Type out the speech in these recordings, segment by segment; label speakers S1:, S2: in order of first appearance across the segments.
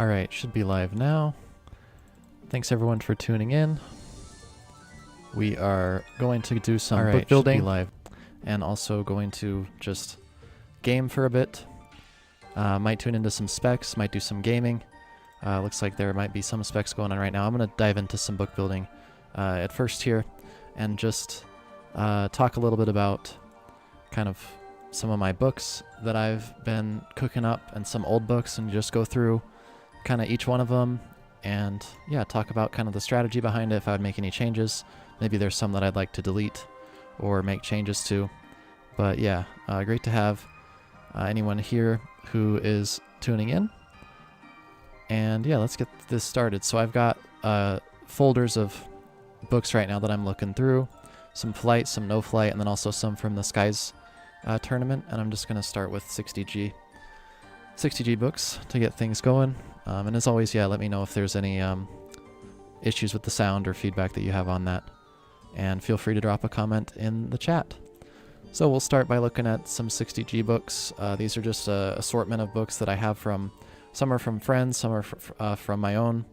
S1: Alright, should be live now. Thanks everyone for tuning in. We are going to do some book building should be live, and also going to just game for a bit. Might tune into some specs, might do some gaming. Looks like there might be some specs going on right now. I'm going to dive into some book building at first here, and just talk a little bit about kind of some of my books that I've been cooking up, and some old books, and just go through kind of each one of them, and yeah, talk about kind of the strategy behind it, if I would make any changes. Maybe there's some that I'd like to delete or make changes to. But yeah, great to have anyone here who is tuning in. And yeah, let's get this started. So I've got folders of books right now that I'm looking through. Some flight, some no flight, and then also some from the Skies tournament. And I'm just going to start with 60G books to get things going. And as always, yeah, let me know if there's any issues with the sound or feedback that you have on that. And feel free to drop a comment in the chat. So we'll start by looking at some 60G books. These are just an assortment of books that I have from, some are from friends, some are from my own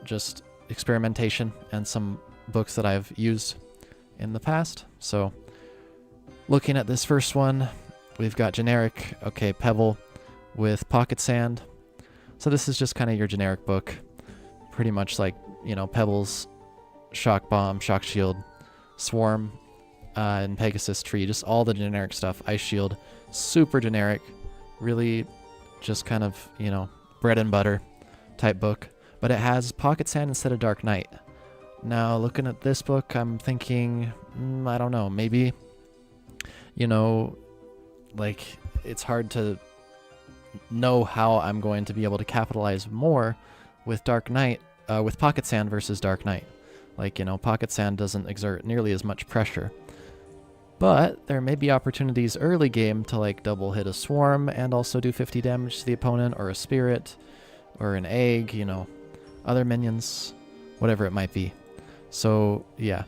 S1: just experimentation, and some books that I've used in the past. So looking at this first one, we've got generic, okay, Pebble with Pocket Sand. So this is just kind of your generic book. Pretty much like, you know, Pebbles, Shock Bomb, Shock Shield, Swarm, and Pegasus Tree. Just all the generic stuff. Ice Shield, super generic. Really just kind of, you know, bread and butter type book. But it has Pocket Sand instead of Dark Knight. Now, looking at this book, I'm thinking, I don't know, maybe, you know, like, it's hard to know how I'm going to be able to capitalize more with Dark Knight, with Pocket Sand versus Dark Knight. Like, you know, Pocket Sand doesn't exert nearly as much pressure. But there may be opportunities early game to like double hit a Swarm and also do 50 damage to the opponent, or a Spirit, or an Egg, you know, other minions, whatever it might be. So yeah,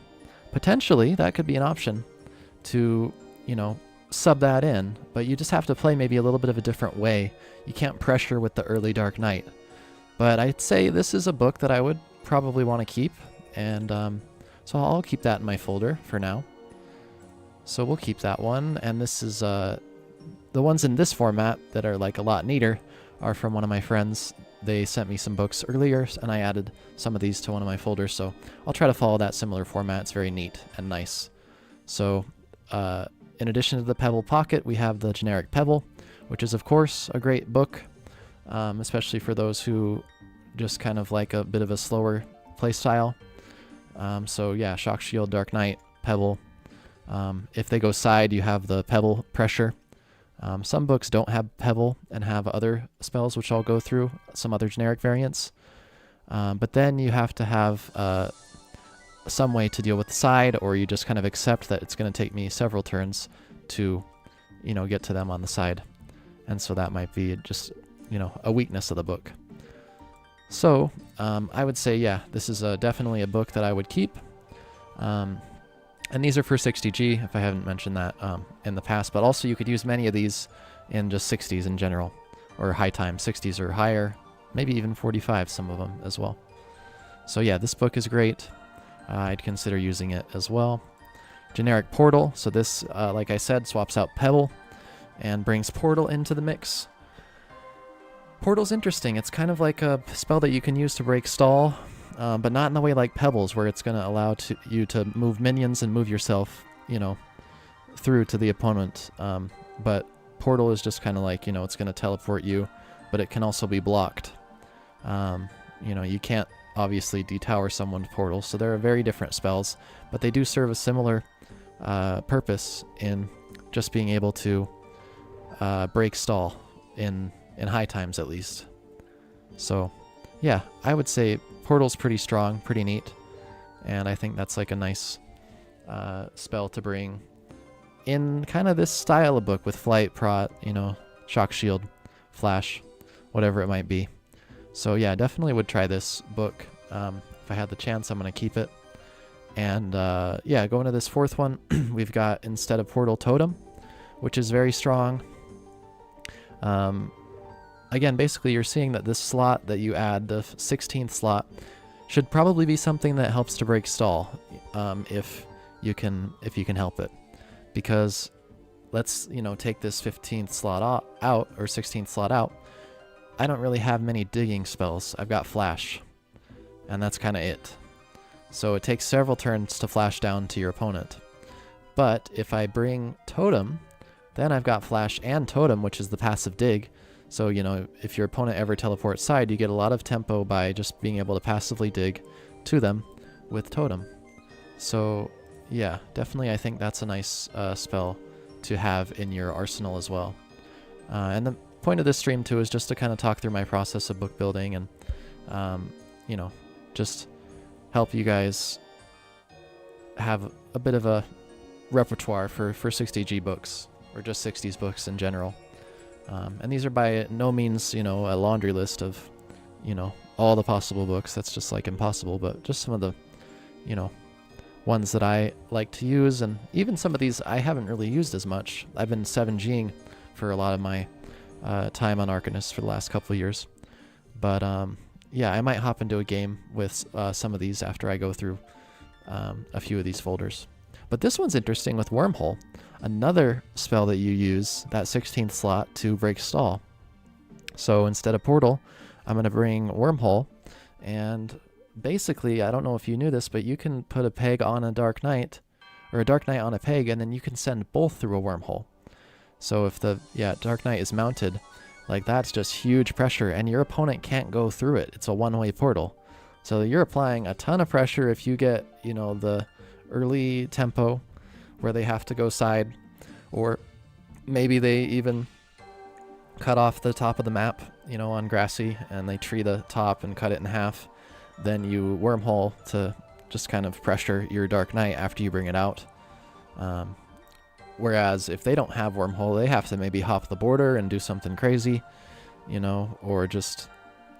S1: potentially that could be an option to, you know, sub that in, but you just have to play maybe a little bit of a different way. You can't pressure with the early Dark Knight. But I'd say this is a book that I would probably want to keep, and so I'll keep that in my folder for now. So we'll keep that one, and this is the ones in this format that are like a lot neater are from one of my friends. They sent me some books earlier, and I added some of these to one of my folders, so I'll try to follow that similar format. It's very neat and nice. So in addition to the Pebble Pocket, we have the generic Pebble, which is of course a great book, especially for those who just kind of like a bit of a slower play style. So yeah, Shock Shield, Dark Knight, Pebble. If they go side, you have the Pebble Pressure. Some books don't have Pebble and have other spells, which I'll go through, some other generic variants. But then you have to have some way to deal with the side, or you just kind of accept that it's going to take me several turns to, you know, get to them on the side. And so that might be just, you know, a weakness of the book. So I would say, yeah, this is definitely a book that I would keep. And these are for 60G, if I haven't mentioned that in the past. But also you could use many of these in just 60s in general, or high time, 60s or higher, maybe even 45, some of them as well. So yeah, this book is great. I'd consider using it as well. Generic Portal. So this, like I said, swaps out Pebble and brings Portal into the mix. Portal's interesting. It's kind of like a spell that you can use to break stall, but not in the way like Pebbles, where it's going to allow you to move minions and move yourself, you know, through to the opponent. But Portal is just kind of like, you know, it's going to teleport you, but it can also be blocked. You know, you can't obviously detower someone's Portal, so they're very different spells, but they do serve a similar purpose in just being able to break stall in high times at least. So yeah, I would say Portal's pretty strong, pretty neat, and I think that's like a nice spell to bring in kind of this style of book with Flight, Prot, you know, Shock Shield, Flash, whatever it might be. So yeah, definitely would try this book. If I had the chance, I'm going to keep it. And yeah, going to this fourth one, we've got, instead of Portal, Totem, which is very strong. again, basically you're seeing that this slot that you add, the 16th slot, should probably be something that helps to break stall, if you can help it. Because let's, take this 15th slot out, or 16th slot out. I don't really have many digging spells. I've got flash, and that's kind of it. So it takes several turns to flash down to your opponent. But if I bring totem, then I've got flash and totem, which is the passive dig. So, if your opponent ever teleports side, you get a lot of tempo by just being able to passively dig to them with totem. So, yeah, definitely I think that's a nice spell to have in your arsenal as well. And the point of this stream, too, is just to kind of talk through my process of book building and, just help you guys have a bit of a repertoire for 60G books, or just 60s books in general. And these are by no means, a laundry list of, all the possible books. That's just like impossible, but just some of the, ones that I like to use. And even some of these I haven't really used as much. I've been 7Ging for a lot of my time on Arcanists for the last couple of years. But yeah, I might hop into a game with some of these after I go through a few of these folders. But this one's interesting with Wormhole. Another spell that you use, that 16th slot, to break stall. So instead of Portal, I'm going to bring Wormhole, and basically, I don't know if you knew this, but you can put a peg on a Dark Knight, or a Dark Knight on a peg, and then you can send both through a Wormhole. So if the Dark Knight is mounted, like that's just huge pressure, and your opponent can't go through it. It's a one-way portal. So you're applying a ton of pressure if you get, the early tempo where they have to go side, or maybe they even cut off the top of the map, on grassy, and they tree the top and cut it in half. Then you Wormhole to just kind of pressure your Dark Knight after you bring it out. Whereas if they don't have Wormhole, they have to maybe hop the border and do something crazy, or just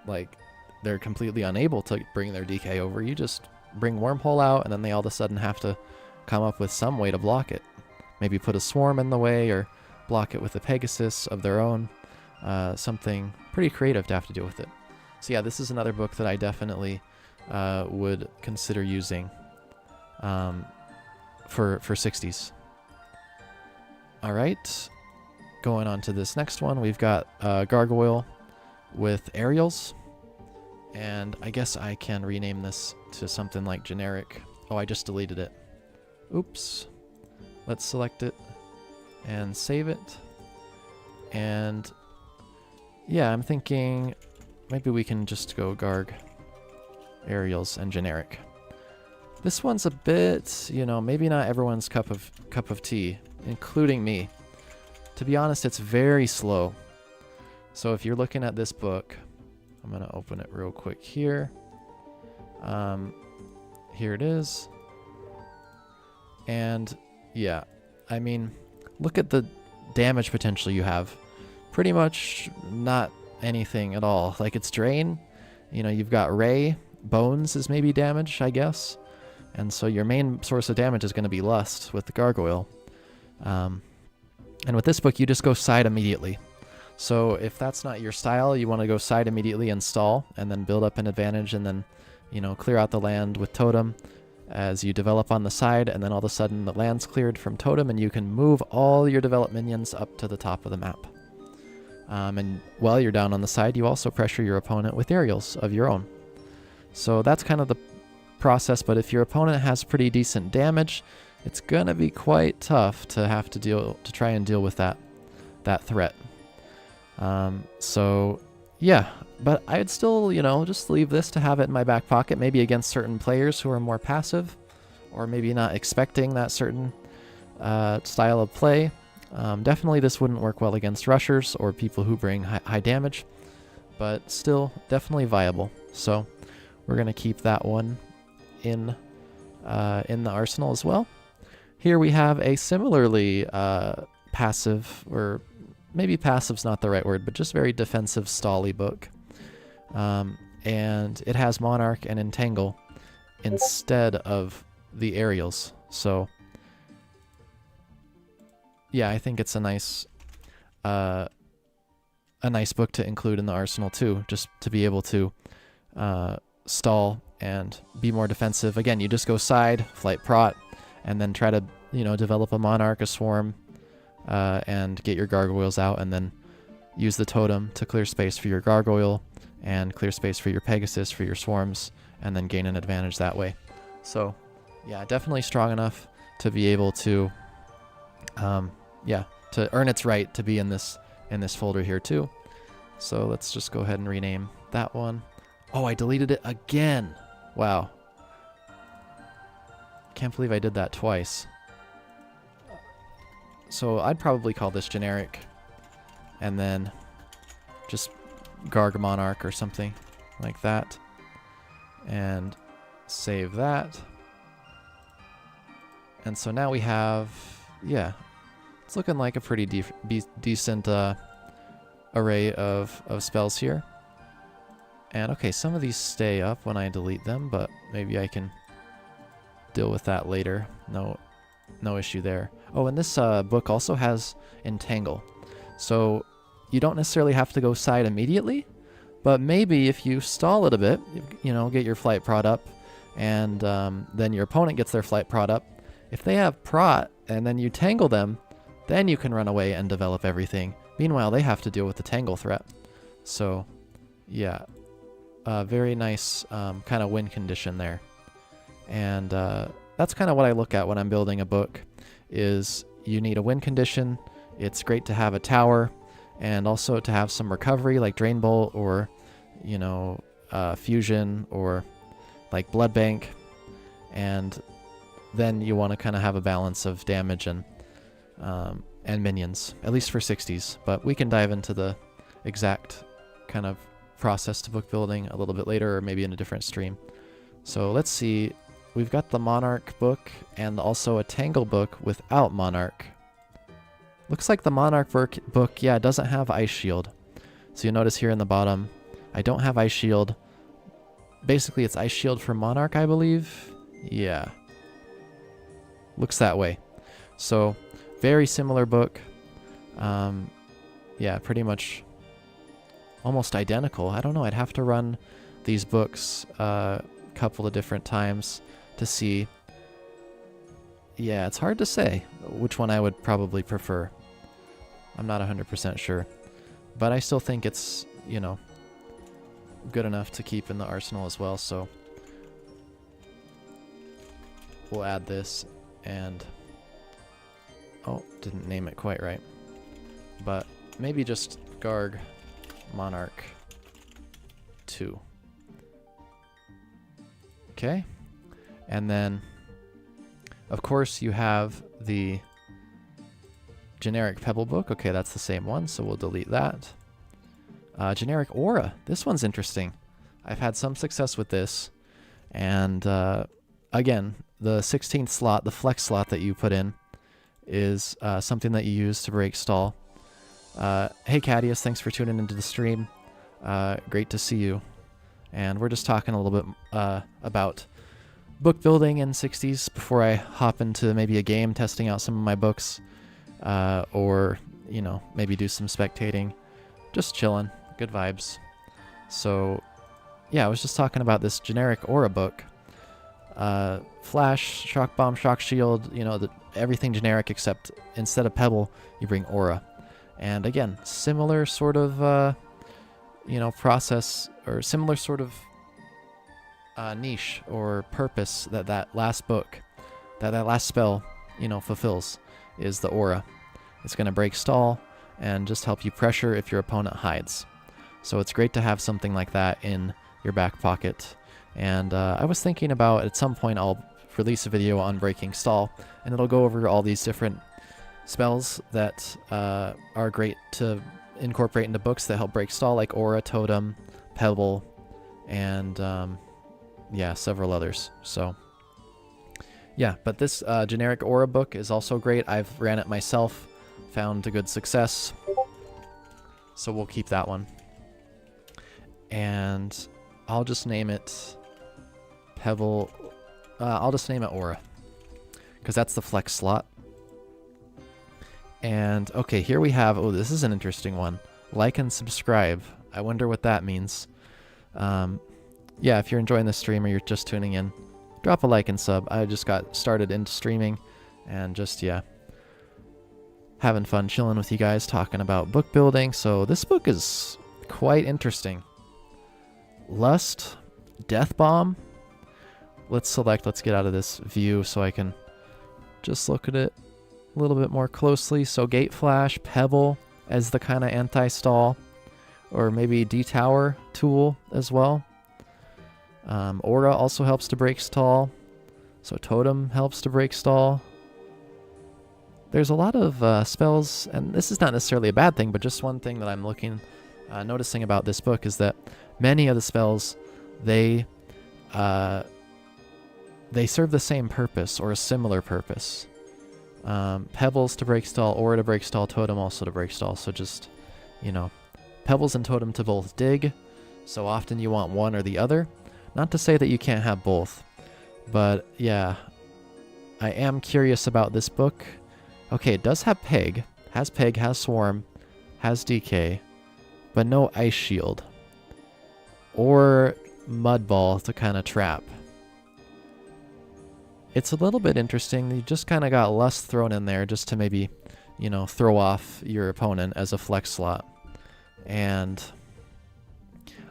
S1: like they're completely unable to bring their DK over. You just bring Wormhole out, and then they all of a sudden have to come up with some way to block it. Maybe put a swarm in the way, or block it with a Pegasus of their own. Something pretty creative to have to deal with it. So yeah, this is another book that I definitely would consider using for 60s. All right, going on to this next one, we've got Gargoyle with Aerials. And I guess I can rename this to something like generic. Oh, I just deleted it. Oops. Let's select it and save it. And yeah, I'm thinking maybe we can just go Garg, Aerials, and generic. This one's a bit, maybe not everyone's cup of tea, including me. To be honest, it's very slow. So if you're looking at this book, I'm going to open it real quick here. Here it is. And yeah, I mean, look at the damage potential you have. Pretty much not anything at all. Like, it's Drain. You've got Ray. Bones is maybe damage, I guess. And so your main source of damage is going to be Lust with the Gargoyle. And with this book, you just go side immediately. So if that's not your style, you want to go side immediately and stall, and then build up an advantage, and then, clear out the land with Totem as you develop on the side, and then all of a sudden the land's cleared from Totem, and you can move all your developed minions up to the top of the map. And while you're down on the side, you also pressure your opponent with aerials of your own. So that's kind of the process, but if your opponent has pretty decent damage, it's gonna be quite tough to have to try and deal with that threat. So yeah, but I'd still, just leave this to have it in my back pocket, maybe against certain players who are more passive, or maybe not expecting that certain style of play. Definitely this wouldn't work well against rushers or people who bring high damage, but still definitely viable. So we're going to keep that one in the arsenal as well. Here we have a similarly passive, or maybe passive's not the right word, but just very defensive stally book. And it has Monarch and Entangle instead of the aerials. So yeah, I think it's a nice a nice book to include in the arsenal too, just to be able to stall and be more defensive. Again, you just go side, flight prot, and then try to, develop a monarch, a swarm, and get your gargoyles out, and then use the totem to clear space for your gargoyle and clear space for your Pegasus, for your swarms, and then gain an advantage that way. So, yeah, definitely strong enough to be able to, to earn its right to be in this folder here too. So let's just go ahead and rename that one. Oh, I deleted it again. Wow. Can't believe I did that twice. So I'd probably call this generic, and then just Garg Monarch or something like that, and save that. And so now we have, it's looking like a pretty decent array of spells here. And okay, some of these stay up when I delete them, but maybe I can deal with that later. No issue there. Oh, and this book also has Entangle. So you don't necessarily have to go side immediately, but maybe if you stall it a bit, get your flight prot up, and then your opponent gets their flight prot up. If they have prot and then you tangle them, then you can run away and develop everything. Meanwhile, they have to deal with the tangle threat. So, yeah, very nice kind of win condition there. And that's kind of what I look at when I'm building a book, is you need a win condition. It's great to have a tower, and also to have some recovery like Drain Bolt, or, Fusion, or like Blood Bank. And then you want to kind of have a balance of damage and minions, at least for 60s. But we can dive into the exact kind of process to book building a little bit later, or maybe in a different stream. So let's see. We've got the Monarch book and also a Tangle book without Monarch. Looks like the Monarch book, doesn't have Ice Shield. So you'll notice here in the bottom, I don't have Ice Shield. Basically, it's Ice Shield for Monarch, I believe. Yeah. Looks that way. So, very similar book. Pretty much almost identical. I don't know, I'd have to run these books a couple of different times to see. Yeah, it's hard to say which one I would probably prefer. I'm not 100% sure. But I still think it's, good enough to keep in the arsenal as well, so we'll add this. And didn't name it quite right, but maybe just Garg Monarch 2. Okay, and then of course you have the generic Pebble book. Okay, that's the same one, so we'll delete that. Generic Aura, this one's interesting. I've had some success with this, and again, the 16th slot, the flex slot that you put in, is something that you use to break stall. Hey Cadius, thanks for tuning into the stream. Great to see you. And we're just talking a little bit about book building in 60s before I hop into maybe a game, testing out some of my books, or maybe do some spectating. Just chilling, good vibes. So yeah, I was just talking about this generic Aura book. Flash, Shock Bomb, Shock Shield, everything generic, except instead of Pebble, you bring Aura. And again, similar sort of, process, or similar sort of niche or purpose that last book, that last spell, fulfills, is the Aura. It's going to break stall and just help you pressure if your opponent hides. So it's great to have something like that in your back pocket. And I was thinking about, at some point I'll release a video on breaking stall, and it'll go over all these different spells that are great to incorporate into books that help break stall, like Aura, Totem, Pebble, and several others. So yeah, but this generic Aura book is also great. I've ran it myself, found a good success, so we'll keep that one. And I'll just name it Pebble. I'll just name it Aura, because that's the flex slot. And okay, here we have, this is an interesting one. Like and subscribe. I wonder what that means. Yeah, if you're enjoying this stream or you're just tuning in, drop a like and sub. I just got started into streaming and just, yeah, having fun chilling with you guys, talking about book building. So this book is quite interesting. Lust, Death Bomb. Let's get out of this view so I can just look at it a little bit more closely. So Gate Flash, Pebble as the kind of anti-stall, or maybe D-Tower tool as well. Aura also helps to break stall. So Totem helps to break stall. There's a lot of spells, and this is not necessarily a bad thing, but just one thing that I'm noticing about this book is that many of the spells, they serve the same purpose or a similar purpose. Pebbles to break stall, Aura to break stall, Totem also to break stall. So just, you know, Pebbles and Totem to both dig. So often you want one or the other. Not to say that you can't have both, but yeah, I am curious about this book. Okay, it does have Peg, has Swarm, has DK, but no Ice Shield or Mud Ball to kind of trap. It's a little bit interesting. You just kind of got Lust thrown in there just to maybe, you know, throw off your opponent as a flex slot. And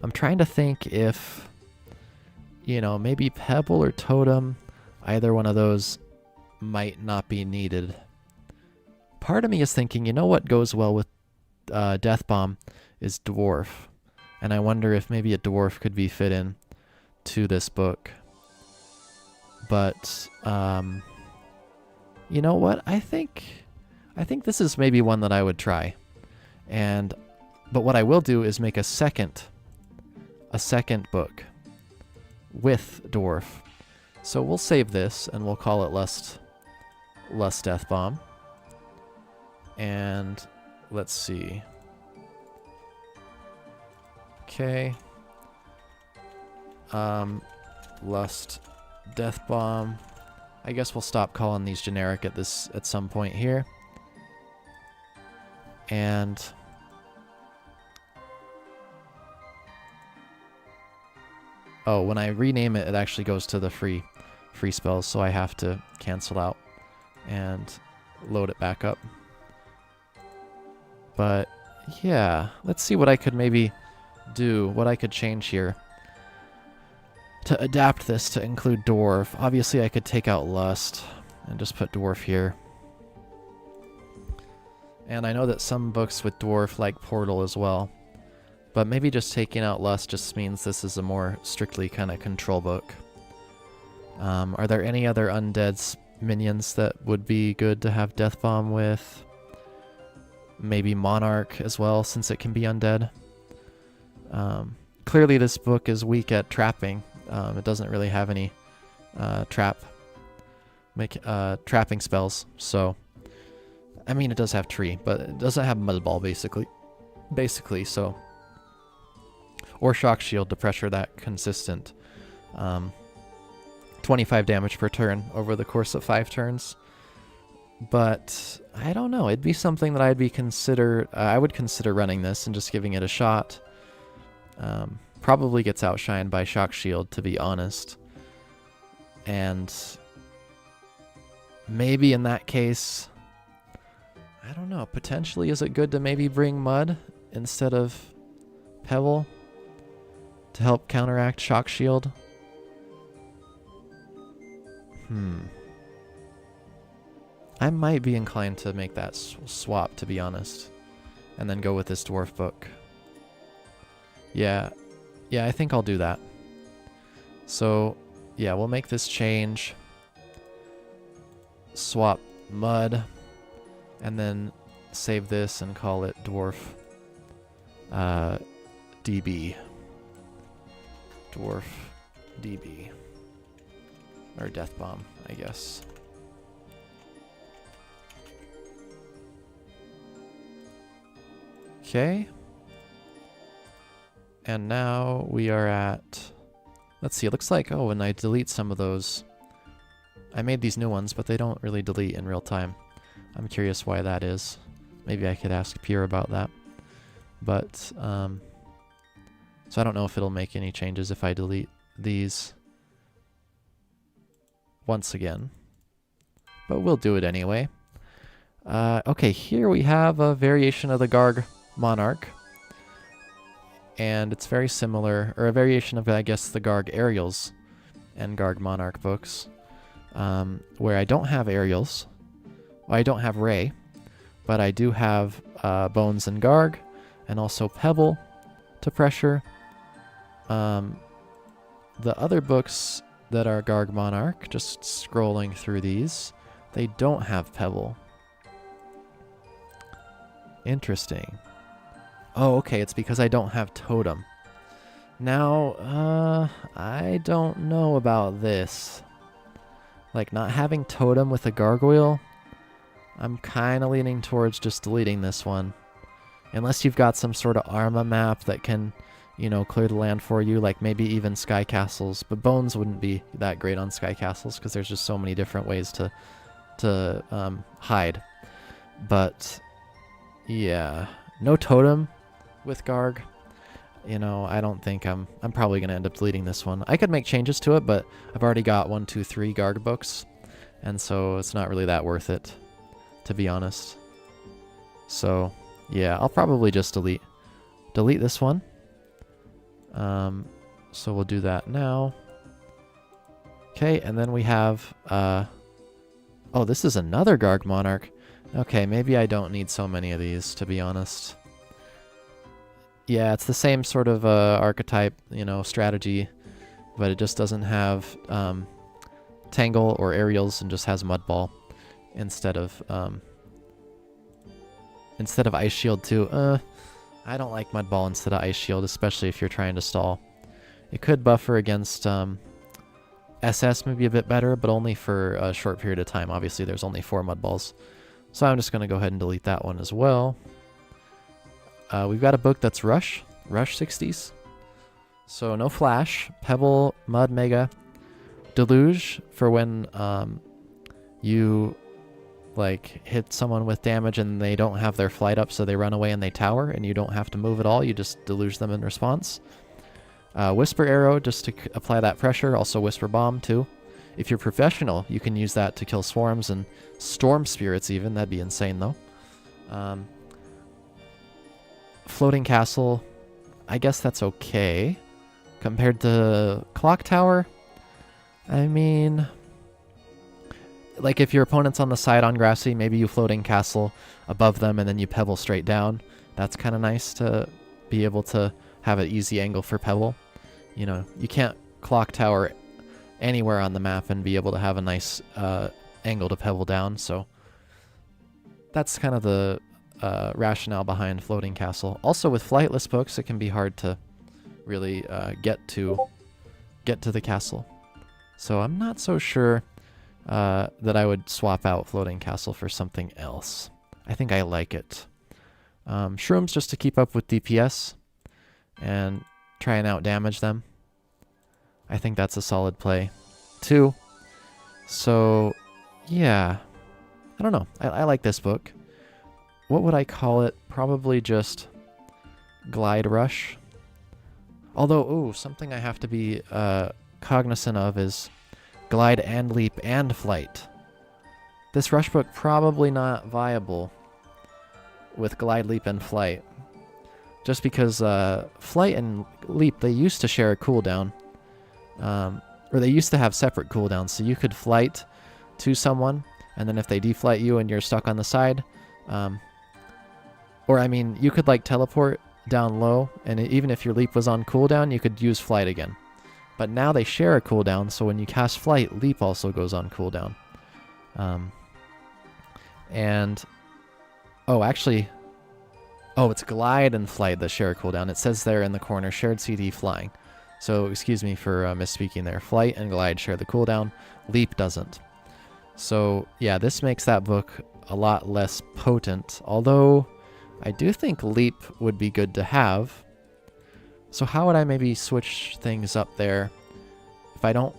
S1: I'm trying to think if, you know, maybe Pebble or Totem, either one of those might not be needed. Part of me is thinking, you know what goes well with Death Bomb is Dwarf. And I wonder if maybe a Dwarf could be fit in to this book. But, you know what? I think this is maybe one that I would try. But what I will do is make a second book with Dwarf. So we'll save this and we'll call it Lust Death Bomb. And let's see. Okay. Lust Death Bomb. I guess we'll stop calling these generic at some point here. And oh, when I rename it, it actually goes to the free spells, so I have to cancel out and load it back up. But yeah, let's see what I could maybe do, what I could change here to adapt this to include Dwarf. Obviously, I could take out Lust and just put Dwarf here. And I know that some books with Dwarf like Portal as well. But maybe just taking out Lust just means this is a more strictly kind of control book. Are there any other undead minions that would be good to have Death Bomb with? Maybe Monarch as well, since it can be undead. Clearly this book is weak at trapping. It doesn't really have any trapping spells. So, I mean, it does have Tree, but it doesn't have Mud Ball, basically, so... Or Shock Shield to pressure that consistent 25 damage per turn over the course of 5 turns. But I don't know. It'd be something that I would consider running this and just giving it a shot. Probably gets outshined by Shock Shield, to be honest. And maybe in that case, I don't know. Potentially, is it good to maybe bring Mud instead of Pebble to help counteract Shock Shield? I might be inclined to make that swap, to be honest, and then go with this Dwarf book. Yeah, I think I'll do that. So, yeah, we'll make this change. Swap Mud, and then save this and call it Dwarf DB. Dwarf DB. Or Death Bomb, I guess. Okay. And now we are at... Let's see, it looks like... Oh, when I delete some of those... I made these new ones, but they don't really delete in real time. I'm curious why that is. Maybe I could ask Pure about that. But, so I don't know if it'll make any changes if I delete these once again. But we'll do it anyway. Okay, here we have a variation of the Garg Monarch. And it's very similar, or a variation of, I guess, the Garg Aerials and Garg Monarch books. Where I don't have Aerials. Well, I don't have Ray. But I do have Bones and Garg. And also Pebble to pressure. The other books that are Garg Monarch, just scrolling through these, they don't have Pebble. Interesting. Oh, okay, it's because I don't have Totem. Now, I don't know about this. Like, not having Totem with a Gargoyle, I'm kind of leaning towards just deleting this one. Unless you've got some sort of Arma map that can, you know, clear the land for you, like maybe even Sky Castles. But Bones wouldn't be that great on Sky Castles because there's just so many different ways to hide. But yeah, no Totem with Garg. You know, I don't think I'm probably gonna end up deleting this one. I could make changes to it, but I've already got 1, 2, 3 Garg books, and so it's not really that worth it, to be honest. So yeah, I'll probably just delete this one. So we'll do that now. Okay, and then we have oh, this is another Garg Monarch. Okay, maybe I don't need so many of these, to be honest. Yeah, it's the same sort of archetype, you know, strategy, but it just doesn't have Tangle or Aerials and just has Mudball instead of Ice Shield too. I don't like Mudball instead of Ice Shield, especially if you're trying to stall. It could buffer against SS maybe a bit better, but only for a short period of time. Obviously, there's only 4 Mudballs. So I'm just going to go ahead and delete that one as well. We've got a book that's Rush 60s. So no Flash, Pebble, Mud, Mega, Deluge for when you like hit someone with damage and they don't have their flight up, so they run away and they tower, and you don't have to move at all. You just deluge them in response. Whisper Arrow just to apply that pressure. Also Whisper Bomb too. If you're professional, you can use that to kill swarms and storm spirits even. That'd be insane though. Floating Castle, I guess that's okay. Compared to Clock Tower, I mean, like if your opponent's on the side on Grassy, maybe you Floating Castle above them and then you Pebble straight down. That's kind of nice to be able to have an easy angle for Pebble. You know, you can't Clock Tower anywhere on the map and be able to have a nice angle to Pebble down, so that's kind of the rationale behind Floating Castle. Also with flightless books, it can be hard to really get to the castle. So I'm not so sure that I would swap out Floating Castle for something else. I think I like it. Shrooms just to keep up with DPS and try and out damage them. I think that's a solid play too. So yeah, I don't know. I like this book. What would I call it? Probably just Glide Rush. Although, ooh, something I have to be cognizant of is Glide and Leap and Flight. This Rush book probably not viable with Glide, Leap, and Flight. Just because Flight and Leap, they used to share a cooldown. Or they used to have separate cooldowns. So you could flight to someone, and then if they deflight you and you're stuck on the side, or I mean, you could like teleport down low, and even if your leap was on cooldown, you could use flight again. But now they share a cooldown, so when you cast flight, leap also goes on cooldown. And oh, actually, oh, it's glide and flight that share a cooldown. It says there in the corner, shared CD flying. So excuse me for misspeaking there. Flight and glide share the cooldown. Leap doesn't. So yeah, this makes that book a lot less potent, although I do think Leap would be good to have. So how would I maybe switch things up there if I don't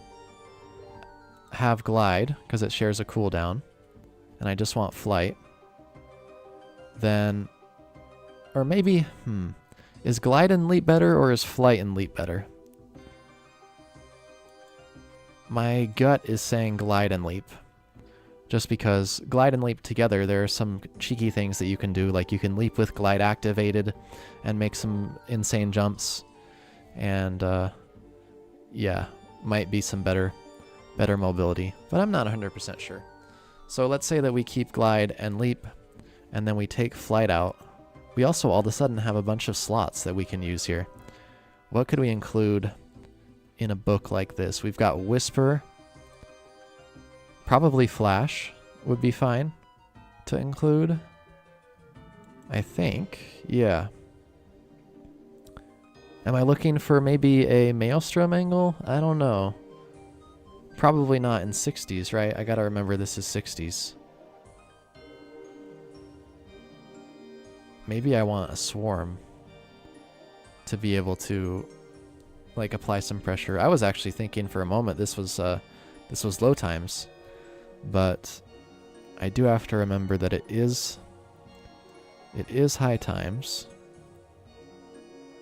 S1: have Glide, because it shares a cooldown, and I just want Flight? Then Or maybe, is glide and leap better or is flight and leap better? My gut is saying glide and leap. Just because glide and leap together, there are some cheeky things that you can do. Like you can leap with glide activated and make some insane jumps. And yeah, might be some better mobility. But I'm not 100% sure. So let's say that we keep glide and leap, and then we take flight out. We also all of a sudden have a bunch of slots that we can use here. What could we include in a book like this? We've got Whisper. Probably Flash would be fine to include. I think, yeah. Am I looking for maybe a Maelstrom angle? I don't know. Probably not in 60s, right? I gotta remember this is 60s. Maybe I want a Swarm to be able to like apply some pressure. I was actually thinking for a moment this was low times, but I do have to remember that it is high times.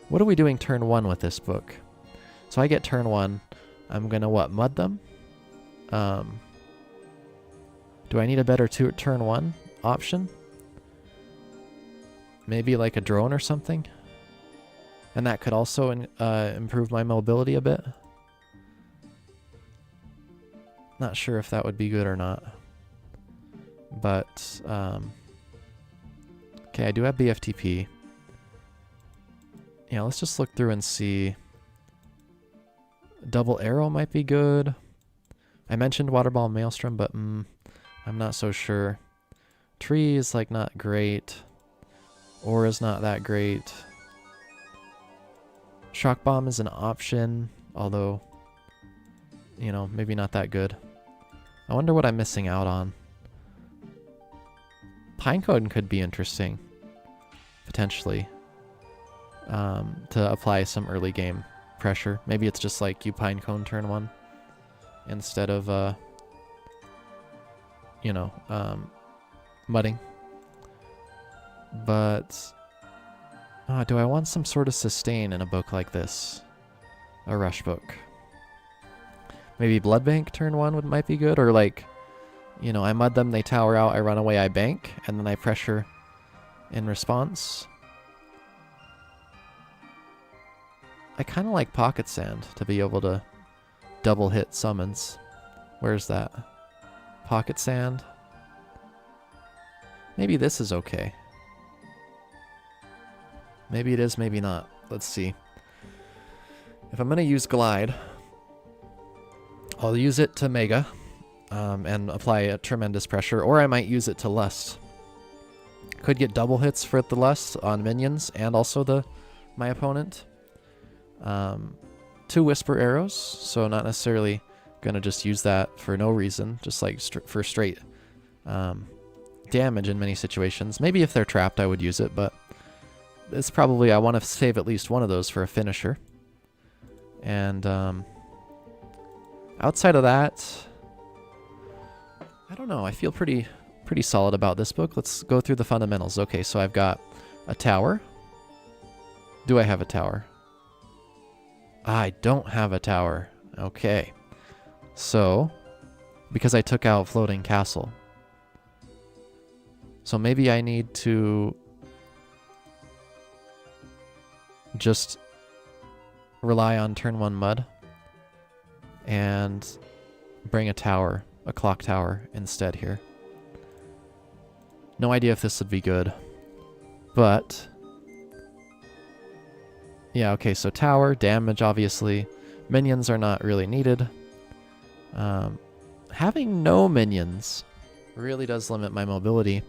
S1: What are we doing turn 1 with this book? So I get turn 1. I'm gonna what, mud them? Do I need a better turn 1 option? Maybe like a drone or something? And that could also improve my mobility a bit. Not sure if that would be good or not. But, okay, I do have BFTP. Yeah, let's just look through and see. Double arrow might be good. I mentioned Waterball Maelstrom, but I'm not so sure. Tree is like not great. Aura's not that great. Shock Bomb is an option, although, you know, maybe not that good. I wonder what I'm missing out on. Pinecone could be interesting, potentially, to apply some early game pressure. Maybe it's just like you Pinecone turn 1 instead of, you know, mudding. But do I want some sort of sustain in a book like this? A rush book. Maybe Blood Bank turn 1 might be good, or like, you know, I mud them, they tower out, I run away, I bank, and then I pressure in response. I kind of like Pocket Sand to be able to double hit summons. Where's that? Pocket Sand. Maybe this is okay. Maybe it is, maybe not. Let's see. If I'm going to use Glide, I'll use it to Mega and apply a tremendous pressure, or I might use it to Lust. Could get double hits for the Lust on minions and also my opponent. 2 Whisper Arrows, so not necessarily going to just use that for no reason, just like for straight damage in many situations. Maybe if they're trapped I would use it, but it's probably, I want to save at least one of those for a finisher. And outside of that, I don't know. I feel pretty solid about this book. Let's go through the fundamentals. Okay, so I've got a tower. Do I have a tower? I don't have a tower. Okay. So, because I took out Floating Castle. So maybe I need to just rely on turn 1 mud and bring a tower, a clock tower instead here. No idea if this would be good, but yeah, okay, so tower, damage obviously. Minions are not really needed. Having no minions really does limit my mobility,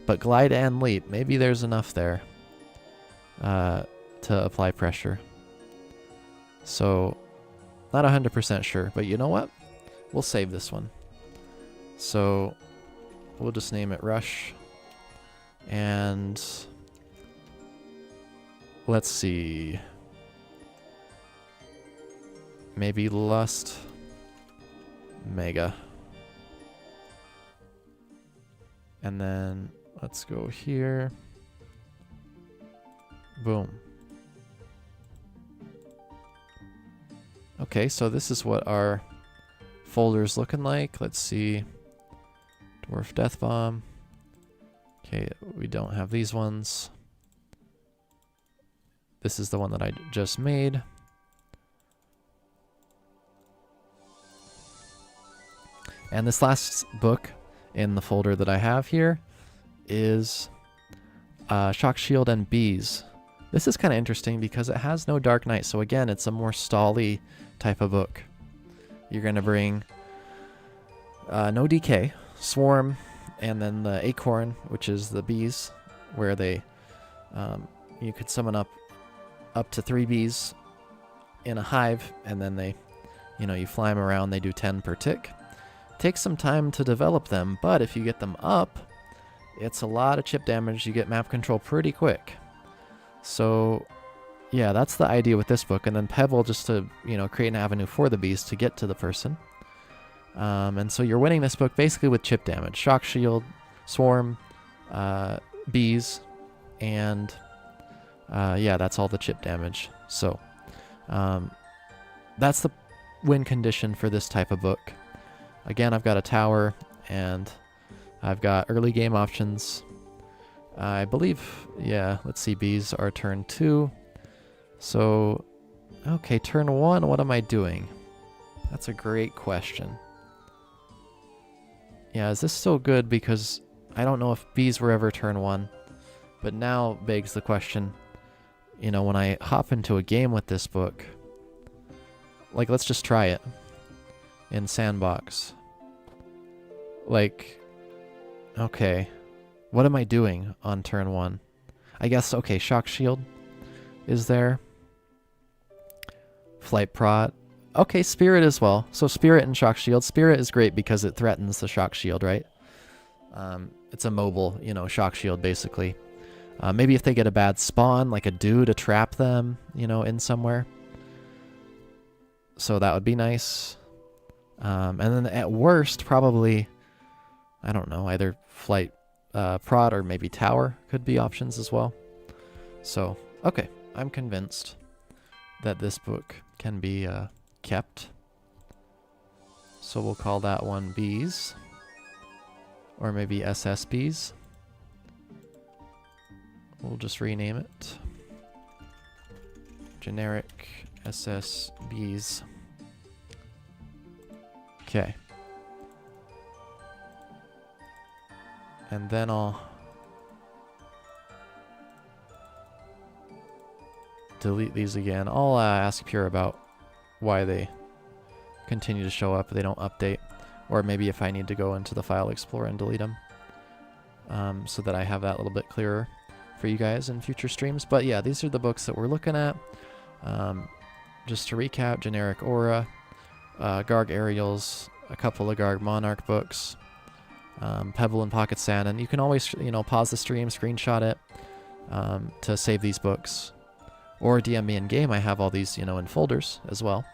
S1: but glide and leap, maybe there's enough there to apply pressure. So, not 100% sure, but you know what? We'll save this one. So, we'll just name it Rush. And let's see. Maybe Lust. Mega. And then let's go here. Boom. Okay, so this is what our folder's looking like. Let's see. Dwarf Death Bomb. Okay, we don't have these ones. This is the one that I just made. And this last book in the folder that I have here is Shock Shield and Bees. This is kind of interesting because it has no Dark Knight, so again, it's a more stally type of book. You're going to bring no DK, Swarm, and then the Acorn, which is the bees, where they you could summon up to 3 bees in a hive, and then they, you fly them around. They do 10 per tick. Takes some time to develop them, but if you get them up, it's a lot of chip damage. You get map control pretty quick. So, yeah, that's the idea with this book. And then Pebble, just to, create an avenue for the bees to get to the person. And so you're winning this book basically with chip damage. Shock Shield, Swarm, bees, and yeah, that's all the chip damage. So that's the win condition for this type of book. Again, I've got a tower, and I've got early game options. I believe, yeah, let's see, bees are turn 2. So, okay, turn 1, what am I doing? That's a great question. Yeah, is this still good? Because I don't know if bees were ever turn 1. But now begs the question, when I hop into a game with this book, like, let's just try it in Sandbox. Like, okay, what am I doing on turn 1? I guess, okay, Shock Shield is there. Flight Prot. Okay, Spirit as well. So Spirit and Shock Shield. Spirit is great because it threatens the Shock Shield, right? It's a mobile, Shock Shield, basically. Maybe if they get a bad spawn, like a dew to trap them, in somewhere. So that would be nice. And then at worst, probably, I don't know, either Flight Prot or maybe Tower could be options as well. So, okay, I'm convinced that this book can be kept. So we'll call that one Bees. Or maybe SSBs. We'll just rename it. Generic SSBs. Okay. And then I'll delete these again. I'll ask Pure about why they continue to show up, they don't update. Or maybe if I need to go into the File Explorer and delete them. So that I have that a little bit clearer for you guys in future streams. But yeah, these are the books that we're looking at. Just to recap, Generic Aura, Garg Aerials, a couple of Garg Monarch books, Pebble and Pocket Sand, and you can always, pause the stream, screenshot it to save these books. Or DM me in game, I have all these, in folders as well.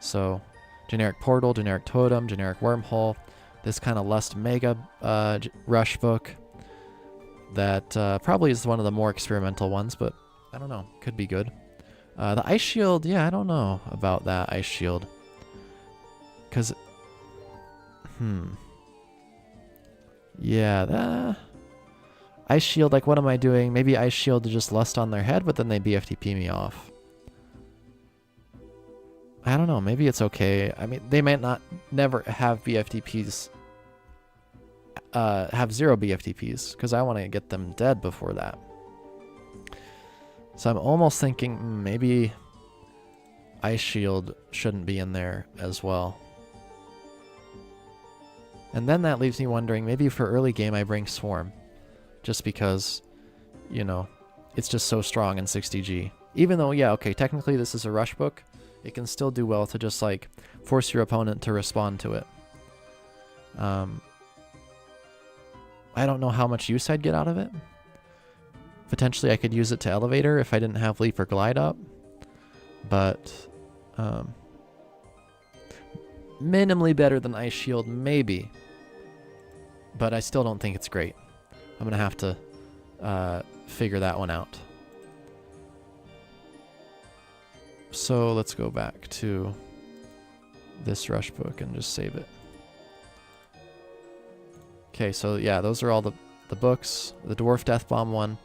S1: So, Generic Portal, Generic Totem, Generic Wormhole, this kind of Lust Mega Rush book that probably is one of the more experimental ones, but I don't know, could be good. The Ice Shield, yeah, I don't know about that Ice Shield. Because, yeah, that... Ice Shield, like, what am I doing? Maybe Ice Shield to just Lust on their head, but then they BFTP me off. I don't know, maybe it's okay. I mean, they might never have BFTPs, have 0 BFTPs, because I want to get them dead before that. So I'm almost thinking maybe Ice Shield shouldn't be in there as well. And then that leaves me wondering, maybe for early game I bring Swarm. Just because, it's just so strong in 60G. Even though, yeah, okay, technically this is a rush book, it can still do well to just, like, force your opponent to respond to it. I don't know how much use I'd get out of it. Potentially I could use it to Elevator if I didn't have Leap or Glide up. But, minimally better than Ice Shield, maybe. But I still don't think it's great. I'm going to have to figure that one out. So let's go back to this rush book and just save it. Okay, so yeah, those are all the books. The Dwarf Death Bomb one,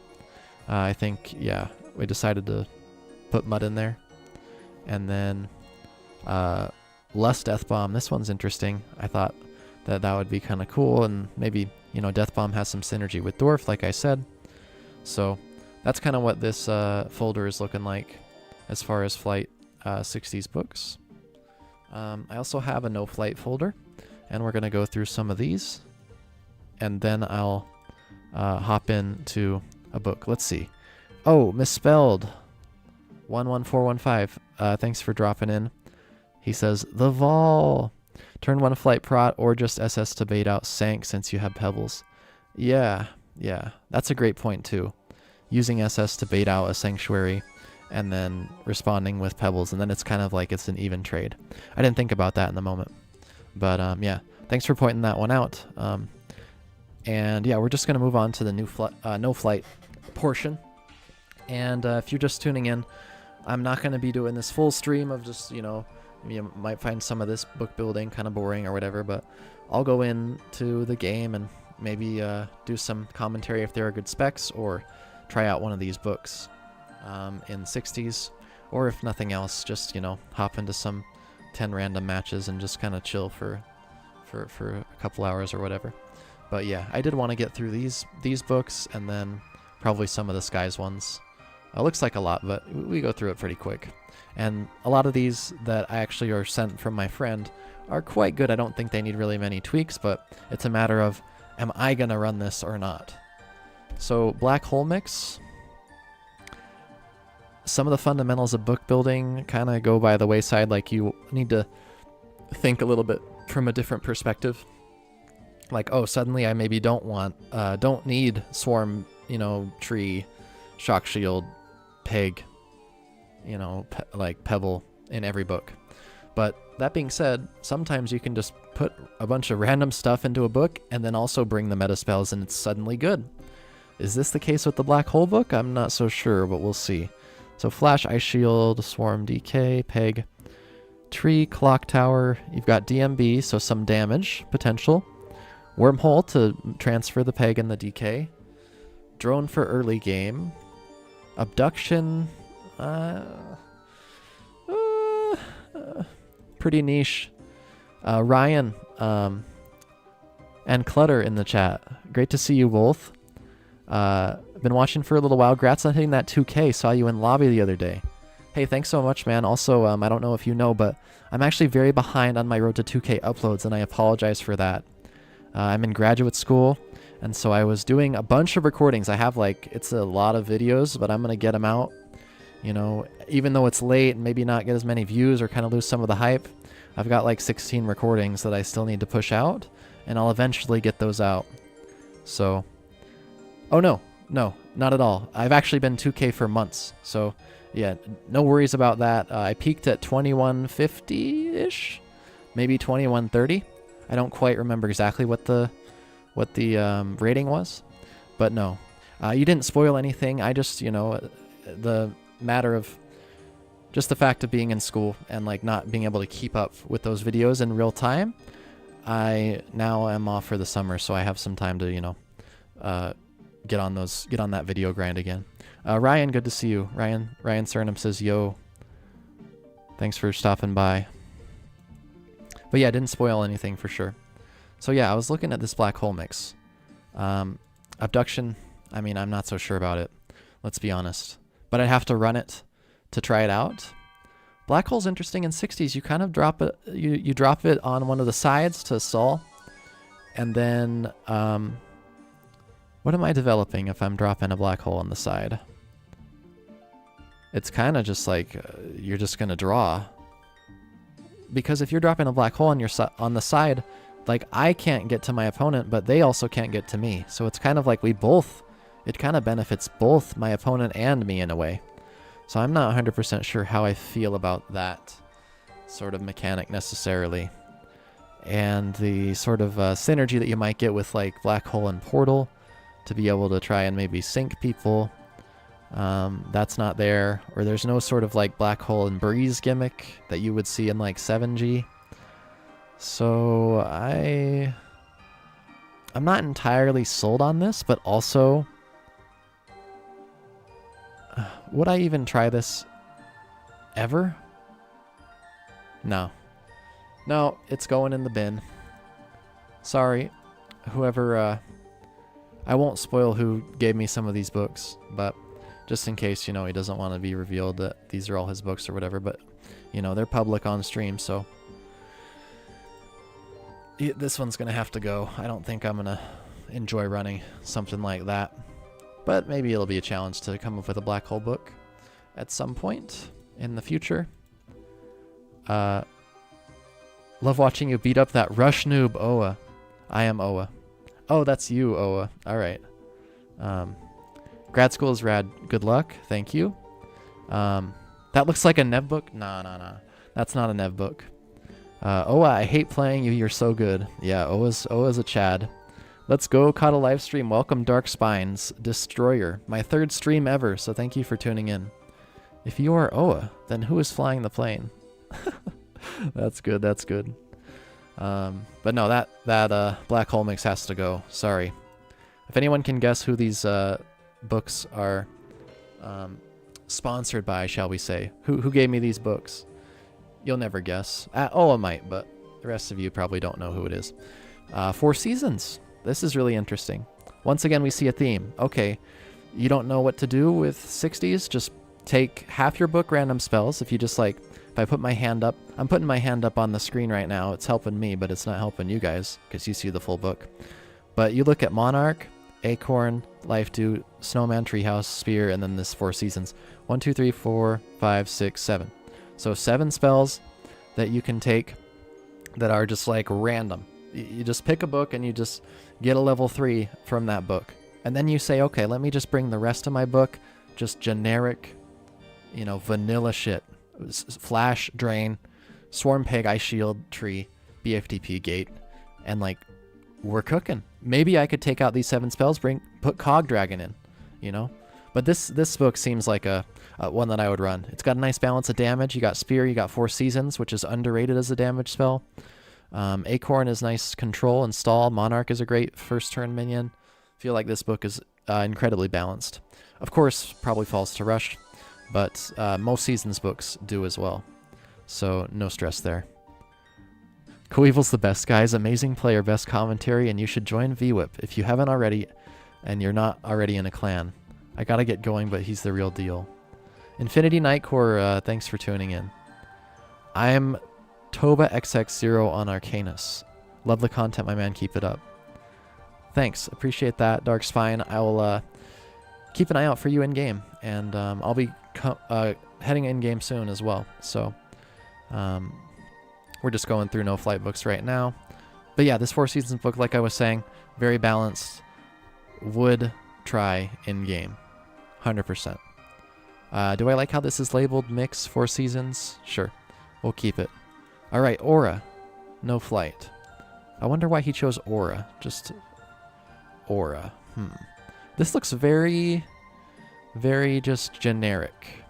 S1: I think, yeah, we decided to put mud in there. And then Lust Death Bomb, this one's interesting. I thought that would be kind of cool, and maybe, you know, Death Bomb has some synergy with Dwarf, like I said. So that's kind of what this folder is looking like as far as Flight 60s books. I also have a No Flight folder, and we're going to go through some of these, and then I'll hop into a book. Let's see. Oh, misspelled. 11415. Thanks for dropping in. He says, the Vol. Turn 1 Flight Prot or just SS to bait out Sank since you have Pebbles. Yeah, that's a great point too. Using SS to bait out a Sanctuary and then responding with Pebbles, and then it's kind of like it's an even trade. I didn't think about that in the moment. But yeah, thanks for pointing that one out. And yeah, we're just going to move on to the new No Flight portion. And if you're just tuning in, I'm not going to be doing this full stream of just, you know, you might find some of this book building kind of boring or whatever, but I'll go into the game and maybe do some commentary if there are good specs, or try out one of these books in 60s, or if nothing else, just, you know, hop into some 10 random matches and just kind of chill for a couple hours or whatever. But yeah, I did want to get through these books, and then probably some of the Skies ones. Looks like a lot, but we go through it pretty quick. And a lot of these that I actually are sent from my friend are quite good. I don't think they need really many tweaks, but it's a matter of, am I going to run this or not? So Black Hole Mix. Some of the fundamentals of book building kind of go by the wayside. Like, you need to think a little bit from a different perspective. Like, oh, suddenly I maybe don't need Swarm, you know, Tree, Shock Shield, Peg, you know, like Pebble in every book. But that being said, sometimes you can just put a bunch of random stuff into a book and then also bring the meta spells, and it's suddenly good. Is this the case with the Black Hole book? I'm not so sure, but we'll see. So Flash, Ice Shield, Swarm, DK, Peg, Tree, Clock Tower. You've got DMB, so some damage potential. Wormhole to transfer the Peg and the DK. Drone for early game. Abduction. Pretty niche. Ryan and Clutter in the chat. Great to see you both. Been watching for a little while. Grats on hitting that 2K. Saw you in lobby the other day. Hey, thanks so much, man. Also, I don't know if you know, but I'm actually very behind on my road to 2K uploads, and I apologize for that. I'm in graduate school, and so I was doing a bunch of recordings. I have, like, it's a lot of videos, but I'm going to get them out. You know, even though it's late and maybe not get as many views or kind of lose some of the hype, I've got like 16 recordings that I still need to push out, and I'll eventually get those out. So, oh no, not at all. I've actually been 2K for months, so yeah, no worries about that. I peaked at 2150-ish, maybe 2130. I don't quite remember exactly what the rating was, but no, you didn't spoil anything. I just, you know, the matter of just the fact of being in school and like not being able to keep up with those videos in real time. I now am off for the summer, so I have some time to, you know, get on that video grind again. Ryan, good to see you. Ryan Cernum says, yo, thanks for stopping by. But yeah, didn't spoil anything for sure. So yeah, I was looking at this Black Hole Mix. Abduction, I mean, I'm not so sure about it. Let's be honest. But I'd have to run it to try it out. Black Hole's interesting in 60s. You kind of drop it, you drop it on one of the sides to Sol. And then, what am I developing if I'm dropping a Black Hole on the side? It's kind of just like, you're just going to draw. Because if you're dropping a Black Hole on the side, like, I can't get to my opponent, but they also can't get to me. So it's kind of like it kind of benefits both my opponent and me in a way. So I'm not 100% sure how I feel about that sort of mechanic necessarily. And the sort of synergy that you might get with like Black Hole and Portal to be able to try and maybe sync people. That's not there. Or there's no sort of like black hole and breeze gimmick that you would see in like 7G. So I'm not entirely sold on this, but also, would I even try this ever? No. No, it's going in the bin. Sorry, whoever, I won't spoil who gave me some of these books, but just in case, you know, he doesn't want to be revealed that these are all his books or whatever, but, you know, they're public on stream, so this one's going to have to go. I don't think I'm going to enjoy running something like that, but maybe it'll be a challenge to come up with a black hole book at some point in the future. Love watching you beat up that rush noob, Oa. I am Oa. Oh, that's you, Oa. All right. Grad school is rad. Good luck. Thank you. That looks like a Nev book. Nah. That's not a Nev book. Oa, I hate playing you. You're so good. Yeah, Oa's a Chad. Let's go. Caught a live stream. Welcome, Dark Spines. Destroyer. My 3rd stream ever, so thank you for tuning in. If you are Oa, then who is flying the plane? That's good. That's good. But no, that black hole mix has to go. Sorry. If anyone can guess who these books are sponsored by, shall we say, who gave me these books, you'll never guess. Oa might, but the rest of you probably don't know who it is. 4 Seasons. This is really interesting. Once again, we see a theme. Okay, you don't know what to do with 60s? Just take half your book random spells. If you just like, if I put my hand up, I'm putting my hand up on the screen right now. It's helping me, but it's not helping you guys because you see the full book. But you look at Monarch, Acorn, Life Dew, Snowman, Treehouse, Spear, and then this 4 Seasons. 1, 2, 3, 4, 5, 6, 7. So 7 spells that you can take that are just like random. You just pick a book and you just get a level 3 from that book. And then you say, okay, let me just bring the rest of my book, just generic, you know, vanilla shit. Flash, Drain, Swarm Peg, Ice Shield, Tree, BFTP, Gate, and like, we're cooking. Maybe I could take out these 7 spells, put Cog Dragon in, you know? But this book seems like a one that I would run. It's got a nice balance of damage. You got Spear, you got 4 Seasons, which is underrated as a damage spell. Acorn is nice control and stall. Monarch is a great first turn minion. Feel like this book is incredibly balanced. Of course, probably falls to Rush, but most Seasons books do as well. So no stress there. Coevil's the best, guys. Amazing player, best commentary, and you should join VWhip if you haven't already and you're not already in a clan. I gotta get going, but he's the real deal. Infinity Nightcore, thanks for tuning in. I'm Toba XX0 on Arcanists. Love the content, my man. Keep it up. Thanks. Appreciate that, Dark Spine. I will keep an eye out for you in-game, and I'll be heading in-game soon as well. So we're just going through No Flight books right now. But yeah, this 4 Seasons book, like I was saying, very balanced. Would try in-game. 100%. Do I like how this is labeled Mix 4 Seasons? Sure. We'll keep it. Alright, Aura. No Flight. I wonder why he chose Aura. Just Aura. This looks very, very just generic.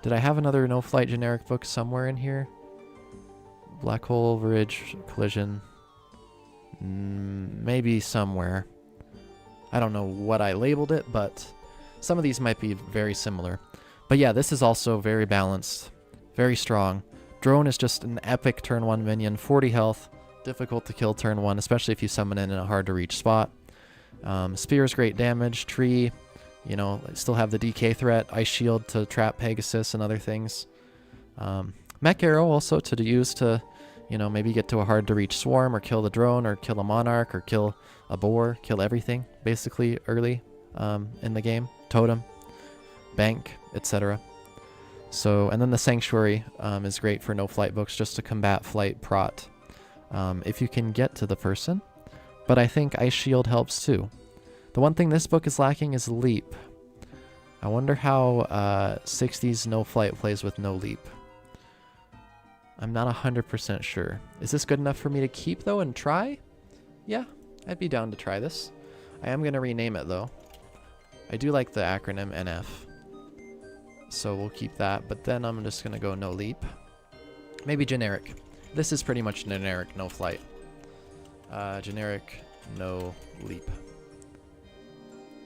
S1: Did I have another No Flight generic book somewhere in here? Black Hole, Ridge, Collision. Maybe somewhere. I don't know what I labeled it, but some of these might be very similar. But yeah, this is also very balanced, very strong. Drone is just an epic turn 1 minion, 40 health, difficult to kill turn 1, especially if you summon it in a hard to reach spot. Spear is great damage. Tree, you know, still have the DK threat. Ice Shield to trap Pegasus and other things. Mech Arrow also to use to, you know, maybe get to a hard to reach swarm or kill the drone or kill a monarch or kill a boar, kill everything basically early in the game. Totem, bank, etc. So, and then the Sanctuary is great for No Flight books just to combat flight prot if you can get to the person. But I think Ice Shield helps too. The one thing this book is lacking is Leap. I wonder how 60s No Flight plays with no Leap. I'm not 100% sure. Is this good enough for me to keep though and try? Yeah, I'd be down to try this. I am going to rename it though. I do like the acronym NF. So we'll keep that, but then I'm just gonna go no leap. Maybe generic. This is pretty much generic, no flight. Generic, no leap.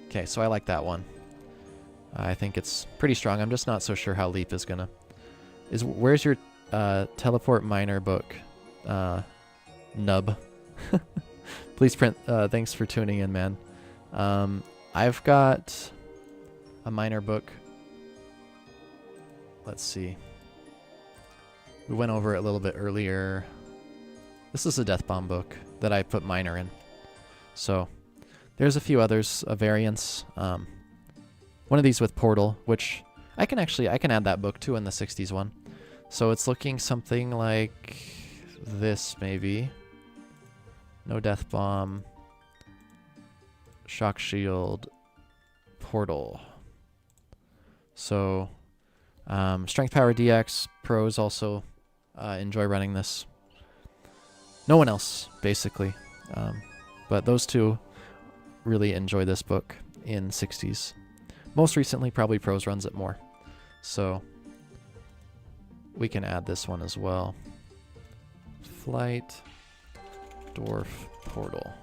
S1: Okay, so I like that one. I think it's pretty strong. I'm just not so sure how leap is gonna... Where's your teleport minor book? Nub. Please print. Thanks for tuning in, man. I've got a minor book. Let's see. We went over it a little bit earlier. This is a Death Bomb book that I put minor in. So there's a few others, variants. One of these with Portal, which I can add that book too in the 60s one. So it's looking something like this maybe. No Death Bomb. Shock Shield. Portal. So Strength Power DX pros also enjoy running this. No one else, basically. But those two really enjoy this book in 60s. Most recently, probably pros runs it more. So we can add this one as well. Flight, Dwarf, Portal.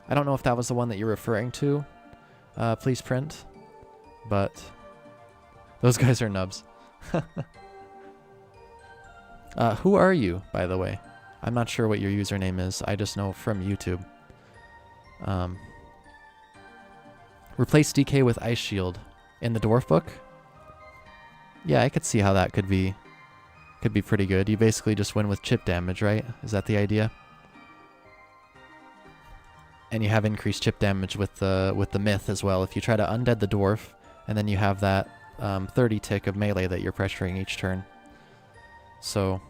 S1: I don't know if that was the one that you're referring to. Please print. But those guys are nubs. Who are you, by the way? I'm not sure what your username is. I just know from YouTube. Replace DK with Ice Shield in the Dwarf book? Yeah, I could see how that could be pretty good. You basically just win with chip damage, right? Is that the idea? And you have increased chip damage with the myth as well. If you try to undead the dwarf, and then you have that 30 tick of melee that you're pressuring each turn. So,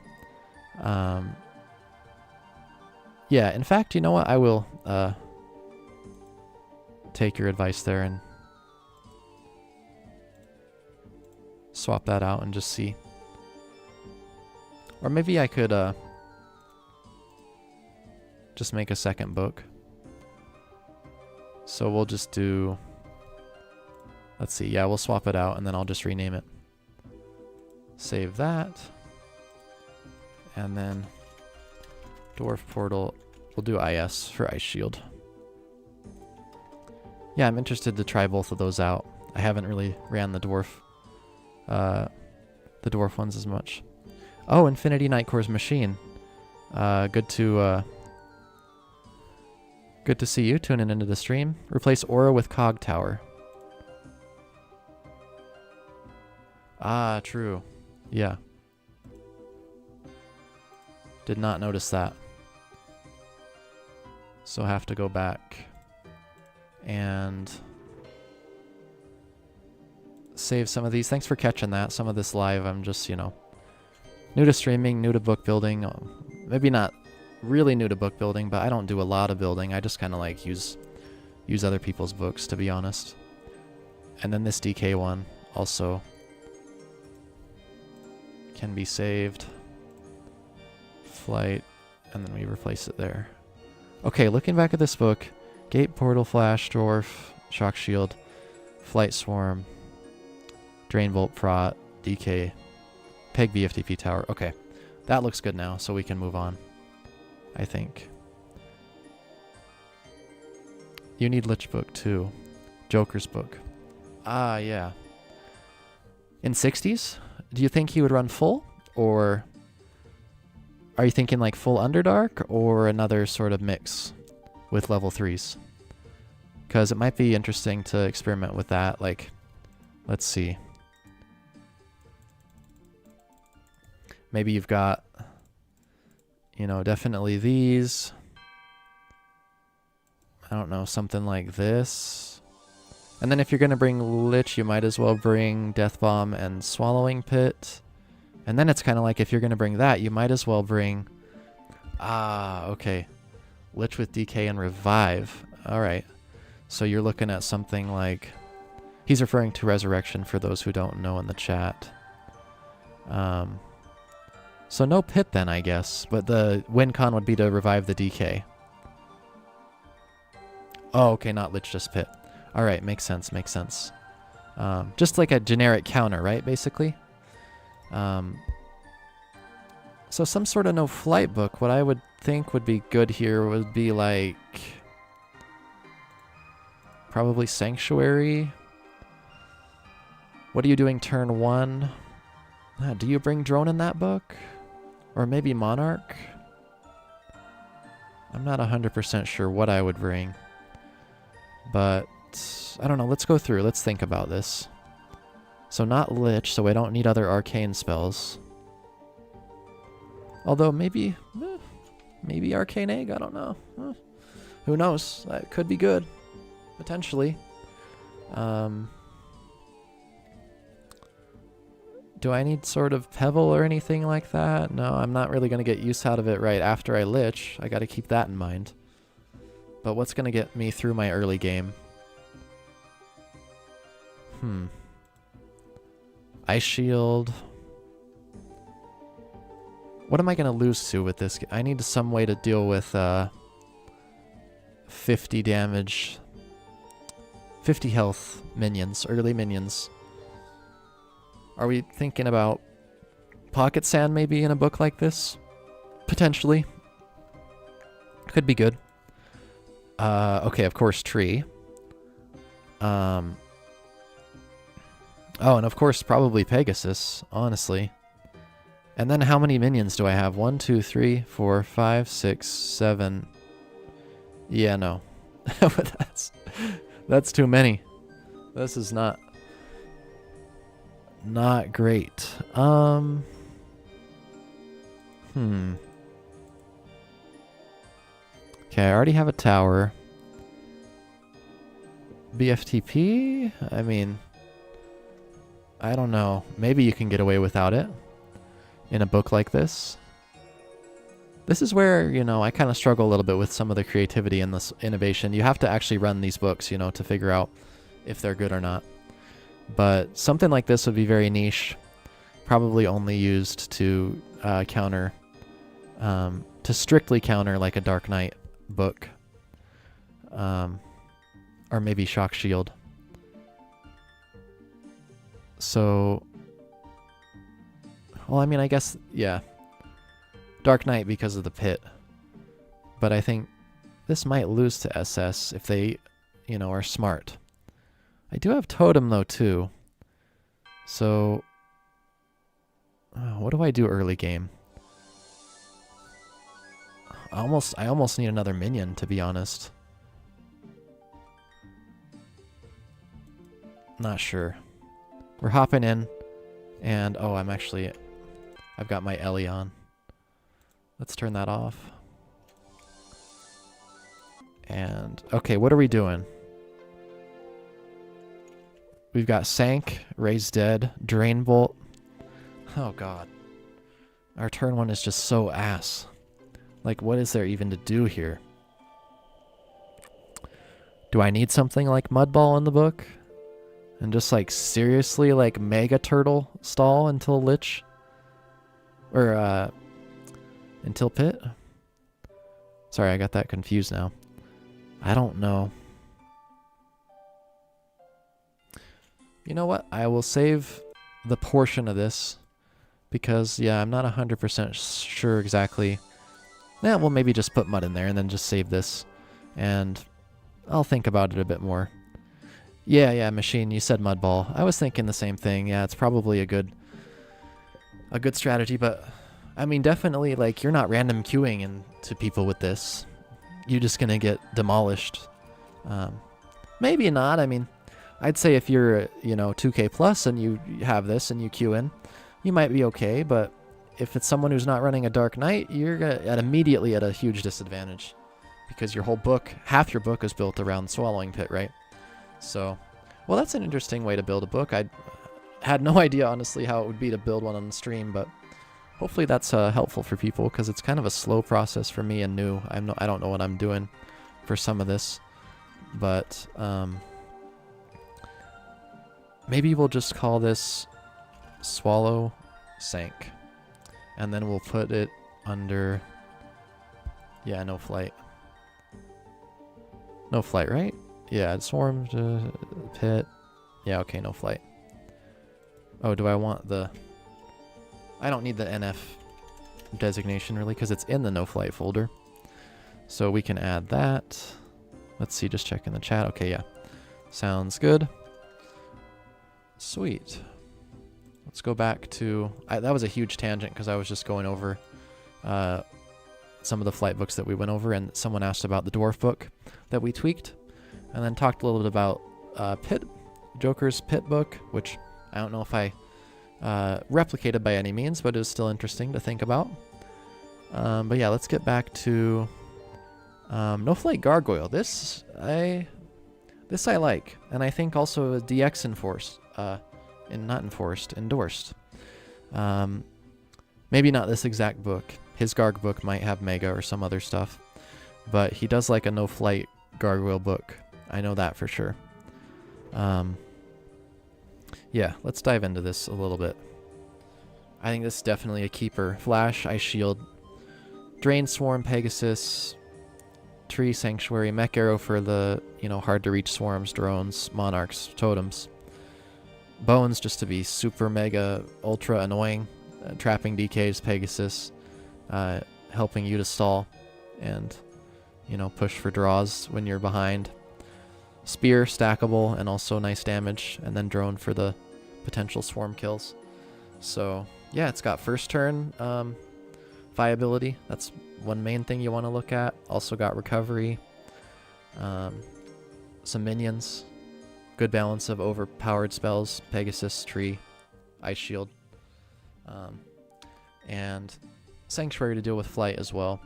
S1: yeah. In fact, you know what? I will take your advice there and swap that out and just see. Or maybe I could just make a second book. So we'll just do... Let's see. Yeah, we'll swap it out and then I'll just rename it. Save that. And then Dwarf Portal. We'll do IS for Ice Shield. Yeah, I'm interested to try both of those out. I haven't really ran the dwarf ones as much. Oh, Infinity Nightcore's machine. Good to see you tuning into the stream. Replace Aura with Cog Tower. Ah, true. Yeah. Did not notice that. So have to go back and save some of these. Thanks for catching that. Some of this live, I'm just, you know, new to streaming, new to book building. Maybe not really new to book building, but I don't do a lot of building. I just kind of like use other people's books, to be honest. And then this DK one also can be saved. Flight, and then we replace it there. Okay, looking back at this book, Gate, Portal, Flash, Dwarf, Shock Shield, Flight Swarm, Drain Bolt, Prot, DK, Peg BFTP Tower. Okay, that looks good now, so we can move on, I think. You need Lich book too. Joker's book. Ah, yeah. In 60s? Do you think he would run full? Or are you thinking like full Underdark or another sort of mix with level 3s? Because it might be interesting to experiment with that. Like, let's see. Maybe you've got, you know, definitely these. I don't know, something like this. And then if you're going to bring Lich, you might as well bring Death Bomb and Swallowing Pit. And then it's kind of like if you're going to bring that, you might as well bring... Ah, okay. Lich with DK and Revive. Alright. So you're looking at something like... He's referring to Resurrection for those who don't know in the chat. So no Pit then, I guess. But the win con would be to revive the DK. Oh, okay, not Lich, just Pit. Alright, makes sense, makes sense. Just like a generic counter, right, basically? So some sort of no flight book. What I would think would be good here would be like probably Sanctuary. What are you doing turn 1? Do you bring drone in that book? Or maybe Monarch? I'm not 100% sure what I would bring. But I don't know. Let's go through. Let's think about this. So not Lich, so I don't need other arcane spells. Although maybe Arcane Egg, I don't know. Who knows? It could be good. Potentially. Do I need sort of Pebble or anything like that? No, I'm not really going to get use out of it right after I Lich. I got to keep that in mind. But what's going to get me through my early game? Ice Shield. What am I going to lose to with this? I need some way to deal with 50 damage, 50 health minions, early minions. Are we thinking about Pocket Sand maybe in a book like this? Potentially. Could be good. Okay, of course, Tree. Oh, and of course, probably Pegasus, honestly. And then how many minions do I have? 1, 2, 3, 4, 5, 6, 7. Yeah, no. That's too many. This is not great. Okay, I already have a tower. BFTP? I mean, I don't know. Maybe you can get away without it in a book like this. This is where, you know, I kind of struggle a little bit with some of the creativity and this innovation. You have to actually run these books, you know, to figure out if they're good or not. But something like this would be very niche, probably only used to counter, to strictly counter like a Dark Knight book, or maybe Shock Shield. So, well, I mean, I guess, yeah, Dark Knight because of the pit. But I think this might lose to SS if they, you know, are smart. I do have Totem, though, too. So, what do I do early game? I almost need another minion, to be honest. Not sure. We're hopping in, and oh, I've got my Ellie on. Let's turn that off. And, okay, what are we doing? We've got Sank, Raise Dead, Drain Bolt. Oh god. Our turn 1 is just so ass. Like, what is there even to do here? Do I need something like Mudball in the book? And just like seriously like Mega Turtle stall until Lich? Or until Pit? Sorry, I got that confused now. I don't know. You know what? I will save the portion of this because, yeah, I'm not 100% sure exactly. Yeah, we'll maybe just put Mud in there and then just save this. And I'll think about it a bit more. Yeah, Machine, you said Mudball. I was thinking the same thing. Yeah, it's probably a good strategy, but I mean, definitely, like, you're not random queuing into people with this. You're just gonna get demolished. Maybe not. I mean, I'd say if you're, you know, 2K plus and you have this and you queue in, you might be okay, but if it's someone who's not running a Dark Knight, you're immediately at a huge disadvantage because your whole book, half your book is built around Swallowing Pit, right? So, well, that's an interesting way to build a book. I had no idea, honestly, how it would be to build one on the stream, but hopefully that's helpful for people because it's kind of a slow process for me and new. I don't know what I'm doing for some of this, but maybe we'll just call this Swallow Sank, and then we'll put it under, yeah, no flight. No flight, right? Yeah, Swarm, Pit, Yeah, okay, no flight. Oh, do I want the... I don't need the NF designation really because it's in the no flight folder. So we can add that. Let's see, just checking the chat. Okay, yeah. Sounds good. Sweet. Let's go back to... that was a huge tangent because I was just going over some of the flight books that we went over, and someone asked about the dwarf book that we tweaked, and then talked a little bit about Joker's Pit book, which I don't know if I replicated by any means, but it was still interesting to think about. But yeah, let's get back to No Flight Gargoyle. This I like, and I think also DX endorsed. Maybe not this exact book. His Garg book might have Mega or some other stuff, but he does like a No Flight Gargoyle book. I know that for sure. Yeah, let's dive into this a little bit. I think this is definitely a keeper. Flash, Ice Shield, Drain Swarm, Pegasus, Tree Sanctuary, Mech Arrow for the, hard to reach swarms, drones, monarchs, totems. Bones just to be super mega ultra annoying. Trapping DKs, Pegasus, helping you to stall and, push for draws when you're behind. Spear, stackable, and also nice damage, and then drone for the potential swarm kills. So, yeah, it's got first turn viability. That's one main thing you want to look at. Also got recovery, some minions, good balance of overpowered spells, Pegasus, Tree, Ice Shield, and Sanctuary to deal with flight as well.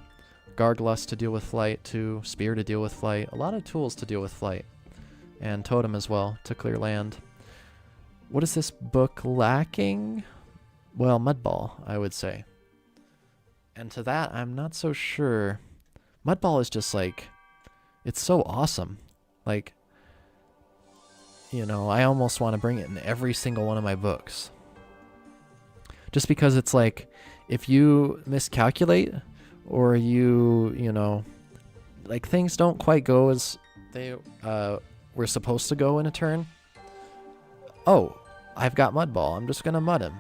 S1: Garglust to deal with flight too, Spear to deal with flight, a lot of tools to deal with flight. And Totem as well, to clear land. What is this book lacking? Well, Mudball, I would say. And to that, I'm not so sure. Mudball is just like... It's so awesome. Like, I almost want to bring it in every single one of my books. Just because it's like, if you miscalculate, or you, like things don't quite go as they... we're supposed to go in a turn. Oh, I've got Mudball. I'm just going to mud him,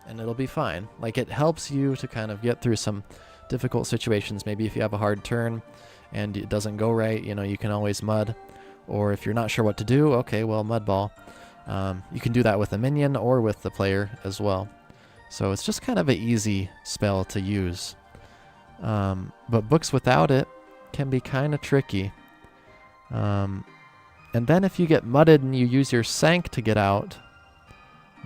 S1: and it'll be fine. Like, it helps you to kind of get through some difficult situations. Maybe if you have a hard turn and it doesn't go right, you can always mud. Or if you're not sure what to do, okay, well, Mudball. You can do that with a minion or with the player as well. So it's just kind of an easy spell to use. But books without it can be kind of tricky. And then if you get mudded and you use your Sank to get out,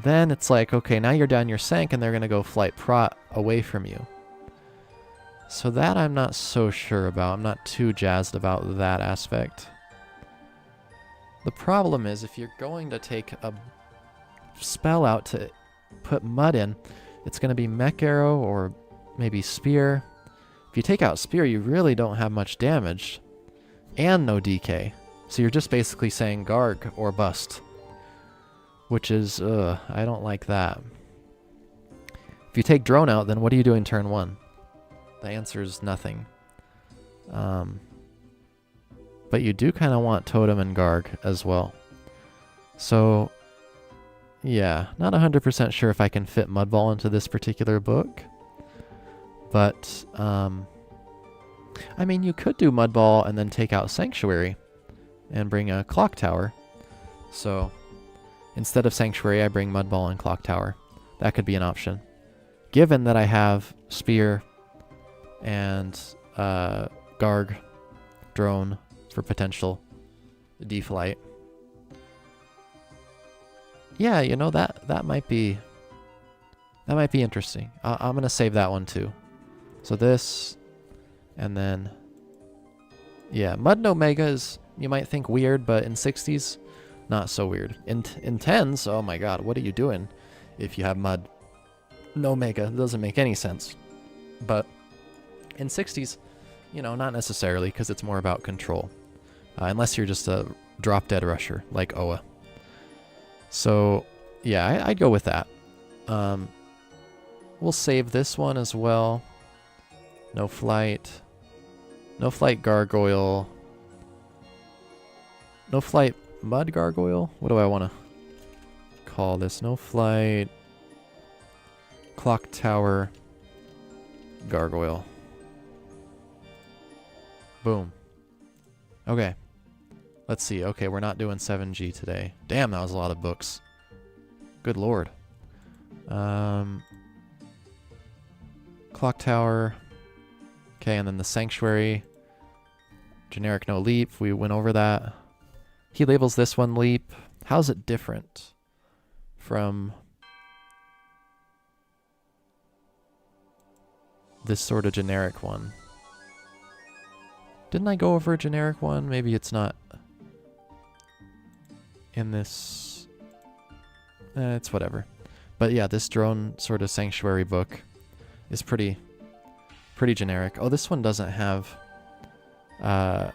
S1: then it's like, okay, now you're down your Sank and they're going to go Flight Prot away from you. So that I'm not so sure about. I'm not too jazzed about that aspect. The problem is if you're going to take a spell out to put mud in, it's going to be Mech Arrow or maybe Spear. If you take out Spear, you really don't have much damage and no DK. So you're just basically saying Garg or bust, which is, I don't like that. If you take Drone out, then what are you doing turn 1? The answer is nothing. But you do kind of want Totem and Garg as well. So, yeah, not 100% sure if I can fit Mudball into this particular book. But, I mean, you could do Mudball and then take out Sanctuary and bring a Clock Tower. So instead of Sanctuary, I bring Mudball and Clock Tower. That could be an option. Given that I have Spear and Garg, Drone for potential deflight. Yeah, that might be interesting. I'm gonna save that one too. So this, and then yeah, Mud no Mega is, you might think weird, but in 60s, not so weird. In 10s, oh my god, what are you doing if you have Mud no Mega? It doesn't make any sense. But in 60s, not necessarily, because it's more about control. Unless you're just a drop-dead rusher, like Oa. So, yeah, I'd go with that. We'll save this one as well. No flight. No flight Gargoyle. No flight Mud Gargoyle? What do I want to... call this? No flight. Clock tower. Gargoyle. Boom. Okay. Let's see. Okay, we're not doing 7G today. Damn, that was a lot of books. Good lord. Clock tower. Okay, and then the sanctuary. Generic no leap. We went over that. He labels this one leap. How's it different from this sort of generic one? Didn't I go over a generic one? Maybe it's not in this. It's whatever. But yeah, this drone sort of sanctuary book is pretty generic. Oh, this one doesn't have mud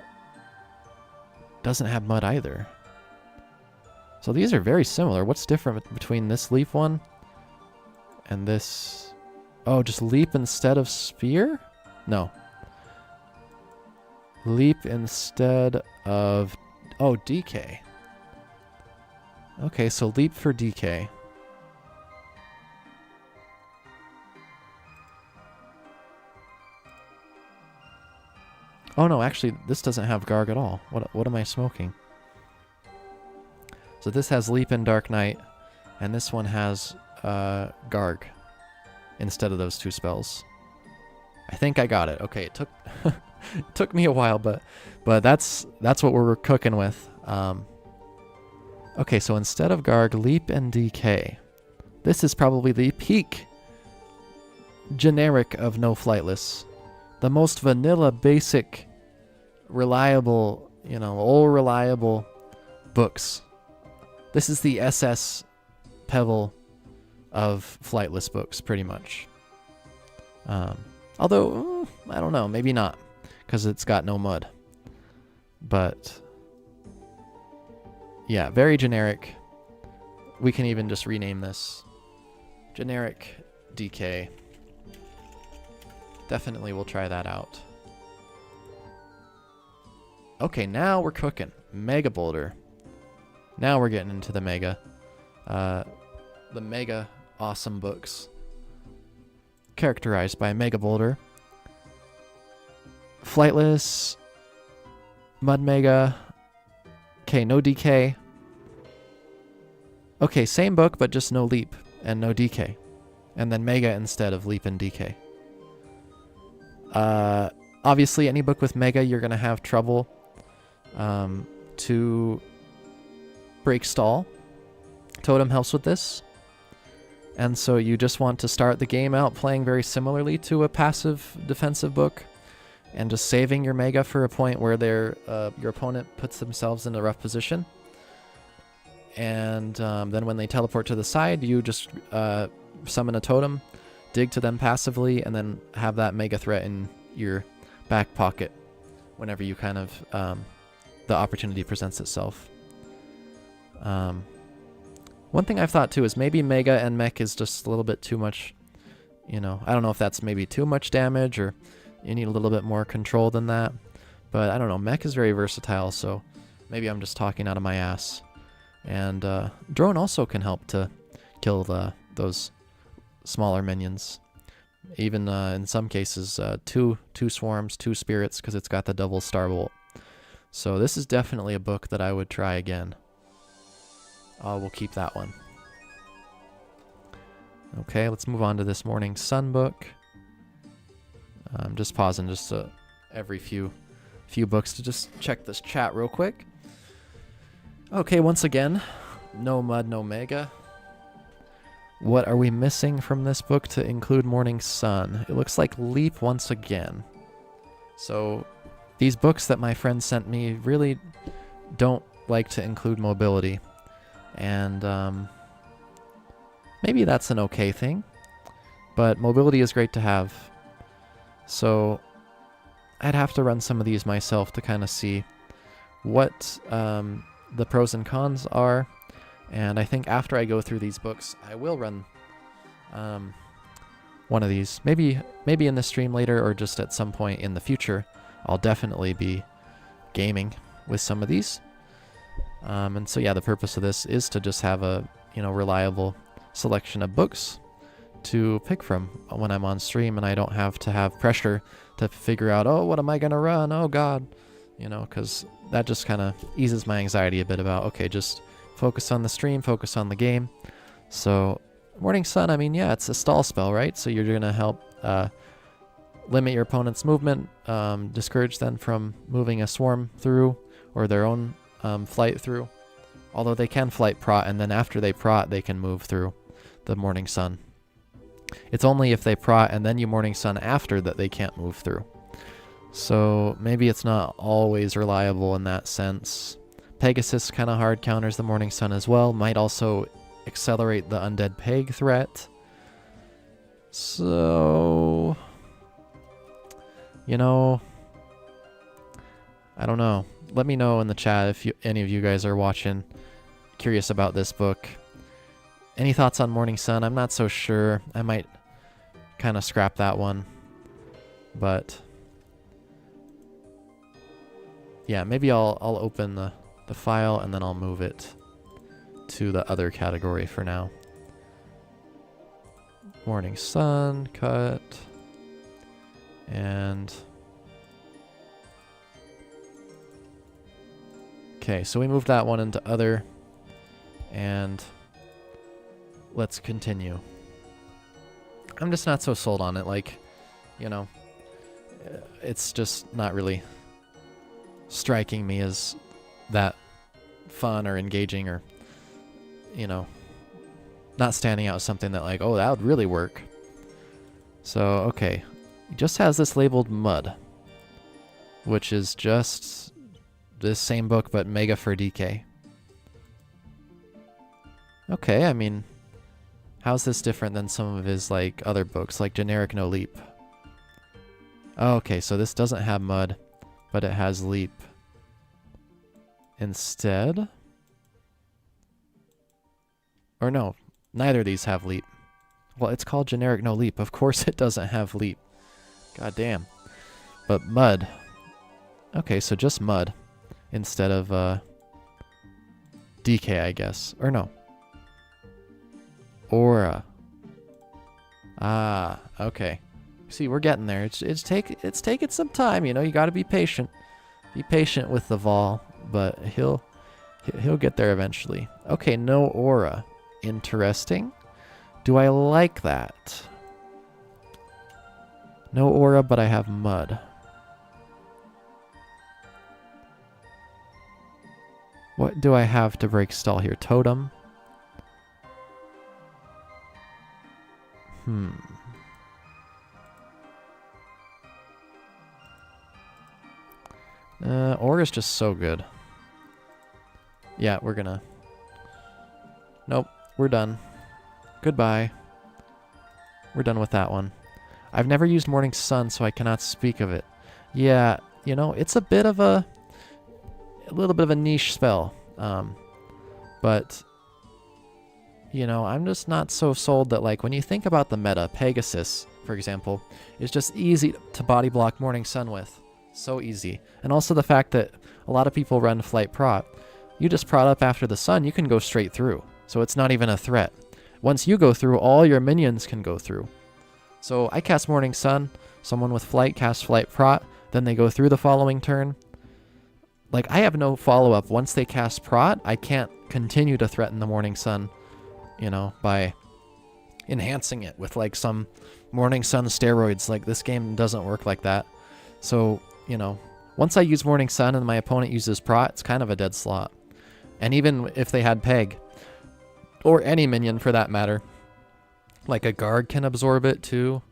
S1: either. So these are very similar. What's different between this leap one and this? Oh, just leap instead of spear? No. Leap instead of... Oh, DK. Okay, so leap for DK. Oh no, actually, this doesn't have Garg at all. What am I smoking? So this has Leap in Dark Knight, and this one has Garg instead of those two spells. I think I got it. Okay, it took it took me a while, but that's what we're cooking with. Okay, so instead of Garg, Leap and DK. This is probably the peak generic of no flightless. The most vanilla, basic, reliable, all reliable books. This is the SS Pebble of flightless books, pretty much. Although, I don't know, maybe not, because it's got no mud. But, yeah, very generic. We can even just rename this generic DK. Definitely we'll try that out. Okay, now we're cooking. Mega Boulder. Now we're getting into the mega awesome books. Characterized by Mega Boulder. Flightless. Mud Mega. Okay, no DK. Okay, same book, but just no leap and no DK. And then Mega instead of leap and DK. Obviously, any book with Mega, you're going to have trouble to break stall. Totem helps with this. And so you just want to start the game out playing very similarly to a passive defensive book and just saving your Mega for a point where your opponent puts themselves in a rough position. And then when they teleport to the side, you just summon a totem, dig to them passively, and then have that Mega threat in your back pocket whenever you kind of the opportunity presents itself. One thing I've thought too is maybe Mega and Mech is just a little bit too much, I don't know if that's maybe too much damage or you need a little bit more control than that. But I don't know, Mech is very versatile, so maybe I'm just talking out of my ass. And Drone also can help to kill those smaller minions. Even in some cases, two swarms, 2 spirits, because it's got the double starbolt. So this is definitely a book that I would try again. We'll keep that one. Okay, let's move on to this Morning Sun book. I'm just pausing just every few books to just check this chat real quick. Okay, once again, no mud, no Mega. What are we missing from this book to include Morning Sun? It looks like Leap once again. So these books that my friend sent me really don't like to include mobility. And maybe that's an okay thing. But mobility is great to have. So I'd have to run some of these myself to kind of see what the pros and cons are. And I think after I go through these books, I will run one of these. Maybe in the stream later or just at some point in the future. I'll definitely be gaming with some of these. And so yeah, the purpose of this is to just have a, you know, reliable selection of books to pick from when I'm on stream, and I don't have to have pressure to figure out, oh, what am I going to run? Oh, God. You know, because that just kind of eases my anxiety a bit about, okay, just focus on the stream, focus on the game. So Morning Sun, I mean, yeah, it's a stall spell, right? So you're going to help limit your opponent's movement, discourage them from moving a swarm through or their own flight through. Although they can flight prot, and then after they prot, they can move through the Morning Sun. It's only if they prot and then you Morning Sun after that they can't move through. So maybe it's not always reliable in that sense. Pegasus kind of hard counters the Morning Sun as well. Might also accelerate the Undead Peg threat. So, you know, I don't know. Let me know in the chat if any of you guys are watching, curious about this book. Any thoughts on Morning Sun? I'm not so sure. I might kind of scrap that one. But yeah, maybe I'll open the file and then I'll move it to the other category for now. Morning Sun, cut. And okay, so we moved that one into other, and let's continue. I'm just not so sold on it. Like, you know, it's just not really striking me as that fun or engaging, or, you know, not standing out as something that like, oh, that would really work. So, okay. It just has this labeled Mud, which is just this same book but mega for DK. Okay, I mean, how's this different than some of his like other books, like Generic No Leap? Oh, okay, so this doesn't have Mud, but it has Leap instead. Or no, neither of these have Leap. Well, it's called Generic No Leap. Of course it doesn't have Leap. God damn. But Mud. Okay, so just Mud instead of DK, I guess. Or no. Aura. Ah, okay. See, we're getting there. It's taking some time, you know. You got to be patient. Be patient with the Vol, but he'll get there eventually. Okay, no Aura. Interesting. Do I like that? No Aura, but I have Mud. What do I have to break stall here? Totem? Aura's just so good. Yeah, we're gonna... Nope, we're done. Goodbye. We're done with that one. I've never used Morning Sun, so I cannot speak of it. Yeah, you know, it's a bit of a little bit of a niche spell. But, you know, I'm just not so sold that, like, when you think about the meta, Pegasus, for example, is just easy to body block Morning Sun with. So easy. And also the fact that a lot of people run Flight Prot. You just prot up after the sun, you can go straight through. So it's not even a threat. Once you go through, all your minions can go through. So I cast Morning Sun, someone with Flight casts Flight Prot, then they go through the following turn. Like, I have no follow-up. Once they cast Prot, I can't continue to threaten the Morning Sun, you know, by enhancing it with, like, some Morning Sun steroids. Like, this game doesn't work like that. So, you know, once I use Morning Sun and my opponent uses Prot, it's kind of a dead slot. And even if they had Peg, or any minion for that matter, like a guard can absorb it too.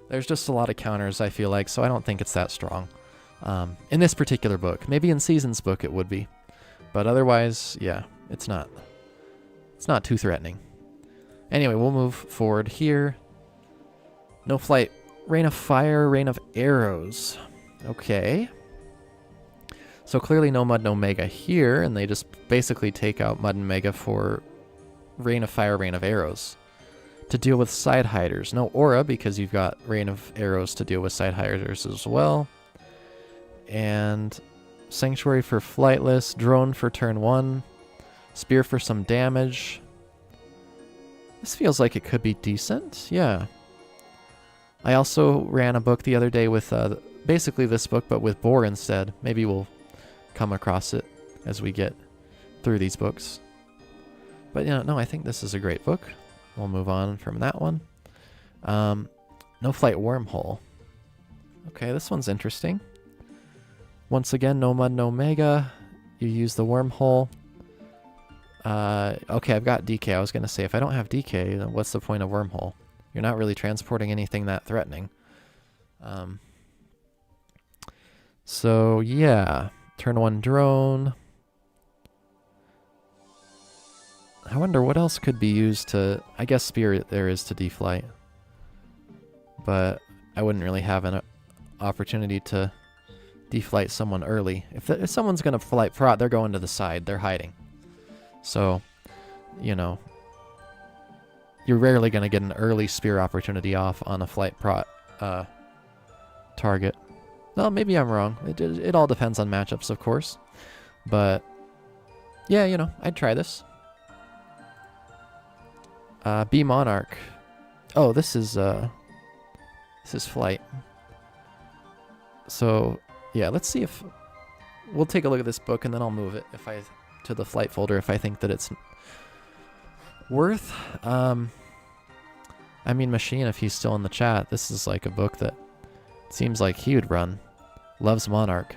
S1: There's just a lot of counters, I feel like, so I don't think it's that strong. In this particular book. Maybe in Season's book it would be. But otherwise, yeah, it's not too threatening. Anyway, we'll move forward here. No Flight. Rain of Fire, Rain of Arrows. Okay. So clearly no Mud, no Mega here, and they just basically take out Mud and Mega for Rain of Fire, Rain of Arrows to deal with Side Hiders. No Aura, because you've got Rain of Arrows to deal with Side Hiders as well. And Sanctuary for Flightless, Drone for turn 1. Spear for some damage. This feels like it could be decent. Yeah. I also ran a book the other day with basically this book, but with boar instead. Maybe we'll come across it as we get through these books. But no, I think this is a great book. We'll move on from that one. No Flight Wormhole. Okay, this one's interesting. Once again, no mud, no mega. You use the wormhole. Okay, I've got DK. I was going to say, if I don't have DK, then what's the point of wormhole? You're not really transporting anything that threatening. So, yeah. Turn 1 drone. I wonder what else could be used to... I guess Spirit there is to deflight. But I wouldn't really have an opportunity to deflight someone early. If someone's going to flight prot, they're going to the side. They're hiding. So, you're rarely going to get an early spear opportunity off on a flight prot target. Well, maybe I'm wrong. It all depends on matchups, of course. But, yeah, I'd try this. B Monarch. Oh, this is flight. So, yeah, let's see if... We'll take a look at this book, and then I'll move it to the flight folder if I think that it's worth. I mean, Machine, if he's still in the chat, this is like a book that seems like he would run. Loves Monarch.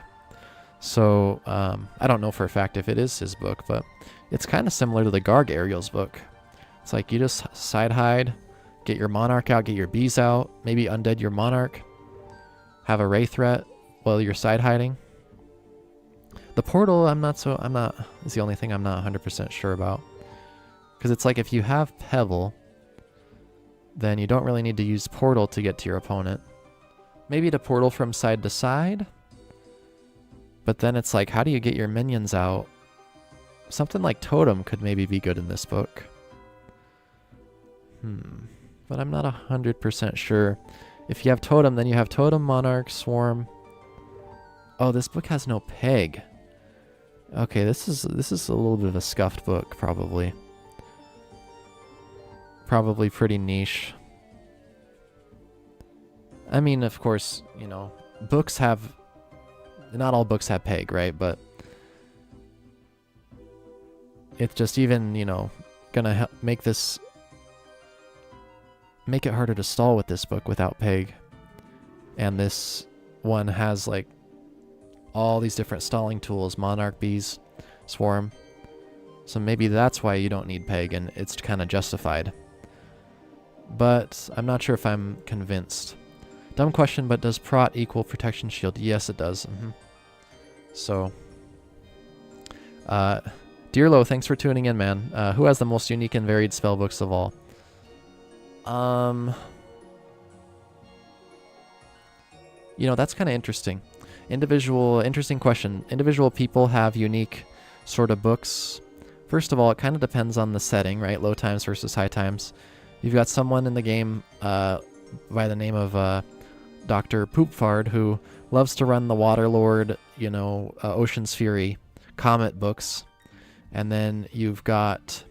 S1: So, I don't know for a fact if it is his book, but it's kind of similar to the Garg Aerials book. It's like you just side hide, get your Monarch out, get your bees out, maybe undead your Monarch, have a Ray threat while you're side hiding. The portal, is the only thing I'm not 100% sure about. Because it's like if you have Pebble, then you don't really need to use portal to get to your opponent. Maybe to portal from side to side. But then it's like, how do you get your minions out? Something like Totem could maybe be good in this book. But I'm not 100% sure. If you have Totem, then you have Totem, Monarch, Swarm. Oh, this book has no peg. Okay, this is a little bit of a scuffed book, probably. Probably pretty niche. I mean, of course, books have... Not all books have peg, right? But it's just even, gonna make this... Make it harder to stall with this book without peg. And this one has, like, all these different stalling tools. Monarch, Bees, Swarm. So maybe that's why you don't need peg, and it's kind of justified. But I'm not sure if I'm convinced. Dumb question, but does prot equal protection shield? Yes, it does. So, Dearlo, thanks for tuning in, man. Who has the most unique and varied spellbooks of all? That's kind of interesting. Interesting question. Individual people have unique sort of books. First of all, it kind of depends on the setting, right? Low times versus high times. You've got someone in the game by the name of Dr. Poopfard who loves to run the Waterlord, Ocean's Fury, Comet books. And then you've got...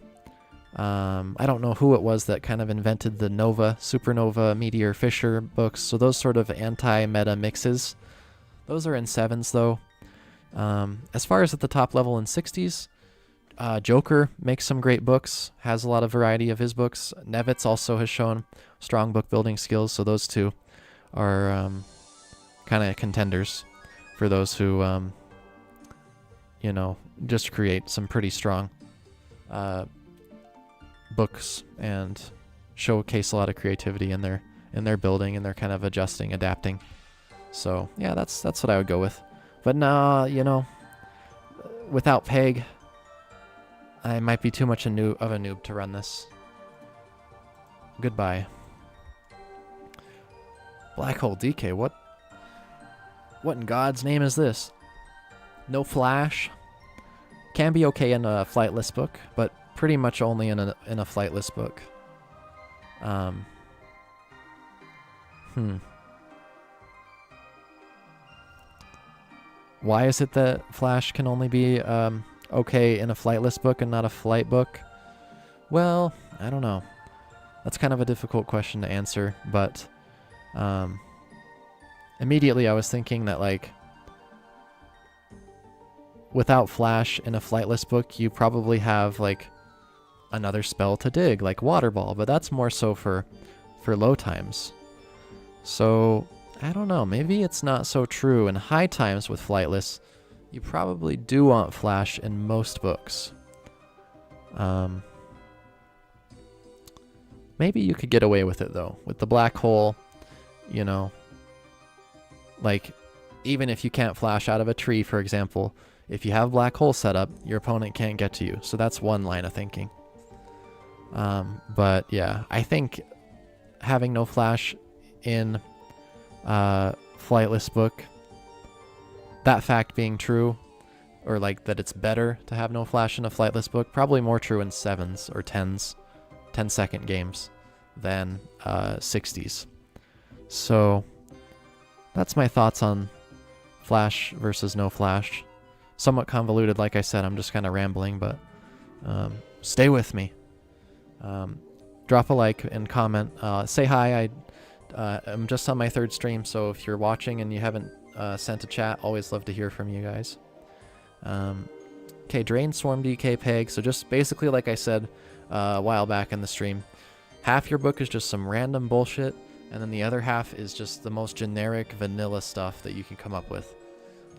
S1: I don't know who it was that kind of invented the Nova, Supernova, Meteor, Fisher books. So those sort of anti-meta mixes. Those are in 7s, though. As far as at the top level in 60s, Joker makes some great books, has a lot of variety of his books. Nevitz also has shown strong book building skills, so those two are kind of contenders for those who, just create some pretty strong books and showcase a lot of creativity in their building, and they're kind of adjusting, adapting. So yeah, that's what I would go with. But no, without peg, I might be too much of a noob to run this. Goodbye. Black Hole DK, what in God's name is this? No flash. Can be okay in a flightless book, but pretty much only in a flightless book. Why is it that flash can only be okay in a flightless book and not a flight book? Well, I don't know. That's kind of a difficult question to answer, but immediately I was thinking that, like, without flash in a flightless book, you probably have, like, another spell to dig, like Water Ball, but that's more so for low times. So, I don't know, maybe it's not so true. In high times with flightless, you probably do want flash in most books. Maybe you could get away with it, though. With the black hole, you know, like, even if you can't flash out of a tree, for example, if you have black hole set up, your opponent can't get to you. So that's one line of thinking. But yeah, I think having no flash in flightless book, that fact being true, or like that it's better to have no flash in a flightless book, probably more true in 7s or 10s, 10-second games than 60s. So that's my thoughts on flash versus no flash. Somewhat convoluted, like I said. I'm just kind of rambling, but stay with me. Drop a like and comment. Say hi. I'm just on my 3rd stream, so if you're watching and you haven't sent a chat, always love to hear from you guys. Okay, Drain, Swarm, DK, Peg. So just basically, like I said a while back in the stream, half your book is just some random bullshit, and then the other half is just the most generic vanilla stuff that you can come up with.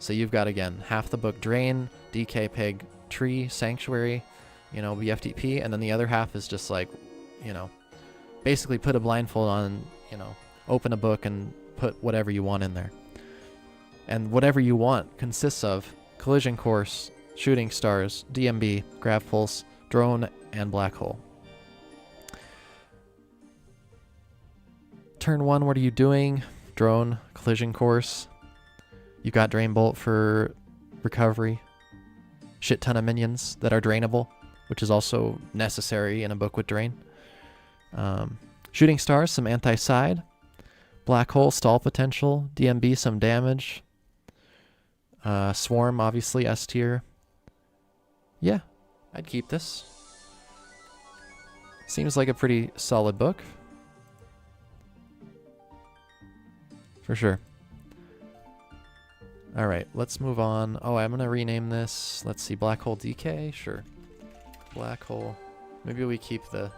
S1: So you've got, again, half the book Drain, DK, Peg, Tree, Sanctuary, you know, BFTP, and then the other half is just like, you know, basically put a blindfold on, you know, open a book and put whatever you want in there. And whatever you want consists of Collision Course, Shooting Stars, DMB, Grav Pulse, Drone, and Black Hole. Turn 1, what are you doing? Drone, Collision Course. You got Drain Bolt for recovery. Shit ton of minions that are drainable, which is also necessary in a book with Drain. Shooting Stars, some anti-side. Black Hole, stall potential. DMB, some damage. Swarm, obviously, S tier. Yeah, I'd keep this. Seems like a pretty solid book. For sure. Alright, let's move on. Oh, I'm going to rename this. Let's see, Black Hole DK? Sure. Black Hole. Maybe we keep the...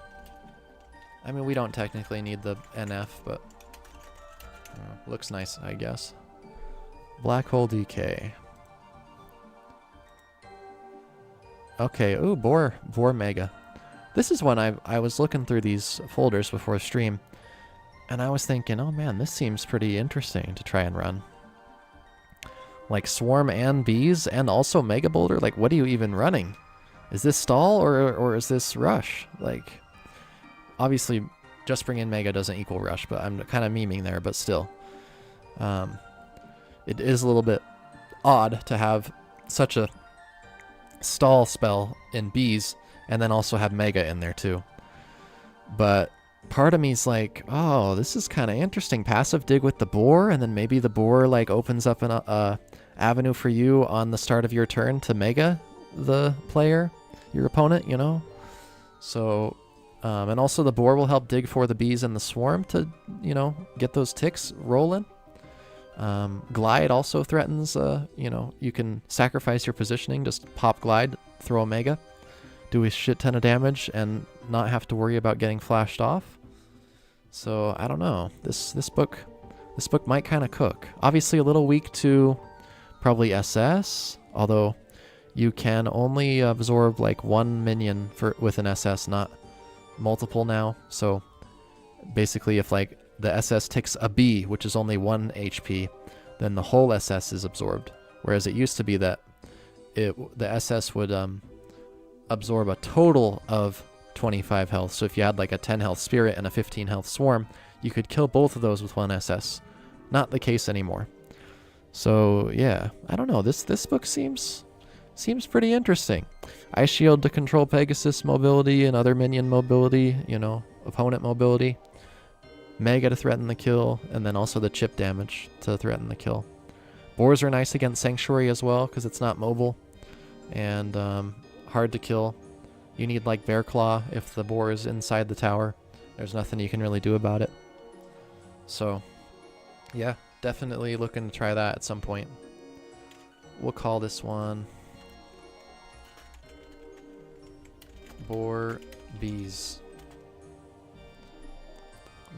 S1: I mean, we don't technically need the NF, but... looks nice, I guess. Black Hole DK. Okay, ooh, Boar Mega. This is when I was looking through these folders before stream, and I was thinking, oh man, this seems pretty interesting to try and run. Like Swarm and Bees, and also Mega Boulder? Like, what are you even running? Is this stall, or is this rush? Like, obviously, just bring in Mega doesn't equal rush, but I'm kind of memeing there, but still. It is a little bit odd to have such a stall spell in Bees, and then also have Mega in there too. But part of me's like, oh, this is kind of interesting. Passive dig with the Boar, and then maybe the Boar like opens up an avenue for you on the start of your turn to Mega the player, your opponent, you know? So, and also the Boar will help dig for the Bees and the Swarm to, you know, get those ticks rolling. Glide also threatens, you know, you can sacrifice your positioning, just pop Glide, throw a Mega, do a shit ton of damage, and not have to worry about getting flashed off. So, I don't know. This book might kind of cook. Obviously a little weak to probably SS, although you can only absorb like one minion with an SS, not multiple now. So, basically if like the SS ticks a B, which is only 1 HP, then the whole SS is absorbed. Whereas it used to be that the SS would absorb a total of 25 health. So if you had like a 10 health Spirit and a 15 health Swarm, you could kill both of those with 1 SS. Not the case anymore. So yeah, I don't know. This book seems pretty interesting. Ice Shield to control Pegasus mobility and other minion mobility, you know, opponent mobility. Mega to threaten the kill, and then also the chip damage to threaten the kill. Boars are nice against Sanctuary as well, because it's not mobile. and hard to kill. You need like Bear Claw if the boar is inside the tower. There's nothing you can really do about it. So, yeah, definitely looking to try that at some point. We'll call this one Boar Bees.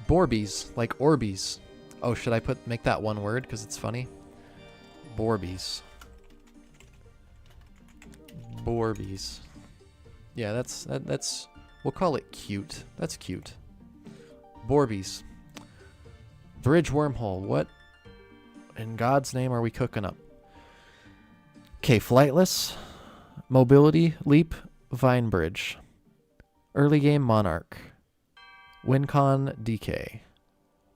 S1: Borbies, like Orbeez. Oh, should I make that one word because it's funny? Borbies. Borbies. Yeah, that's we'll call it cute. That's cute. Borbies. Bridge wormhole. What in God's name are we cooking up? Okay, flightless, mobility, leap, vine bridge. Early game monarch. Wincon DK.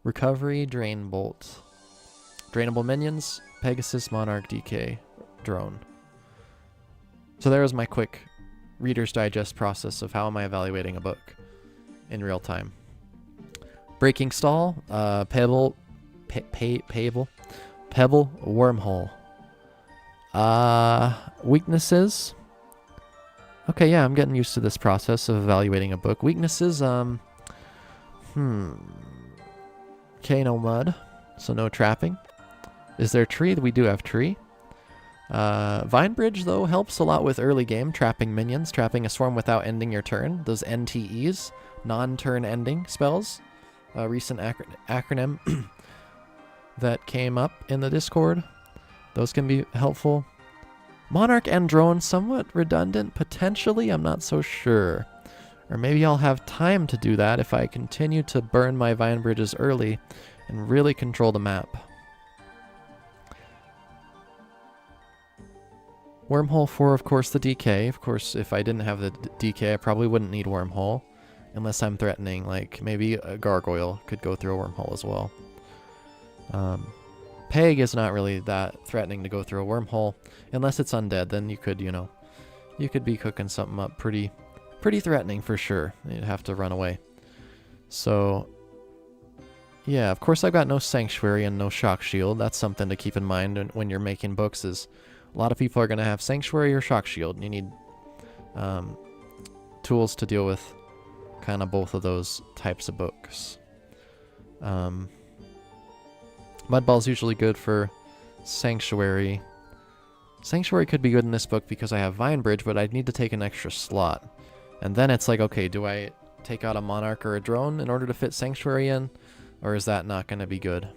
S1: Recovery, drain bolt. Drainable minions, Pegasus, Monarch, DK, drone. So there was my quick Reader's Digest process of how am I evaluating a book in real time. Breaking stall, pebble, wormhole. Weaknesses. Okay, yeah, I'm getting used to this process of evaluating a book. Weaknesses, okay, no mud, so no trapping. Is there tree? We do have tree. Vine Bridge, though, helps a lot with early game, trapping minions, trapping a swarm without ending your turn. Those NTEs, non-turn ending spells. A recent acronym that came up in the Discord. Those can be helpful. Monarch and drone, somewhat redundant, potentially, I'm not so sure. Or maybe I'll have time to do that if I continue to burn my Vine Bridges early and really control the map. Wormhole 4, of course, the DK. Of course, if I didn't have the DK, I probably wouldn't need Wormhole. Unless I'm threatening, like, maybe a Gargoyle could go through a Wormhole as well. Peg is not really that threatening to go through a Wormhole. Unless it's undead, then you could, you know, you could be cooking something up pretty threatening for sure. You'd have to run away. So, yeah, of course I've got no Sanctuary and no Shock Shield. That's something to keep in mind when you're making books is a lot of people are going to have Sanctuary or Shock Shield. You need tools to deal with kind of both of those types of books. Mudball's usually good for Sanctuary. Sanctuary could be good in this book because I have Vine Bridge, but I'd need to take an extra slot. And then it's like, okay, do I take out a Monarch or a Drone in order to fit Sanctuary in? Or is that not going to be good?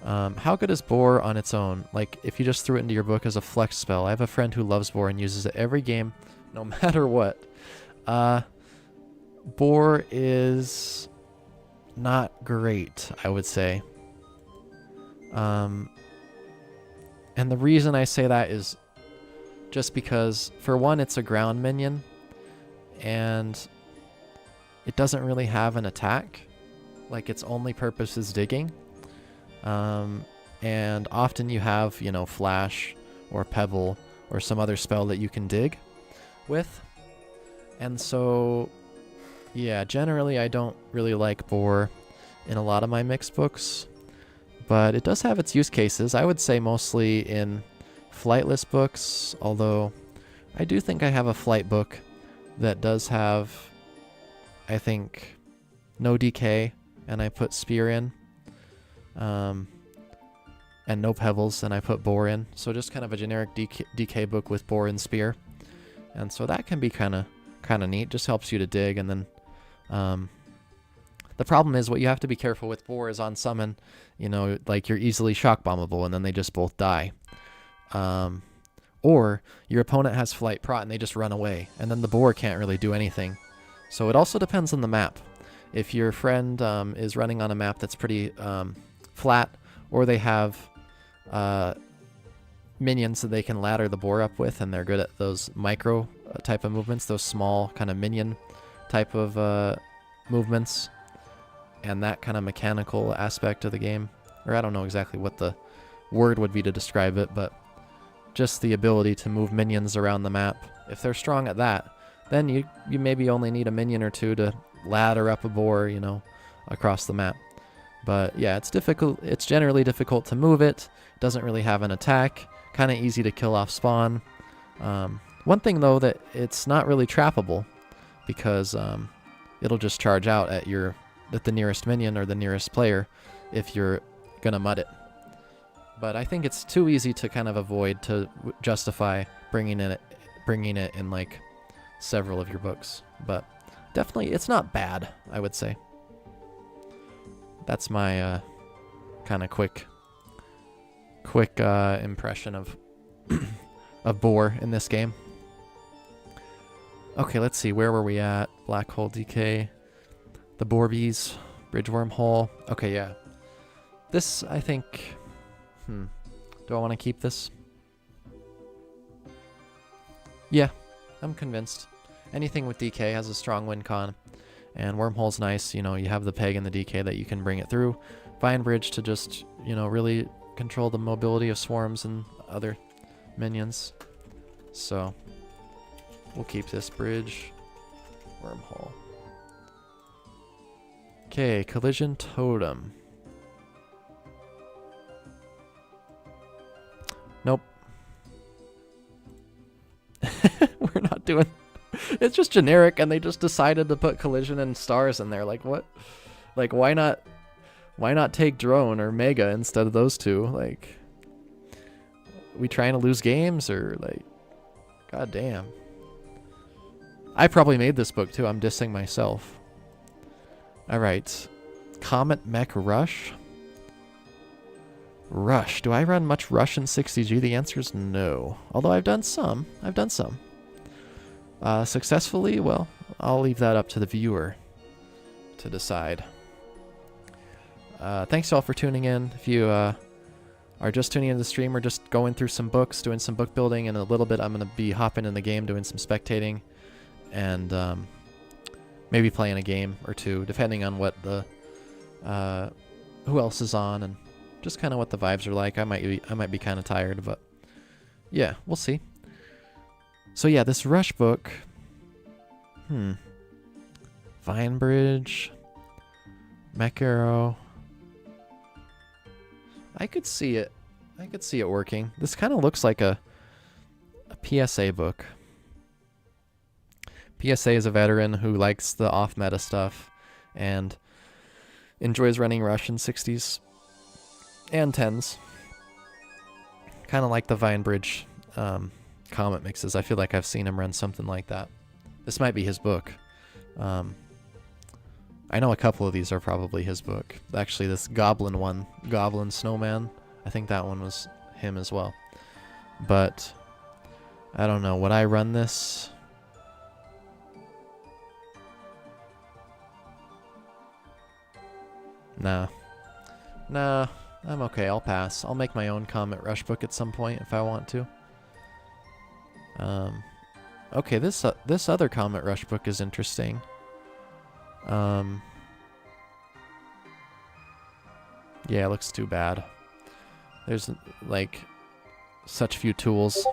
S1: How good is Boar on its own? Like, if you just threw it into your book as a flex spell. I have a friend who loves Boar and uses it every game, no matter what. Boar is not great, I would say. And the reason I say that is just because, for one, it's a ground minion, and it doesn't really have an attack. Like, its only purpose is digging. And often you have, you know, Flash or Pebble or some other spell that you can dig with. And so, yeah, generally I don't really like Boar in a lot of my mixed books. But it does have its use cases. I would say mostly in flightless books, although I do think I have a flight book that does have, I think, no DK, and I put Spear in. And no Pebbles, and I put Boar in. So just kind of a generic DK book with Boar and Spear. And so that can be kind of neat. Just helps you to dig, and then the problem is what you have to be careful with Boar is on summon, you know, like you're easily shock bombable, and then they just both die. Or your opponent has Flight Prot and they just run away, and then the Boar can't really do anything. So it also depends on the map. If your friend is running on a map that's pretty flat, or they have minions that they can ladder the Boar up with, and they're good at those micro type of movements, those small kind of minion type of movements, and that kind of mechanical aspect of the game. Or I don't know exactly what the word would be to describe it, but just the ability to move minions around the map. If they're strong at that, then you maybe only need a minion or two to ladder up a Boar, you know, across the map. But yeah, it's difficult. It's generally difficult to move it. Doesn't really have an attack. Kind of easy to kill off spawn. One thing though, that it's not really trappable, because it'll just charge out at the nearest minion or the nearest player if you're gonna mud it. But I think it's too easy to kind of avoid to justify bringing it in like several of your books. But definitely, it's not bad, I would say. That's my kind of quick impression of of Boar in this game. Okay, let's see. Where were we at? Black hole decay, the Borbies, bridge wormhole. Okay, yeah. This, I think. Do I want to keep this? Yeah, I'm convinced. Anything with DK has a strong win con, and wormhole's nice. You know, you have the peg and the DK that you can bring it through. Vine bridge to just, you know, really control the mobility of swarms and other minions. So we'll keep this bridge. Wormhole. Okay, collision totem. Nope. We're not doing... It's just generic, and they just decided to put collision and stars in there. Like, what? Like, why not take drone or mega instead of those two? Like, we trying to lose games, or like, god damn. I probably made this book too. I'm dissing myself. Alright. Comet Mech Rush. Rush. Do I run much Rush in 60G? The answer is no. Although I've done some. Successfully? Well, I'll leave that up to the viewer to decide. Thanks all for tuning in. If you are just tuning into the stream, we're just going through some books, doing some book building, and in a little bit I'm going to be hopping in the game, doing some spectating, and maybe playing a game or two, depending on what the who else is on, and just kind of what the vibes are like. I might be kind of tired, but yeah, we'll see. So yeah, this Rush book. Vine Bridge. Mech Arrow. I could see it. I could see it working. This kind of looks like a PSA book. PSA is a veteran who likes the off-meta stuff and enjoys running Rush in 60s and 10s. Kind of like the Vine Bridge Comet mixes. I feel like I've seen him run something like that. This might be his book. I know a couple of these are probably his book. Actually, this Goblin one, Goblin Snowman, I think that one was him as well. But I don't know. Would I run this? Nah. Nah, I'm okay. I'll pass. I'll make my own Comet Rush book at some point if I want to. Okay, this other Comet Rush book is interesting. Yeah, it looks too bad. There's, like, such few tools.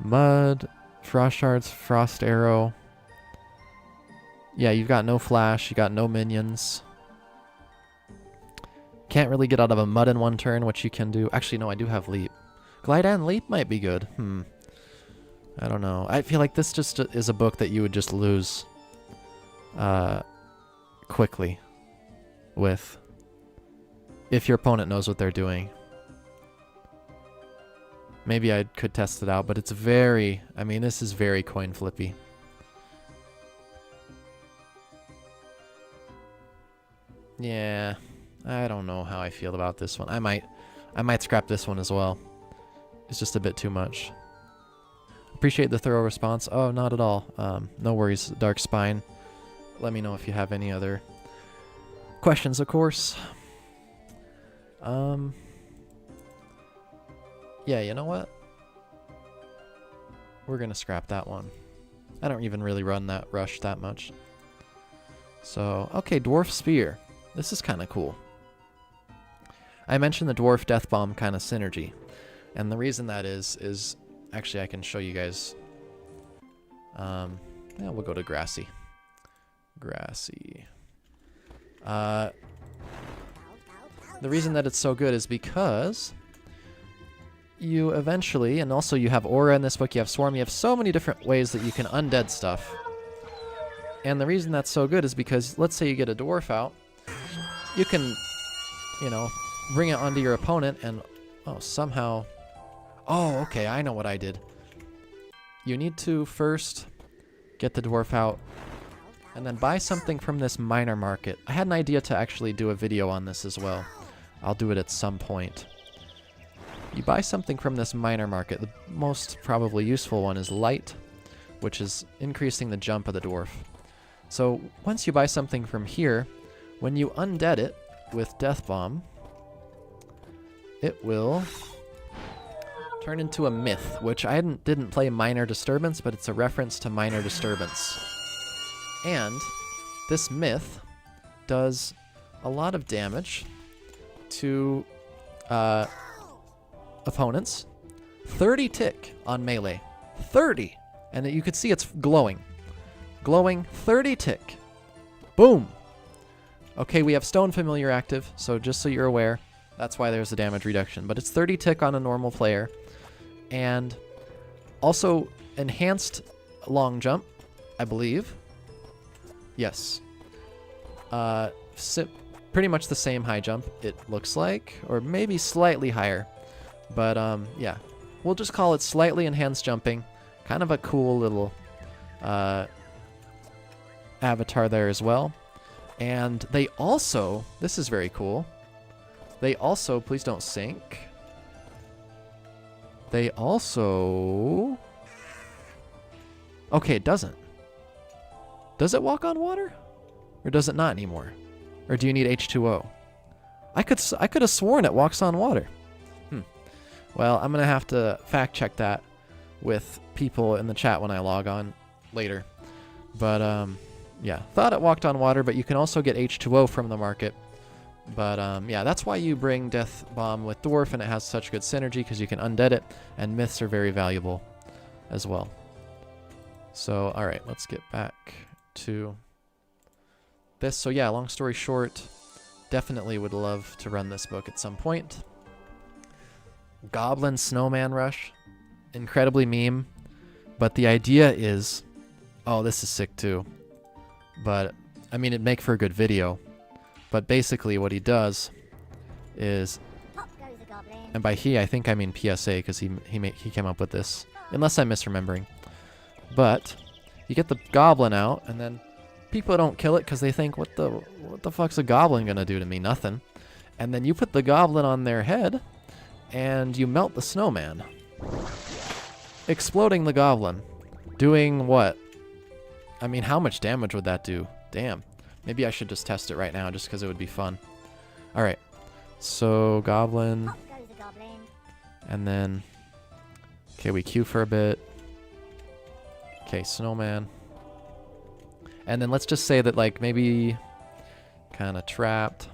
S1: Mud, Frost Shards, Frost Arrow. Yeah, you've got no flash, you got no minions. Can't really get out of a mud in one turn, which you can do. Actually, no, I do have leap. Glide and leap might be good. I don't know. I feel like this just is a book that you would just lose quickly with, if your opponent knows what they're doing. Maybe I could test it out, but it's very, I mean, this is very coin flippy. Yeah, I don't know how I feel about this one. I might scrap this one as well. It's just a bit too much. Appreciate the thorough response. Oh, not at all. No worries, Dark Spine. Let me know if you have any other questions, of course. Yeah, you know what? We're gonna scrap that one. I don't even really run that Rush that much. So, okay, Dwarf Spear. This is kind of cool. I mentioned the Dwarf Death Bomb kind of synergy. And the reason that is actually I can show you guys. Yeah, we'll go to Grassy. the reason that it's so good is because you eventually, and also you have Aura in this book, you have Swarm, you have so many different ways that you can undead stuff. And the reason that's so good is because, let's say you get a dwarf out, you can, you know, bring it onto your opponent and, oh, somehow... Oh, okay, I know what I did. You need to first get the dwarf out and then buy something from this minor market. I had an idea to actually do a video on this as well. I'll do it at some point. You buy something from this minor market. The most probably useful one is light, which is increasing the jump of the dwarf. So once you buy something from here, when you undead it with Death Bomb, it will turn into a myth, which I didn't play Minor Disturbance, but it's a reference to Minor Disturbance. And this myth does a lot of damage to opponents. 30 tick on melee. 30! And you could see it's glowing. Glowing 30 tick. Boom! Okay, we have Stone Familiar active, so just so you're aware, that's why there's a damage reduction. But it's 30 tick on a normal player. And also enhanced long jump, I believe. Yes. Pretty much the same high jump, it looks like. Or maybe slightly higher. But, yeah. We'll just call it slightly enhanced jumping. Kind of a cool little avatar there as well. And they also, this is very cool, they also, please don't sink. They also... Okay, it doesn't. Does it walk on water? Or does it not anymore? Or do you need H2O? I could have sworn it walks on water. Well, I'm going to have to fact check that with people in the chat when I log on later. But, yeah, thought it walked on water, but you can also get H2O from the market. But, yeah, that's why you bring Death Bomb with Dwarf, and it has such good synergy, because you can undead it, and myths are very valuable as well. So, alright, let's get back to this. So, yeah, long story short, definitely would love to run this book at some point. Goblin Snowman Rush. Incredibly meme. But the idea is... Oh, this is sick too. But, I mean, it'd make for a good video. But basically what he does is... And by he, I think I mean PSA, because he came up with this. Unless I'm misremembering. But, you get the goblin out, and then people don't kill it because they think, what the fuck's a goblin gonna do to me? Nothing. And then you put the goblin on their head... And you melt the snowman. Exploding the goblin. Doing what? I mean, how much damage would that do? Damn. Maybe I should just test it right now just because it would be fun. Alright. So, goblin. And then... Okay, we queue for a bit. Okay, snowman. And then let's just say that, like, maybe... Kind of trapped.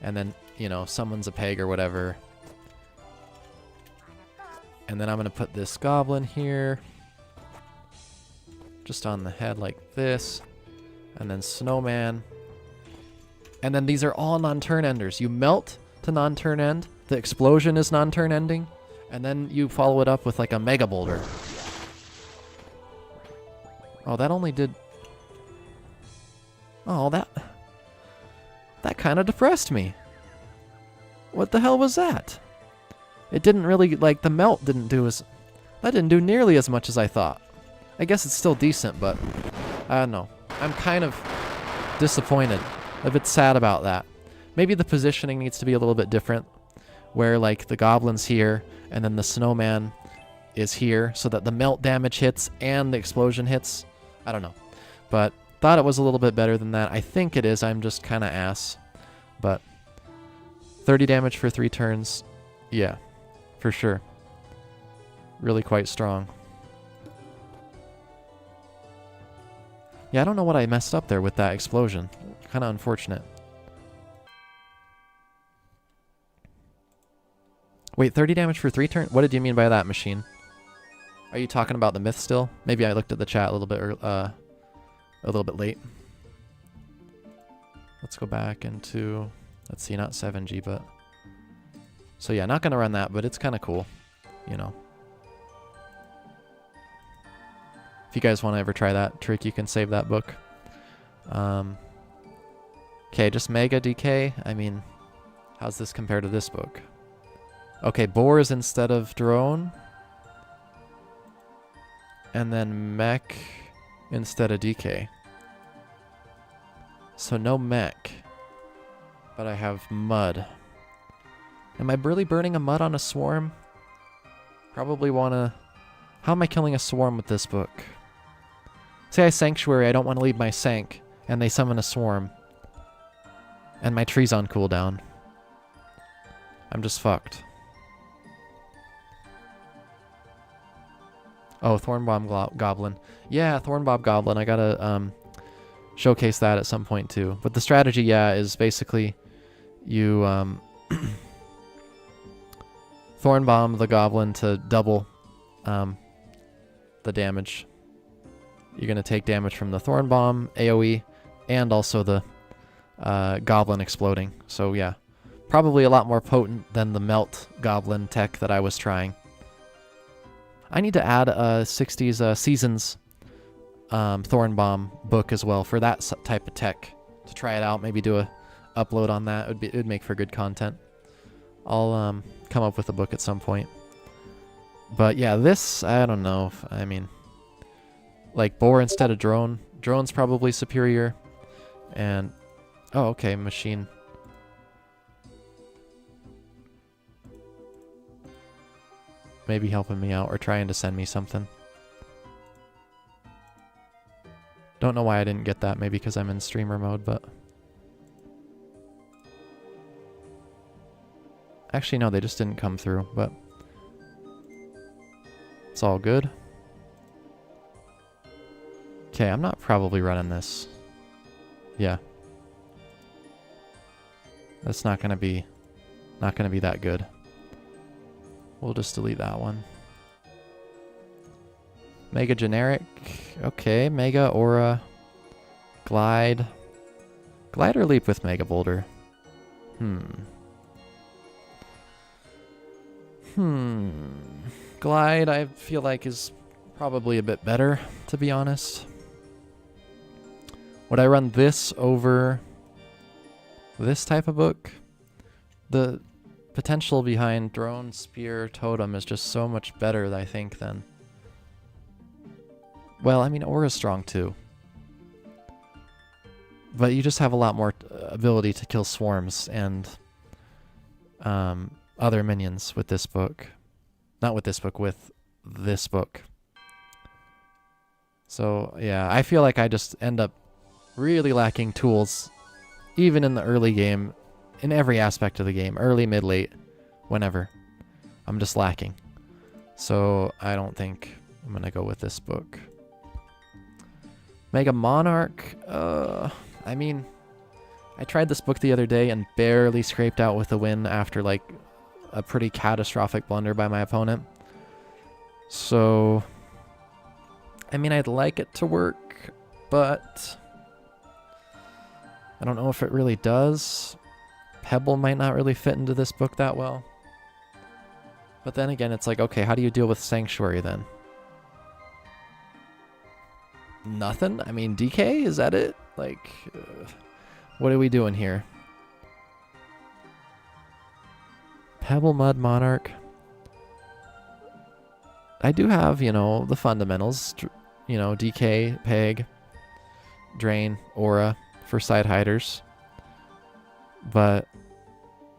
S1: And then, you know, summons a peg or whatever. And then I'm going to put this goblin here. Just on the head like this. And then snowman. And then these are all non-turn enders. You melt to non-turn end. The explosion is non-turn ending. And then you follow it up with like a mega boulder. Oh, that only did... Oh, that kind of depressed me. What the hell was that? It didn't really, like, the melt didn't do as... That didn't do nearly as much as I thought. I guess it's still decent, but... I don't know. I'm kind of disappointed. A bit sad about that. Maybe the positioning needs to be a little bit different. Where, like, the goblin's here, and then the snowman is here, so that the melt damage hits and the explosion hits. I don't know. But, thought it was a little bit better than that. I think it is. I'm just kind of ass. But, 30 damage for 3 turns. Yeah. For sure. Really quite strong. Yeah, I don't know what I messed up there with that explosion. Kind of unfortunate. Wait, 30 damage for 3 turns? What did you mean by that, machine? Are you talking about the myth still? Maybe I looked at the chat a little bit late. Let's go back into... Let's see, not 7G, but... So yeah, not going to run that, but it's kind of cool, you know. If you guys want to ever try that trick, you can save that book. Okay, just Mega DK. I mean, how's this compare to this book? Okay, Boars instead of Drone. And then Mech instead of DK. So no Mech. But I have Mud. Am I really burning a Mud on a Swarm? Probably want to... How am I killing a Swarm with this book? Say I Sanctuary, I don't want to leave my Sank, and they summon a Swarm. And my tree's on cooldown. I'm just fucked. Oh, Thornbomb Goblin. Yeah, Thornbomb Goblin. I gotta showcase that at some point too. But the strategy, yeah, is basically you Thornbomb the Goblin to double the damage. You're gonna take damage from the Thornbomb, AoE, and also the Goblin exploding. So yeah, probably a lot more potent than the Melt Goblin tech that I was trying. I need to add a 60s Seasons Thornbomb book as well for that type of tech to try it out. Maybe do a upload on that. It would make for good content. I'll come up with a book at some point. But yeah, this I don't know. I mean, like Boar instead of Drone. Drone's probably superior. And oh, okay, Machine. Maybe helping me out or trying to send me something. Don't know why I didn't get that. Maybe because I'm in streamer mode, but... Actually, no, they just didn't come through, but... It's all good. Okay, I'm not probably running this. Yeah. That's not gonna be that good. We'll just delete that one. Mega Generic. Okay, Mega Aura. Glide. Glide or Leap with Mega Boulder? Glide, I feel like, is probably a bit better, to be honest. Would I run this over this type of book? The potential behind Drone, Spear, Totem is just so much better, I think, than... Well, I mean, Aura's strong too. But you just have a lot more ability to kill swarms and other minions with this book. Not with this book, with this book. So, yeah, I feel like I just end up really lacking tools, even in the early game, in every aspect of the game, early, mid, late, whenever. I'm just lacking. So I don't think I'm going to go with this book. Mega Monarch, I mean, I tried this book the other day and barely scraped out with a win after like a pretty catastrophic blunder by my opponent. So, I mean, I'd like it to work, but I don't know if it really does. Pebble might not really fit into this book that well. But then again, it's like, okay, how do you deal with Sanctuary then? Nothing? I mean, DK? Is that it? Like, what are we doing here? Pebble, Mud, Monarch. I do have, you know, the fundamentals. You know, DK, Peg, Drain, Aura for side hiders. But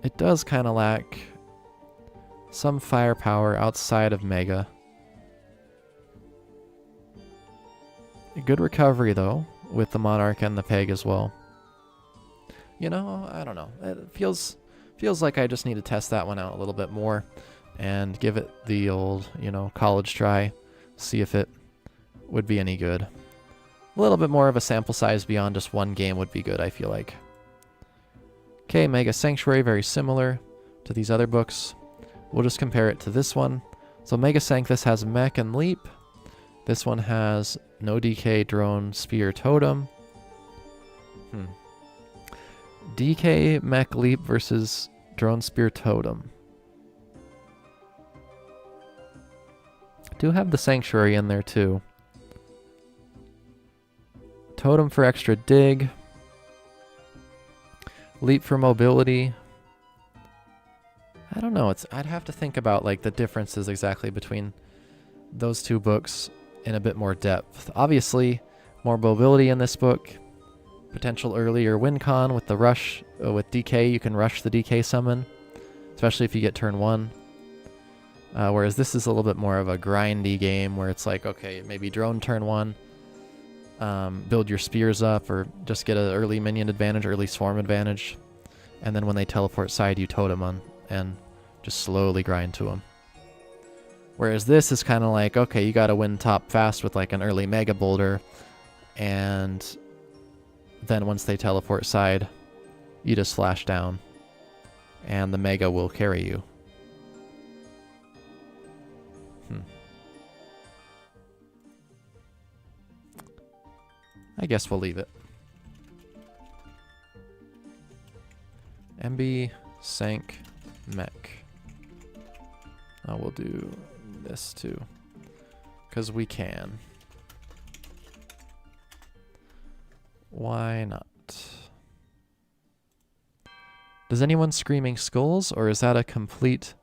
S1: it does kind of lack some firepower outside of Mega. A good recovery, though, with the Monarch and the Peg as well. You know, I don't know. It feels like I just need to test that one out a little bit more and give it the old, you know, college try. See if it would be any good. A little bit more of a sample size beyond just one game would be good, I feel like. Okay, Mega Sanctuary, very similar to these other books. We'll just compare it to this one. So Mega Sank, this has Mech and Leap. This one has no DK, Drone, Spear, Totem. DK Mech Leap versus Drone Spear Totem. Do have the Sanctuary in there too. Totem for extra dig. Leap for mobility. I don't know. I'd have to think about like the differences exactly between those two books in a bit more depth. Obviously, more mobility in this book. Potential earlier win con with the rush. With DK, you can rush the DK summon, especially if you get turn 1. Whereas this is a little bit more of a grindy game where it's like, okay, maybe drone turn 1, build your spears up, or just get an early minion advantage, early swarm advantage, and then when they teleport side, you totem on and just slowly grind to them. Whereas this is kind of like, okay, you gotta win top fast with like an early Mega Boulder, and then once they teleport side, you just flash down, and the Mega will carry you. I guess we'll leave it. MB, Sank, Mech. Oh, we'll do this too, because we can. Why not? Does anyone screaming skulls, or is that a complete...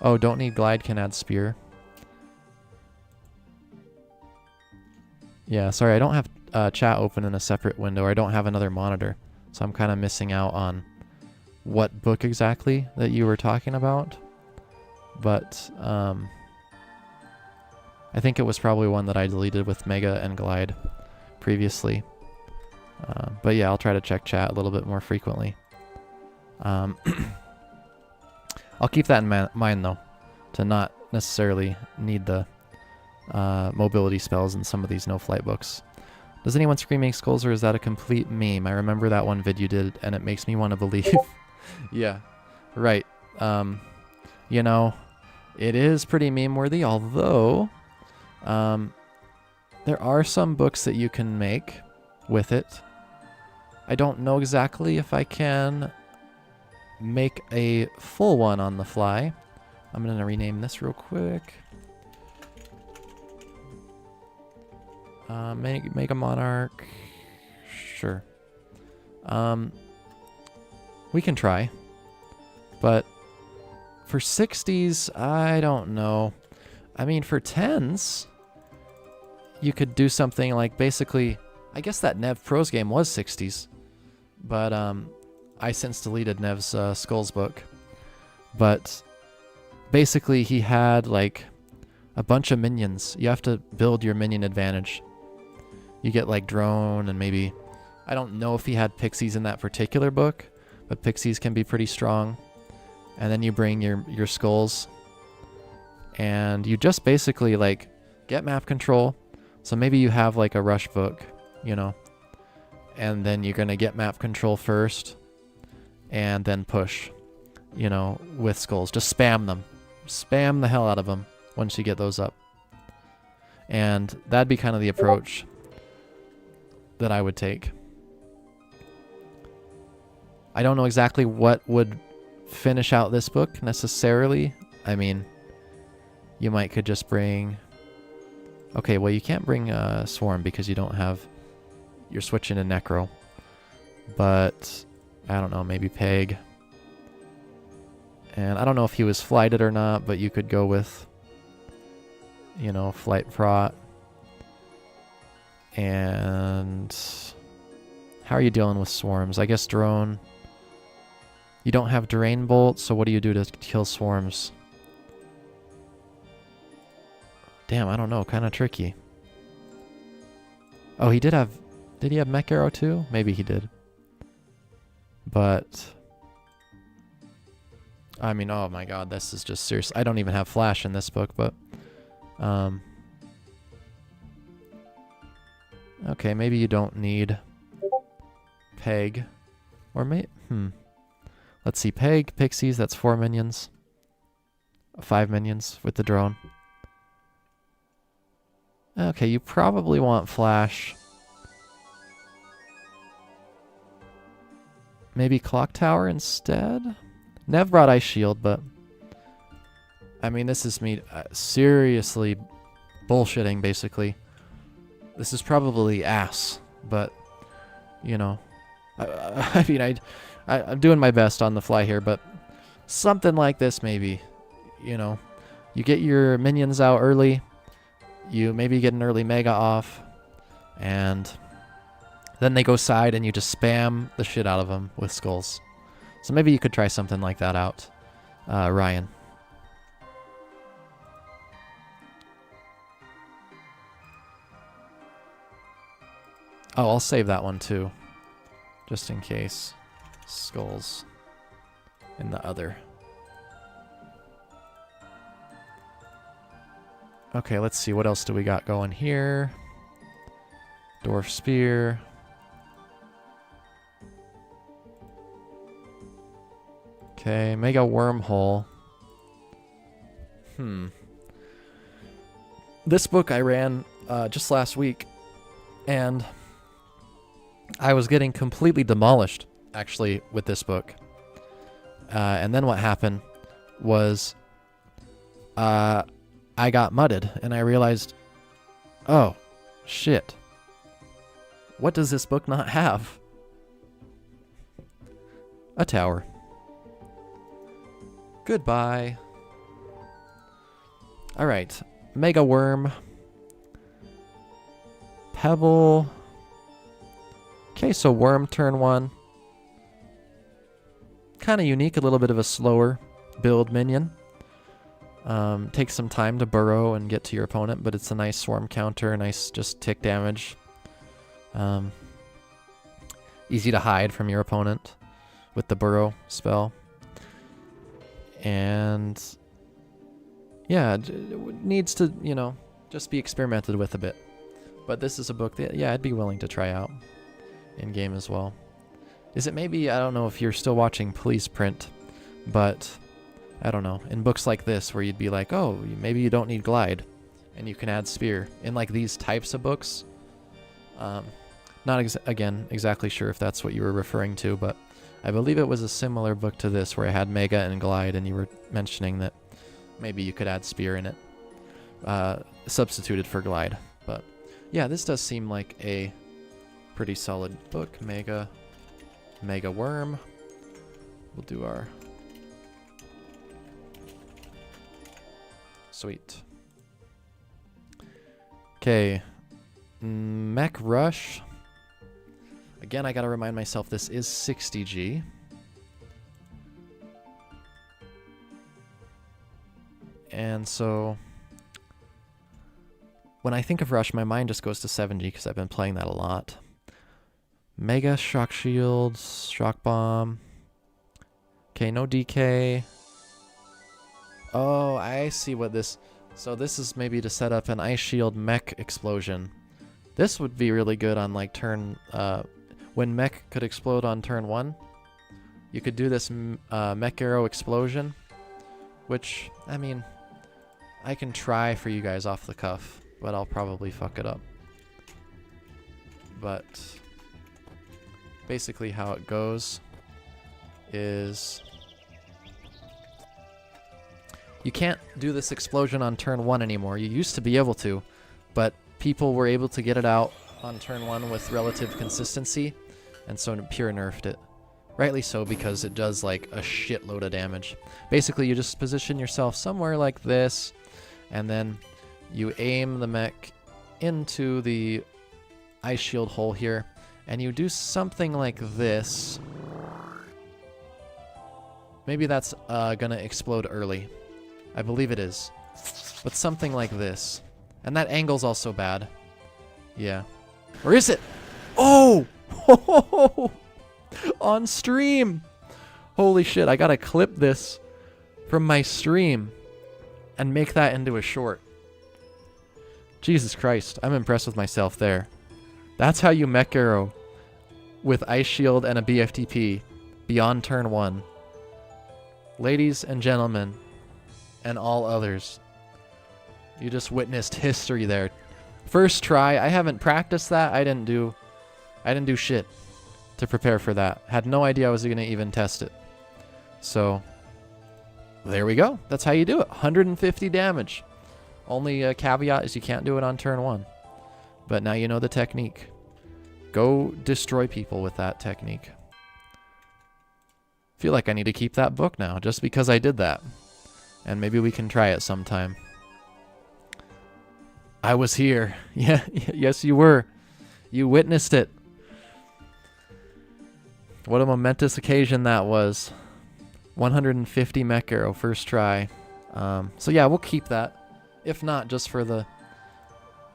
S1: Oh, don't need glide, can add spear. Yeah, sorry, I don't have chat open in a separate window, or I don't have another monitor, so I'm kind of missing out on what book exactly that you were talking about. But I think it was probably one that I deleted with Mega and Glide previously. But yeah, I'll try to check chat a little bit more frequently. I'll keep that in mind though, to not necessarily need the mobility spells in some of these no-flight books. Does anyone screaming skulls, or is that a complete meme? I remember that one vid you did, and it makes me want to believe. Yeah, right. You know, it is pretty meme-worthy, although there are some books that you can make with it. I don't know exactly if I can make a full one on the fly. I'm going to rename this real quick. Make a monarch. Sure. We can try. But for 60s, I don't know. I mean, for 10s, you could do something like basically... I guess that Nev Pros game was 60s. But I since deleted Nev's Skulls book. But basically, he had like a bunch of minions. You have to build your minion advantage. You get like drone and maybe... I don't know if he had pixies in that particular book, but pixies can be pretty strong. And then you bring your skulls. And you just basically like get map control. So maybe you have like a rush book, you know. And then you're going to get map control first. And then push, you know, with skulls. Just spam them. Spam the hell out of them once you get those up. And that'd be kind of the approach that I would take. I don't know exactly what would finish out this book necessarily. I mean, you could just bring... Okay, well you can't bring Swarm because you don't have... You're switching to Necro. But, I don't know, maybe Peg. And I don't know if he was flighted or not, but you could go with, you know, Flight Prot. And how are you dealing with swarms? I guess drone. You don't have Drain Bolt, so what do you do to kill swarms? Damn, I don't know. Kind of tricky. Oh, he did have... Did he have Mech Arrow too? Maybe he did. But... I mean, oh my god, this is just serious. I don't even have Flash in this book, but... Okay, maybe you don't need Peg. Or let's see, Peg, Pixies, that's 4 minions. 5 minions with the drone. Okay, you probably want Flash. maybe Clock Tower instead? Nev brought Ice Shield, but I mean, this is me seriously bullshitting, basically. This is probably ass, but, you know, I mean, I'm doing my best on the fly here, but something like this maybe, you know. You get your minions out early, you maybe get an early Mega off, and then they go side and you just spam the shit out of them with skulls. So maybe you could try something like that out, Ryan. Oh, I'll save that one too, just in case. Skulls in the other. Okay, let's see. What else do we got going here? Dwarf Spear. Okay, Mega Wormhole. This book I ran just last week, and I was getting completely demolished, actually, with this book. And then what happened was I got mudded, and I realized, oh, shit. What does this book not have? A tower. Goodbye. Alright. Mega Worm. Pebble. Okay, so Worm turn 1. Kind of unique, a little bit of a slower build minion. Takes some time to burrow and get to your opponent, but it's a nice swarm counter, nice just tick damage. Easy to hide from your opponent with the burrow spell. And yeah, it needs to, you know, just be experimented with a bit. But this is a book that, yeah, I'd be willing to try out in game as well. Is it maybe, I don't know if you're still watching Please Print, but I don't know, in books like this where you'd be like, oh, maybe you don't need Glide and you can add Spear. In like these types of books, not again exactly sure if that's what you were referring to, but I believe it was a similar book to this where I had Mega and Glide, and you were mentioning that maybe you could add Spear in it, substituted for Glide. But yeah, this does seem like a pretty solid book. Mega Worm. We'll do our... Sweet. Okay. Mech Rush. Again, I gotta remind myself this is 60G. And so when I think of Rush, my mind just goes to 7G because I've been playing that a lot. Mega Shock Shield, Shock Bomb. Okay, no DK. Oh, I see what this... So this is maybe to set up an Ice Shield Mech Explosion. This would be really good on like turn... when Mech could explode on turn 1. You could do this Mech Arrow Explosion. Which, I mean... I can try for you guys off the cuff, but I'll probably fuck it up. But... basically how it goes is... you can't do this explosion on turn 1 anymore. You used to be able to, but people were able to get it out on turn 1 with relative consistency, and so Pure nerfed it. Rightly so, because it does like a shitload of damage. Basically, you just position yourself somewhere like this, and then you aim the mech into the ice shield hole here, and you do something like this. Maybe that's gonna explode early. I believe it is. But something like this. And that angle's also bad. Yeah. Or is it? Oh! On stream! Holy shit, I gotta clip this from my stream and make that into a short. Jesus Christ, I'm impressed with myself there. That's how you mech arrow with Ice Shield and a BFTP beyond turn 1. Ladies and gentlemen, and all others, you just witnessed history there. First try. I haven't practiced that. I didn't do shit. to prepare for that. Had no idea I was going to even test it. So, there we go. That's how you do it. 150 damage. Only caveat is you can't do it on turn 1. But now you know the technique. Go destroy people with that technique. Feel like I need to keep that book now, just because I did that. And maybe we can try it sometime. I was here. Yeah, yes you were. You witnessed it. What a momentous occasion that was. 150 mech arrow first try. So yeah, we'll keep that. If not, just for the,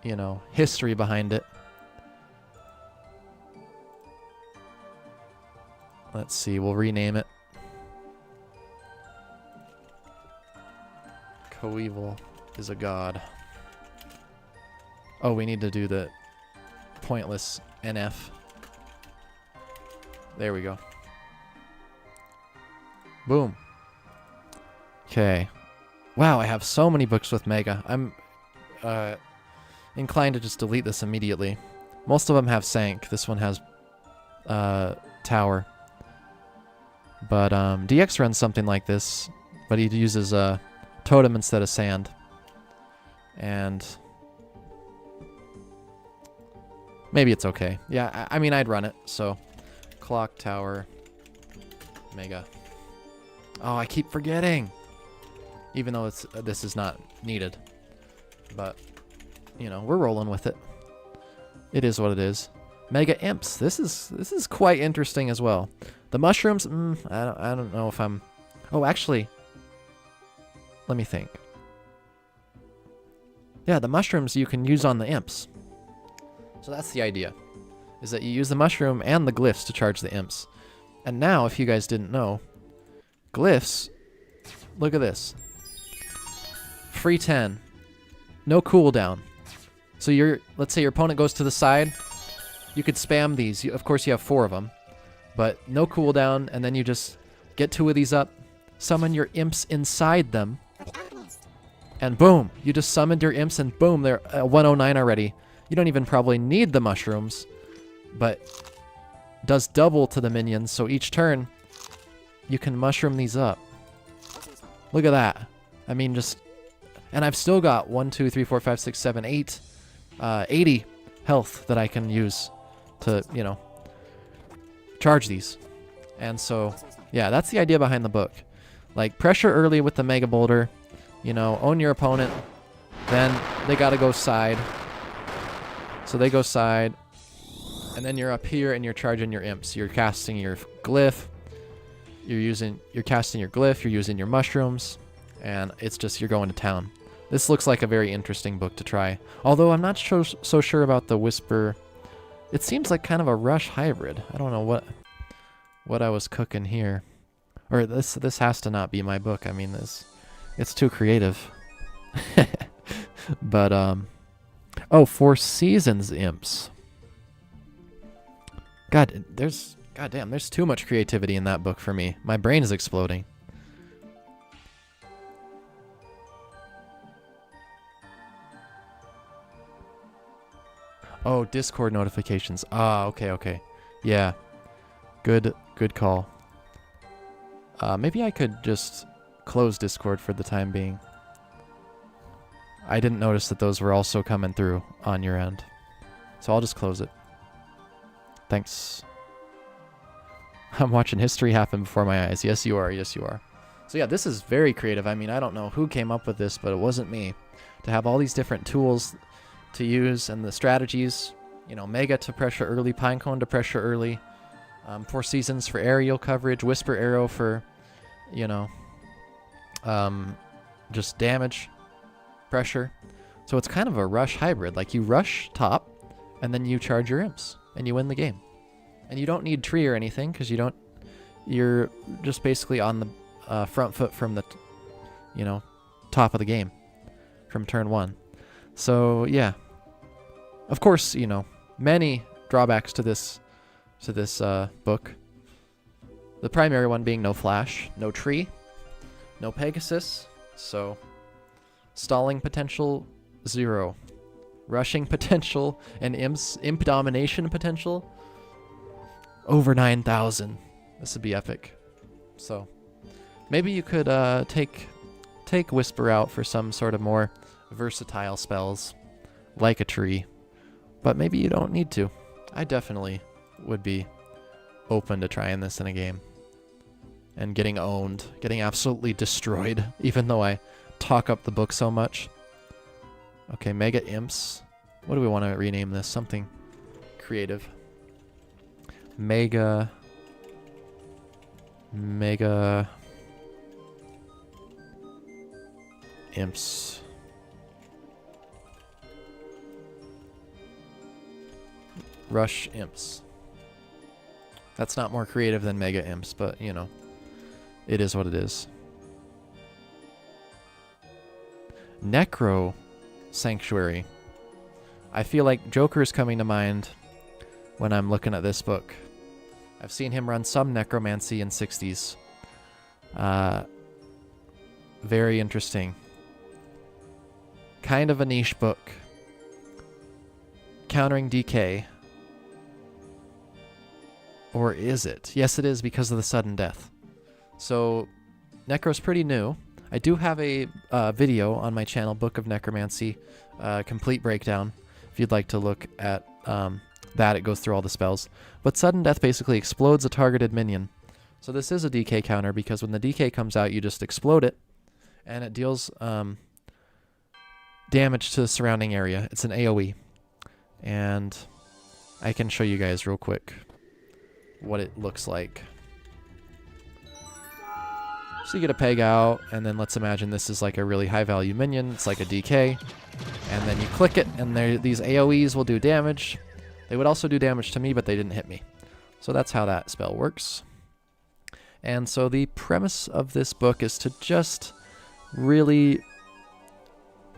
S1: you know, history behind it. Let's see, we'll rename it. Coeval is a god. Oh, we need to do the pointless NF. There we go. Boom. Okay. Wow, I have so many books with Mega. I'm inclined to just delete this immediately. Most of them have Sank. This one has Tower. But DX runs something like this, but he uses Totem instead of Sand. And maybe it's okay. Yeah, I mean, I'd run it, so Clock Tower, Mega. Oh, I keep forgetting. Even though this is not needed. But, you know, we're rolling with it. It is what it is. Mega Imps. This is quite interesting as well. The mushrooms, I don't know if I'm... Oh, actually, let me think. Yeah, the mushrooms you can use on the imps. So that's the idea, is that you use the mushroom and the glyphs to charge the imps. And now, if you guys didn't know, glyphs, look at this. Free 10. No cooldown. So let's say your opponent goes to the side, you could spam these. Of course, you have 4 of them, but no cooldown, and then you just get 2 of these up, summon your imps inside them, and boom, you just summoned your imps, and boom, they're 109 already. You don't even probably need the mushrooms, but does double to the minions, so each turn, you can mushroom these up. Look at that. I mean, just... And I've still got 1, 2, 3, 4, 5, 6, 7, 8, 80 health that I can use to, you know, charge these. And so, yeah, that's the idea behind the book. Like, pressure early with the Mega Boulder, you know, own your opponent, then they gotta go side. So they go side, and then you're up here and you're charging your imps. You're casting your glyph, you're casting your glyph, you're using your mushrooms, and it's just, you're going to town. This looks like a very interesting book to try. Although I'm not so sure about the Whisper. It seems like kind of a Rush hybrid. I don't know what I was cooking here. Or this has to not be my book. I mean, it's too creative. But oh, 4 Seasons imps. Goddamn, there's too much creativity in that book for me. My brain is exploding. Oh, Discord notifications. Ah, okay. Yeah. Good call. Maybe I could just close Discord for the time being. I didn't notice that those were also coming through on your end. So I'll just close it. Thanks. I'm watching history happen before my eyes. Yes, you are. Yes, you are. So yeah, this is very creative. I mean, I don't know who came up with this, but it wasn't me. To have all these different tools to use and the strategies, you know, Mega to pressure early, Pinecone to pressure early, 4 Seasons for aerial coverage, Whisper Arrow for, you know, just damage, pressure. So it's kind of a Rush hybrid. Like, you rush top, and then you charge your imps, and you win the game. And you don't need tree or anything, because you're just basically on the front foot from the, you know, top of the game, from turn 1. So yeah, of course, you know, many drawbacks to this book. The primary one being no flash, no tree, no Pegasus, so stalling potential 0, rushing potential and imp domination potential Over 9,000. This would be epic. So maybe you could take Whisper out for some sort of more versatile spells, like a tree. But maybe you don't need to. I definitely would be open to trying this in a game. And getting owned, getting absolutely destroyed, even though I talk up the book so much. Okay, Mega Imps. What do we want to rename this? Something creative. Mega Imps. Rush Imps. That's not more creative than Mega Imps, but, you know, it is what it is. Necro Sanctuary. I feel like Joker is coming to mind when I'm looking at this book. I've seen him run some necromancy in 60s. Very interesting. Kind of a niche book. Countering decay. Or is it? Yes, it is because of the sudden death. So, Necro's pretty new. I do have a video on my channel, Book of Necromancy, complete breakdown. If you'd like to look at that, it goes through all the spells. But sudden death basically explodes a targeted minion. So this is a DK counter because when the DK comes out, you just explode it, and it deals damage to the surrounding area. It's an AoE. And I can show you guys real quick what it looks like. So you get a peg out, and then let's imagine this is like a really high value minion. It's like a DK. And then you click it, and these AoEs will do damage. They would also do damage to me, but they didn't hit me. So that's how that spell works. And so the premise of this book is to just really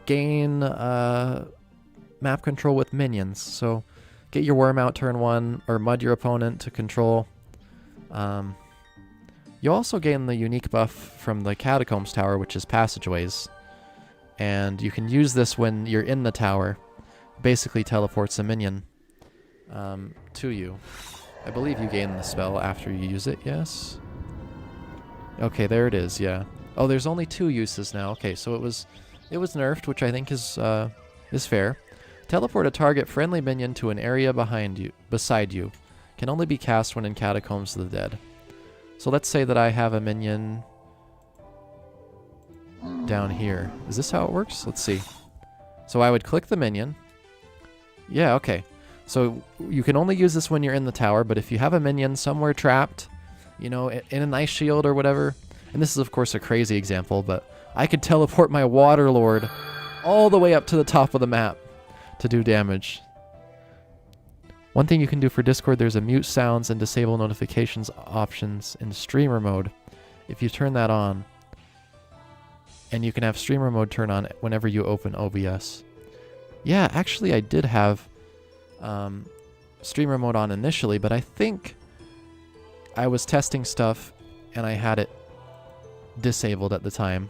S1: gain map control with minions. So get your worm out turn 1, or mud your opponent to control. You'll also gain the unique buff from the Catacombs Tower, which is passageways. And you can use this when you're in the tower. Basically teleports a minion to you. I believe you gain the spell after you use it, yes? Okay, there it is, yeah. Oh, there's only 2 uses now. Okay, so it was nerfed, which I think is fair. Teleport a target friendly minion to an area beside you. Can only be cast when in Catacombs of the Dead. So let's say that I have a minion down here. Is this how it works? Let's see. So I would click the minion. Yeah, okay. So you can only use this when you're in the tower, but if you have a minion somewhere trapped, you know, in an ice shield or whatever, and this is of course a crazy example, but I could teleport my Water Lord all the way up to the top of the map to do damage. One thing you can do for Discord, there's a mute sounds and disable notifications options in streamer mode. If you turn that on, and you can have streamer mode turn on whenever you open OBS. Yeah, actually I did have streamer mode on initially, but I think I was testing stuff and I had it disabled at the time.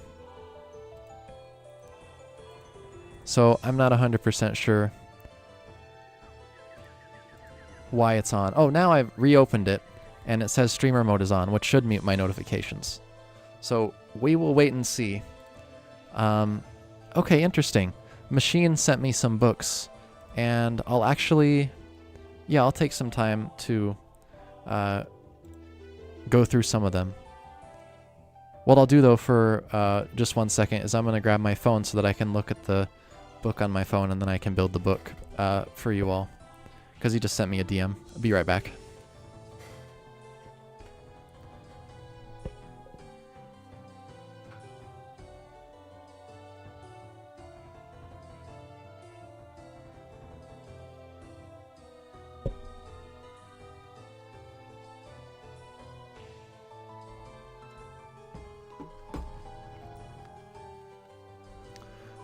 S1: So I'm not 100% sure why it's on. Oh, now I've reopened it and it says streamer mode is on, which should mute my notifications. So we will wait and see. Okay, interesting. Machine sent me some books, and I'll actually, yeah, I'll take some time to go through some of them. What I'll do though for just 1 second is I'm going to grab my phone so that I can look at the book on my phone, and then I can build the book for you all. Because he just sent me a DM. I'll be right back.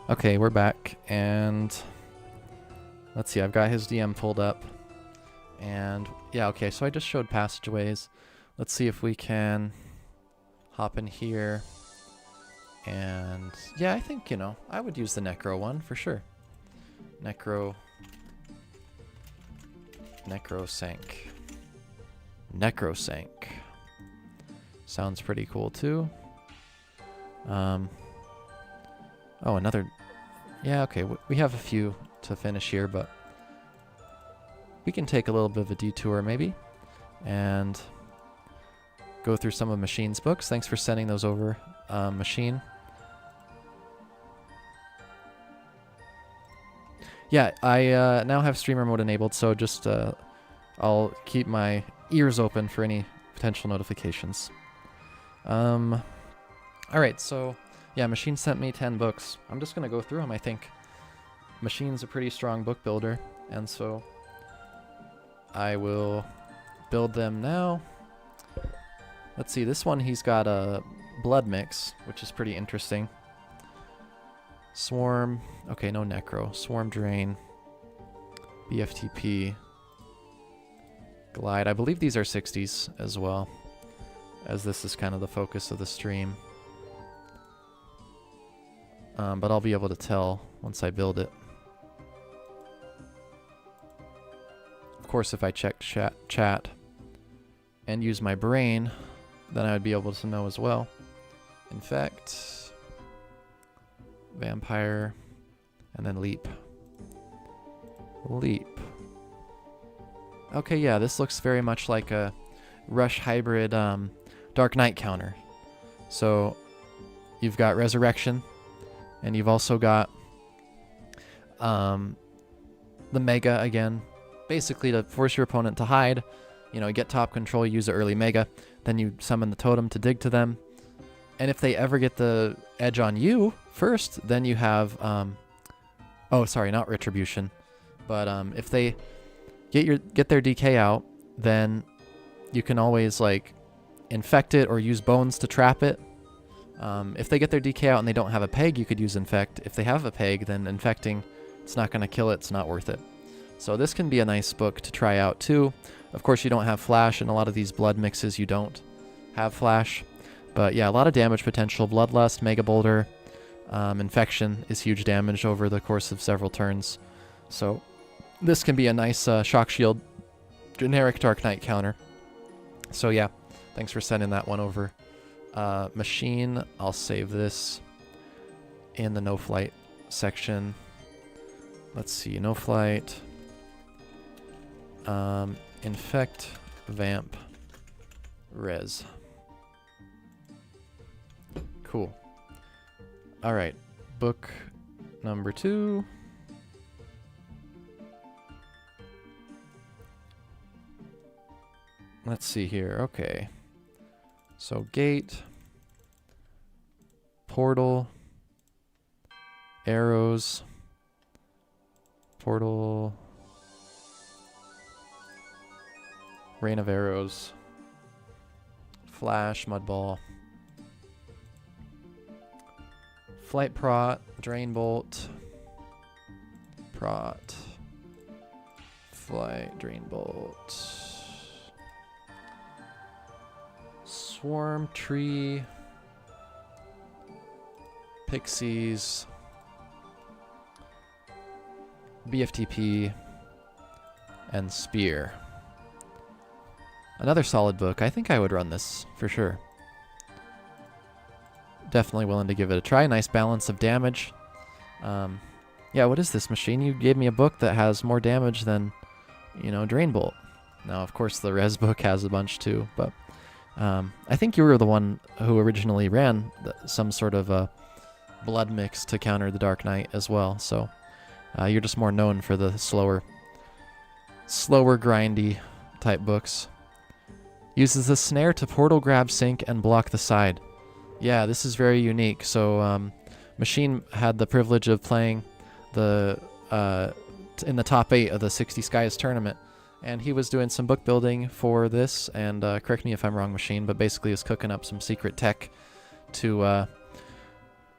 S1: Okay, we're back, and let's see, I've got his DM pulled up, and yeah, okay, so I just showed passageways. Let's see if we can hop in here, and yeah, I think, you know, I would use the Necro one for sure. Necro Sank. Necrosync. Sounds pretty cool too. Oh, another... Yeah, okay, we have a few to finish here, but we can take a little bit of a detour maybe and go through some of Machine's books. Thanks for sending those over, Machine. Yeah, I now have streamer mode enabled, so just I'll keep my ears open for any potential notifications. Alright, so yeah, Machine sent me 10 books. I'm just going to go through them, I think. Machine's a pretty strong book builder, and so I will build them now. Let's see, this one he's got a blood mix, which is pretty interesting. Swarm, okay, no Necro. Swarm Drain, BFTP, Glide. I believe these are 60s as well, as this is kind of the focus of the stream. But I'll be able to tell once I build it. Of course, if I check chat and use my brain, then I would be able to know as well. Infect, Vampire, and then Leap. Leap. Okay, yeah, this looks very much like a Rush hybrid Dark Knight counter. So you've got Resurrection, and you've also got the Mega again, basically to force your opponent to hide. You know, get top control, use the early Mega, then you summon the totem to dig to them. And if they ever get the edge on you first, then you have, oh, sorry, not Retribution. But if they get their DK out, then you can always, like, infect it or use bones to trap it. If they get their DK out and they don't have a peg, you could use infect. If they have a peg, then infecting, it's not going to kill it, it's not worth it. So this can be a nice book to try out too. Of course, you don't have flash, and a lot of these blood mixes you don't have flash. But yeah, a lot of damage potential. Bloodlust, Mega Boulder, Infection is huge damage over the course of several turns. So this can be a nice Shock Shield generic Dark Knight counter. So yeah, thanks for sending that one over. Machine, I'll save this in the no flight section. Let's see, no flight. Infect, Vamp, Res. Cool. Alright, book number 2. Let's see here, okay. So gate, portal, arrows, portal, rain of arrows, flash, mud ball, flight prot, drain bolt, prot, flight, drain bolt, swarm, tree, pixies, BFTP, and spear. Another solid book. I think I would run this for sure. Definitely willing to give it a try. Nice balance of damage. Yeah, what is this, Machine? You gave me a book that has more damage than, you know, Drain Bolt. Now, of course, the Res book has a bunch too, but I think you were the one who originally ran some sort of a blood mix to counter the Dark Knight as well. So you're just more known for the slower, grindy type books. Uses the snare to portal grab, sync, and block the side. Yeah, this is very unique. So Machine had the privilege of playing the in the top 8 of the 60 Skies tournament, and he was doing some book building for this, and correct me if I'm wrong, Machine, but basically was cooking up some secret tech to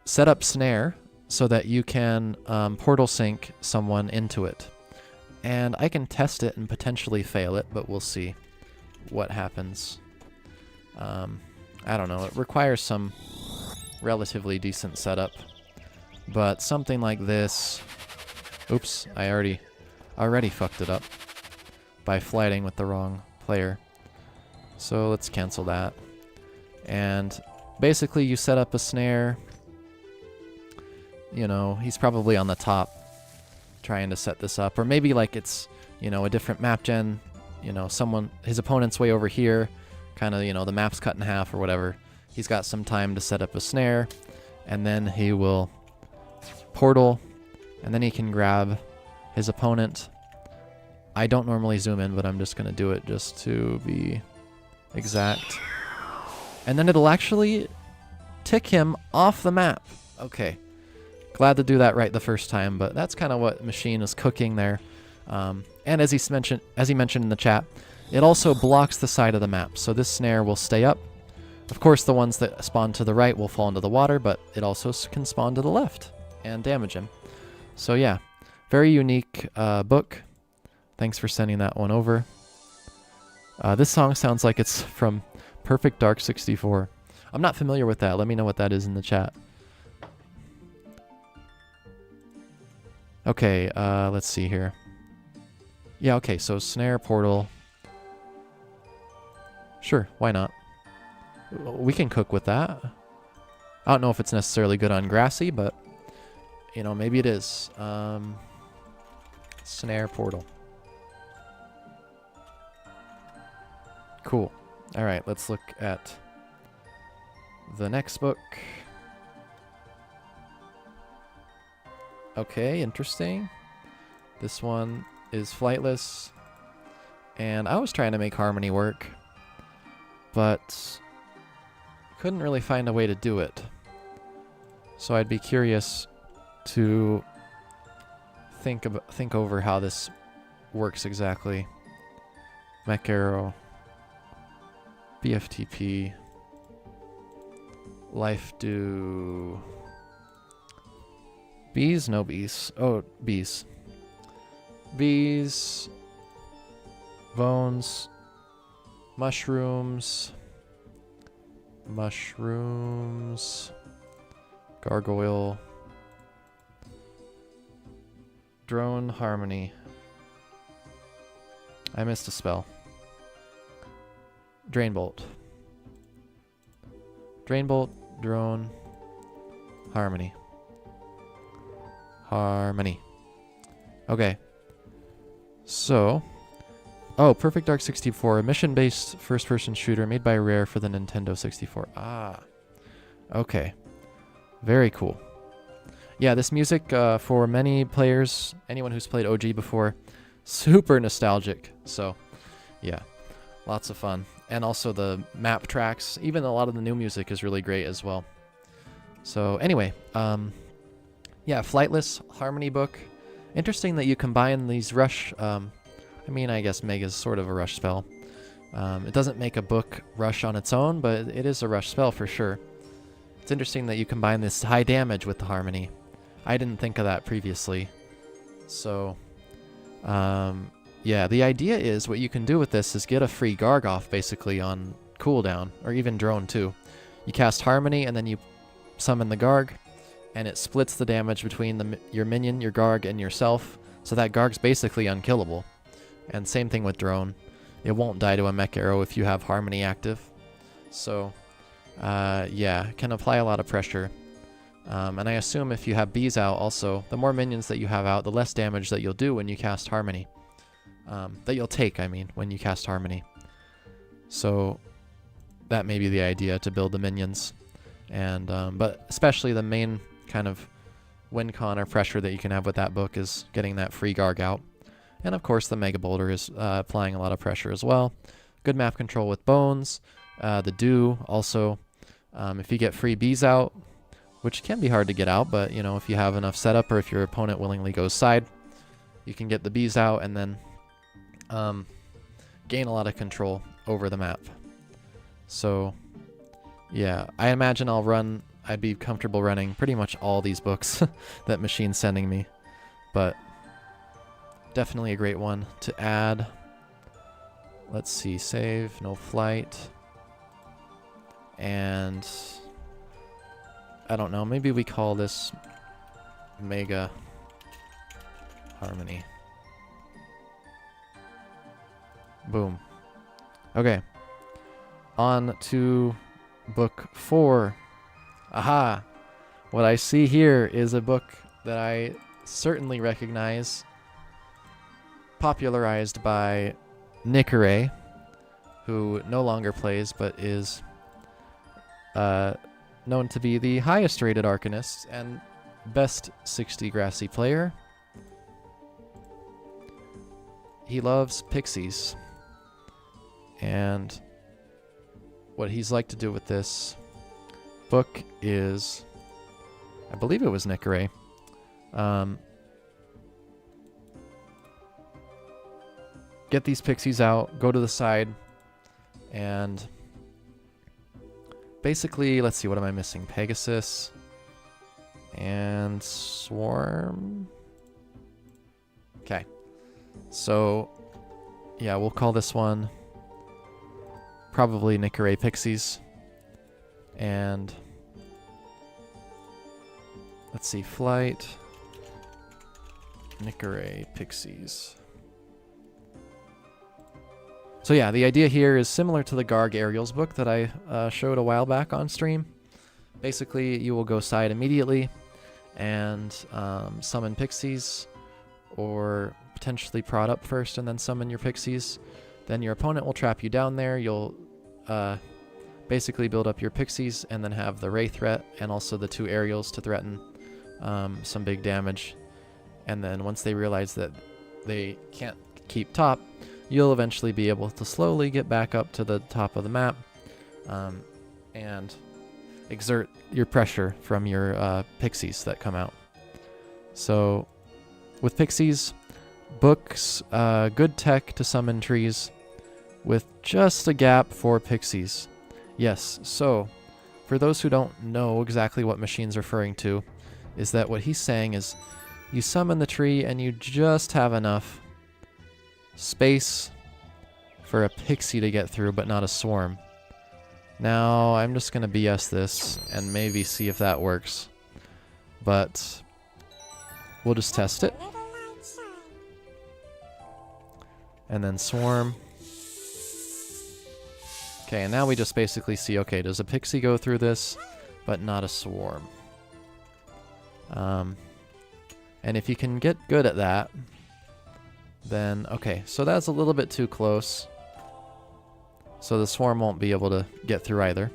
S1: set up snare so that you can portal sync someone into it. And I can test it and potentially fail it, but we'll see what happens. I don't know, it requires some relatively decent setup, but something like this, oops, I already fucked it up by flighting with the wrong player. So let's cancel that. And basically you set up a snare. You know, he's probably on the top trying to set this up. Or maybe like it's, you know, a different map gen. You know, his opponent's way over here. Kind of, you know, the map's cut in half or whatever. He's got some time to set up a snare. And then he will portal. And then he can grab his opponent. I don't normally zoom in, but I'm just going to do it just to be exact. And then it'll actually tick him off the map. Okay. Glad to do that right the first time, but that's kind of what Machine is cooking there. And as he mentioned in the chat, it also blocks the side of the map, so this snare will stay up. Of course, the ones that spawn to the right will fall into the water, but it also can spawn to the left and damage him. So yeah, very unique book. Thanks for sending that one over. This song sounds like it's from Perfect Dark 64. I'm not familiar with that. Let me know what that is in the chat. Okay, let's see here. Yeah, okay, so snare, portal. Sure, why not? We can cook with that. I don't know if it's necessarily good on grassy, but, you know, maybe it is. Snare, portal. Cool. All right, let's look at the next book. Okay, interesting. This one is flightless. And I was trying to make harmony work, but couldn't really find a way to do it. So I'd be curious to think over how this works exactly. Mech arrow. BFTP. Life do. Bees? No bees. Oh, bees. Bees. Bones. Mushrooms. Mushrooms. Gargoyle. Drone harmony. I missed a spell. Drain bolt. Drain bolt, drone, harmony. Harmony. Okay. So, oh, Perfect Dark 64, a mission-based first-person shooter made by Rare for the Nintendo 64. Ah. Okay. Very cool. Yeah, this music for many players, anyone who's played OG before, super nostalgic. So, yeah, lots of fun. And also the map tracks, even a lot of the new music is really great as well. So anyway, yeah, flightless harmony book. Interesting that you combine these rush. I mean, I guess Mega's sort of a rush spell. It doesn't make a book rush on its own, but it is a rush spell for sure. It's interesting that you combine this high damage with the harmony. I didn't think of that previously. So, yeah, the idea is what you can do with this is get a free Garg off basically on cooldown, or even drone too. You cast Harmony and then you summon the Garg, and it splits the damage between your minion, your Garg, and yourself, so that Garg's basically unkillable. And same thing with drone. It won't die to a mech arrow if you have Harmony active. So, yeah, it can apply a lot of pressure. And I assume if you have bees out also, the more minions that you have out, the less damage that you'll do when you cast Harmony. That you'll take, I mean, when you cast Harmony. So that may be the idea, to build the minions. And but especially the main kind of win con or pressure that you can have with that book is getting that free Garg out. And of course the Mega Boulder is applying a lot of pressure as well. Good map control with Bones. The Dew also, if you get free bees out, which can be hard to get out, but you know, if you have enough setup or if your opponent willingly goes side, you can get the bees out and then gain a lot of control over the map. So yeah, I imagine I'd be comfortable running pretty much all these books that Machine's sending me, but definitely a great one to add. Let's see, save, no flight, and I don't know, maybe we call this Mega Harmony. Boom. Okay. on to book 4. Aha! What I see here is a book that I certainly recognize, popularized by Nicoré, who no longer plays but is known to be the highest rated Arcanist and best 60 Grassy player. He loves pixies, and what he's like to do with this book is, I believe it was Nicoré, get these pixies out, go to the side, and basically, let's see, what am I missing? Pegasus and Swarm. Okay. So, yeah, we'll call this one probably Nicoré Pixies. And let's see, Flight, Nicoré Pixies. So yeah, the idea here is similar to the Garg Aerials book that I showed a while back on stream. Basically, you will go side immediately and summon pixies, or potentially prod up first and then summon your pixies. Then your opponent will trap you down there. You'll basically build up your pixies and then have the Ray threat and also the 2 aerials to threaten some big damage. And then once they realize that they can't keep top, you'll eventually be able to slowly get back up to the top of the map and exert your pressure from your pixies that come out. So with pixies, books good tech to summon trees with just a gap for pixies. Yes, so for those who don't know exactly what Machine's referring to, is that what he's saying is you summon the tree and you just have enough space for a pixie to get through, but not a swarm. Now, I'm just going to BS this and maybe see if that works. But we'll just test it. And then swarm. Okay, and now we just basically see, okay, does a pixie go through this, but not a swarm? And if you can get good at that, then, okay, so that's a little bit too close. So the swarm won't be able to get through either.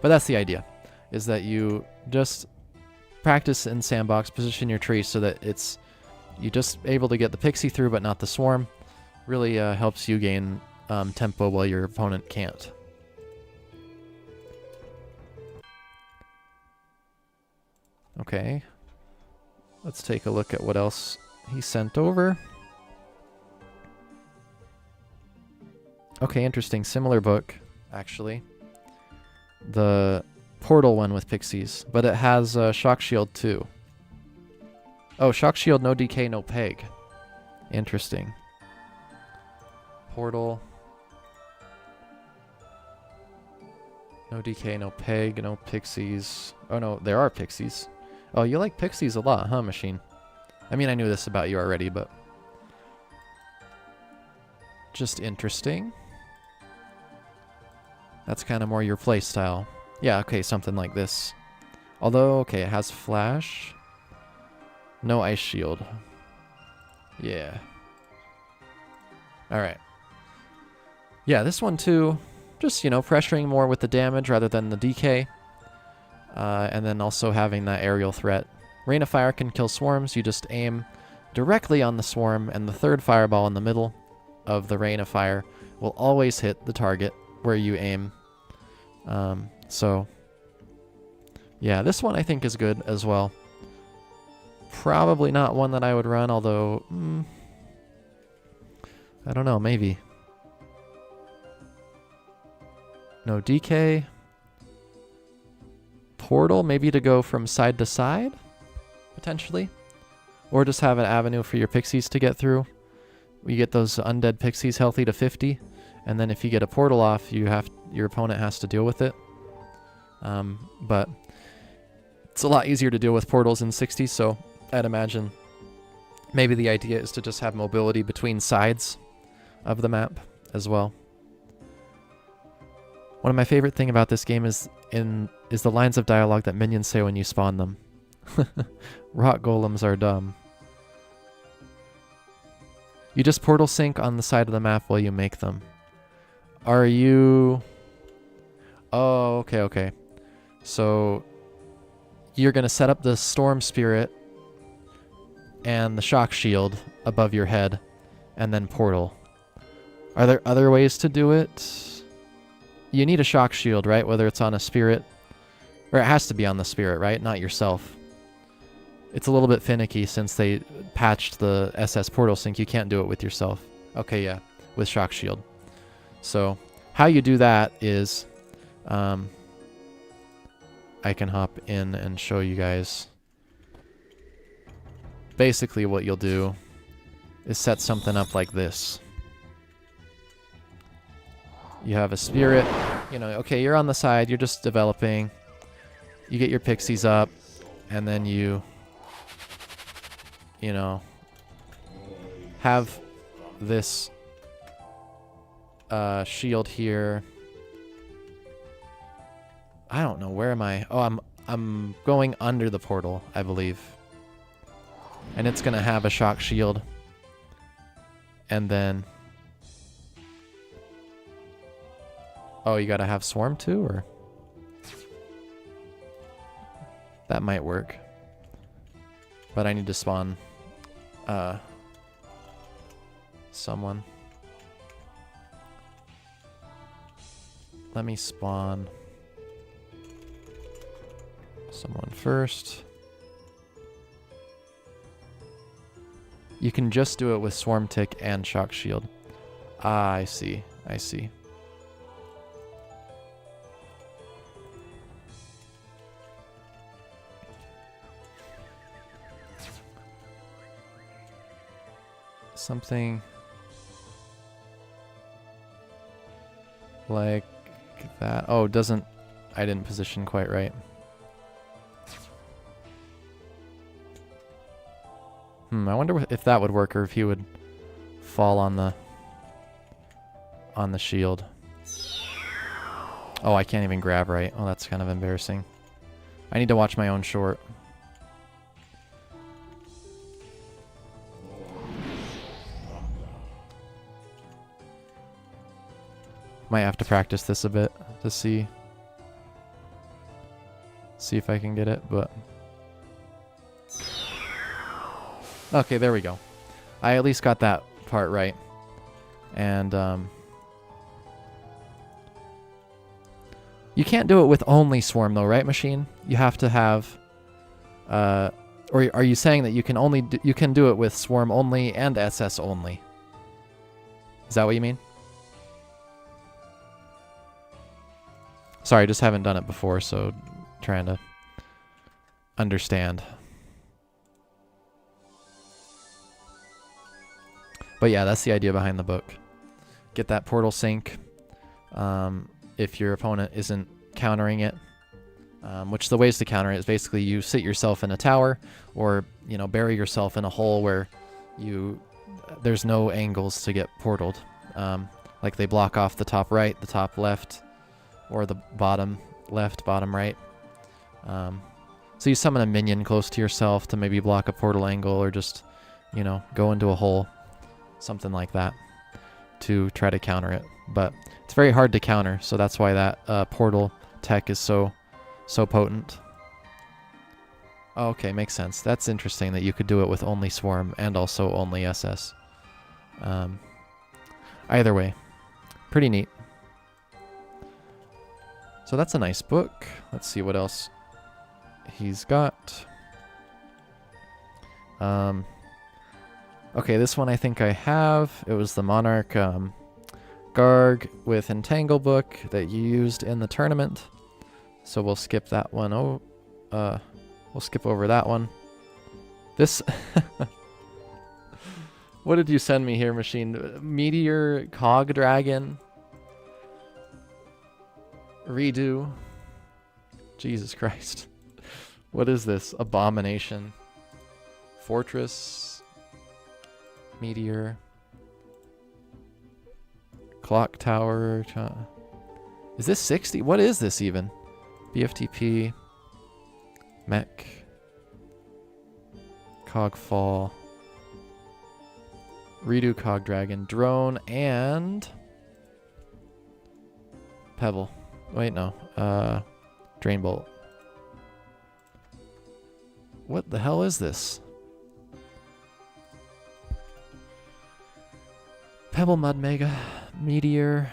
S1: But that's the idea, is that you just practice in sandbox, position your tree so that you're just able to get the pixie through but not the swarm. Really helps you gain tempo while your opponent can't. Okay, let's take a look at what else he sent over. Okay, interesting. Similar book, actually. The Portal one with pixies, but it has Shock Shield too. Oh, Shock Shield, no DK, no peg. Interesting. Portal. No DK, no peg, no pixies. Oh no, there are pixies. Oh, you like pixies a lot, huh, Machine? I mean, I knew this about you already, but just interesting. That's kind of more your play style. Yeah, okay, something like this. Although, okay, it has flash. No ice shield. Yeah. Alright. Yeah, this one too, just, you know, pressuring more with the damage rather than the DK. And then also having that aerial threat. Rain of Fire can kill swarms. You just aim directly on the swarm, and the third fireball in the middle of the Rain of Fire will always hit the target where you aim. So, yeah, this one I think is good as well. Probably not one that I would run, although, I don't know, maybe. No DK. Portal, maybe to go from side to side, potentially. Or just have an avenue for your pixies to get through. You get those undead pixies healthy to 50, and then if you get a portal off, your opponent has to deal with it. But it's a lot easier to deal with portals in 60, so I'd imagine maybe the idea is to just have mobility between sides of the map as well. One of my favorite thing about this game is the lines of dialogue that minions say when you spawn them. Rock golems are dumb. You just portal sync on the side of the map while you make them. Are you... Oh, okay, okay. So you're going to set up the Storm Spirit and the Shock Shield above your head and then portal. Are there other ways to do it? You need a Shock Shield, right? Whether it's on a Spirit... Or it has to be on the Spirit, right? Not yourself. It's a little bit finicky since they patched the SS portal sync. You can't do it with yourself. Okay, yeah. With Shock Shield. So, how you do that is... I can hop in and show you guys. Basically what you'll do is set something up like this. You have a Spirit. You know, okay, you're on the side. You're just developing. You get your pixies up. And then you know, have this shield here. I don't know, where am I? Oh, I'm going under the portal, I believe. And it's gonna have a shock shield. And then... Oh, you gotta have swarm too, or? That might work. But I need to spawn someone. Let me spawn someone first. You can just do it with Swarm Tick and Shock Shield. Ah, I see. I see. Something like that. Oh, it doesn't... I didn't position quite right. I wonder if that would work or if he would fall on the shield. Oh, I can't even grab right. Oh, that's kind of embarrassing. I need to watch my own short. Might have to practice this a bit to see if I can get it, but... Okay, there we go. I at least got that part right. And, you can't do it with only Swarm though, right, Machine? You have to have... or are you saying that you can only you can do it with Swarm only and SS only? Is that what you mean? Sorry, I just haven't done it before, so trying to understand. But yeah, that's the idea behind the book. Get that portal sync if your opponent isn't countering it. Which the ways to counter it is basically you sit yourself in a tower or, you know, bury yourself in a hole where there's no angles to get portaled. Like they block off the top right, the top left, or the bottom left, bottom right. So you summon a minion close to yourself to maybe block a portal angle or just, you know, go into a hole. Something like that to try to counter it. But it's very hard to counter, so that's why that portal tech is so potent. Oh, okay, makes sense. That's interesting that you could do it with only Swarm and also only SS. Either way, pretty neat. So that's a nice book. Let's see what else he's got. Okay, this one I think I have. It was the Monarch Garg with Entangle book that you used in the tournament. So we'll skip that one. Oh, we'll skip over that one. This... What did you send me here, Machine? Meteor Cog Dragon. Redo. Jesus Christ. What is this? Abomination. Fortress. Meteor. Clock Tower. Is this 60? What is this even? BFTP. Mech. Cogfall. Redo Cog Dragon. Drone and... Pebble. Wait, no. Drain Bolt. What the hell is this? Pebble Mud Mega. Meteor.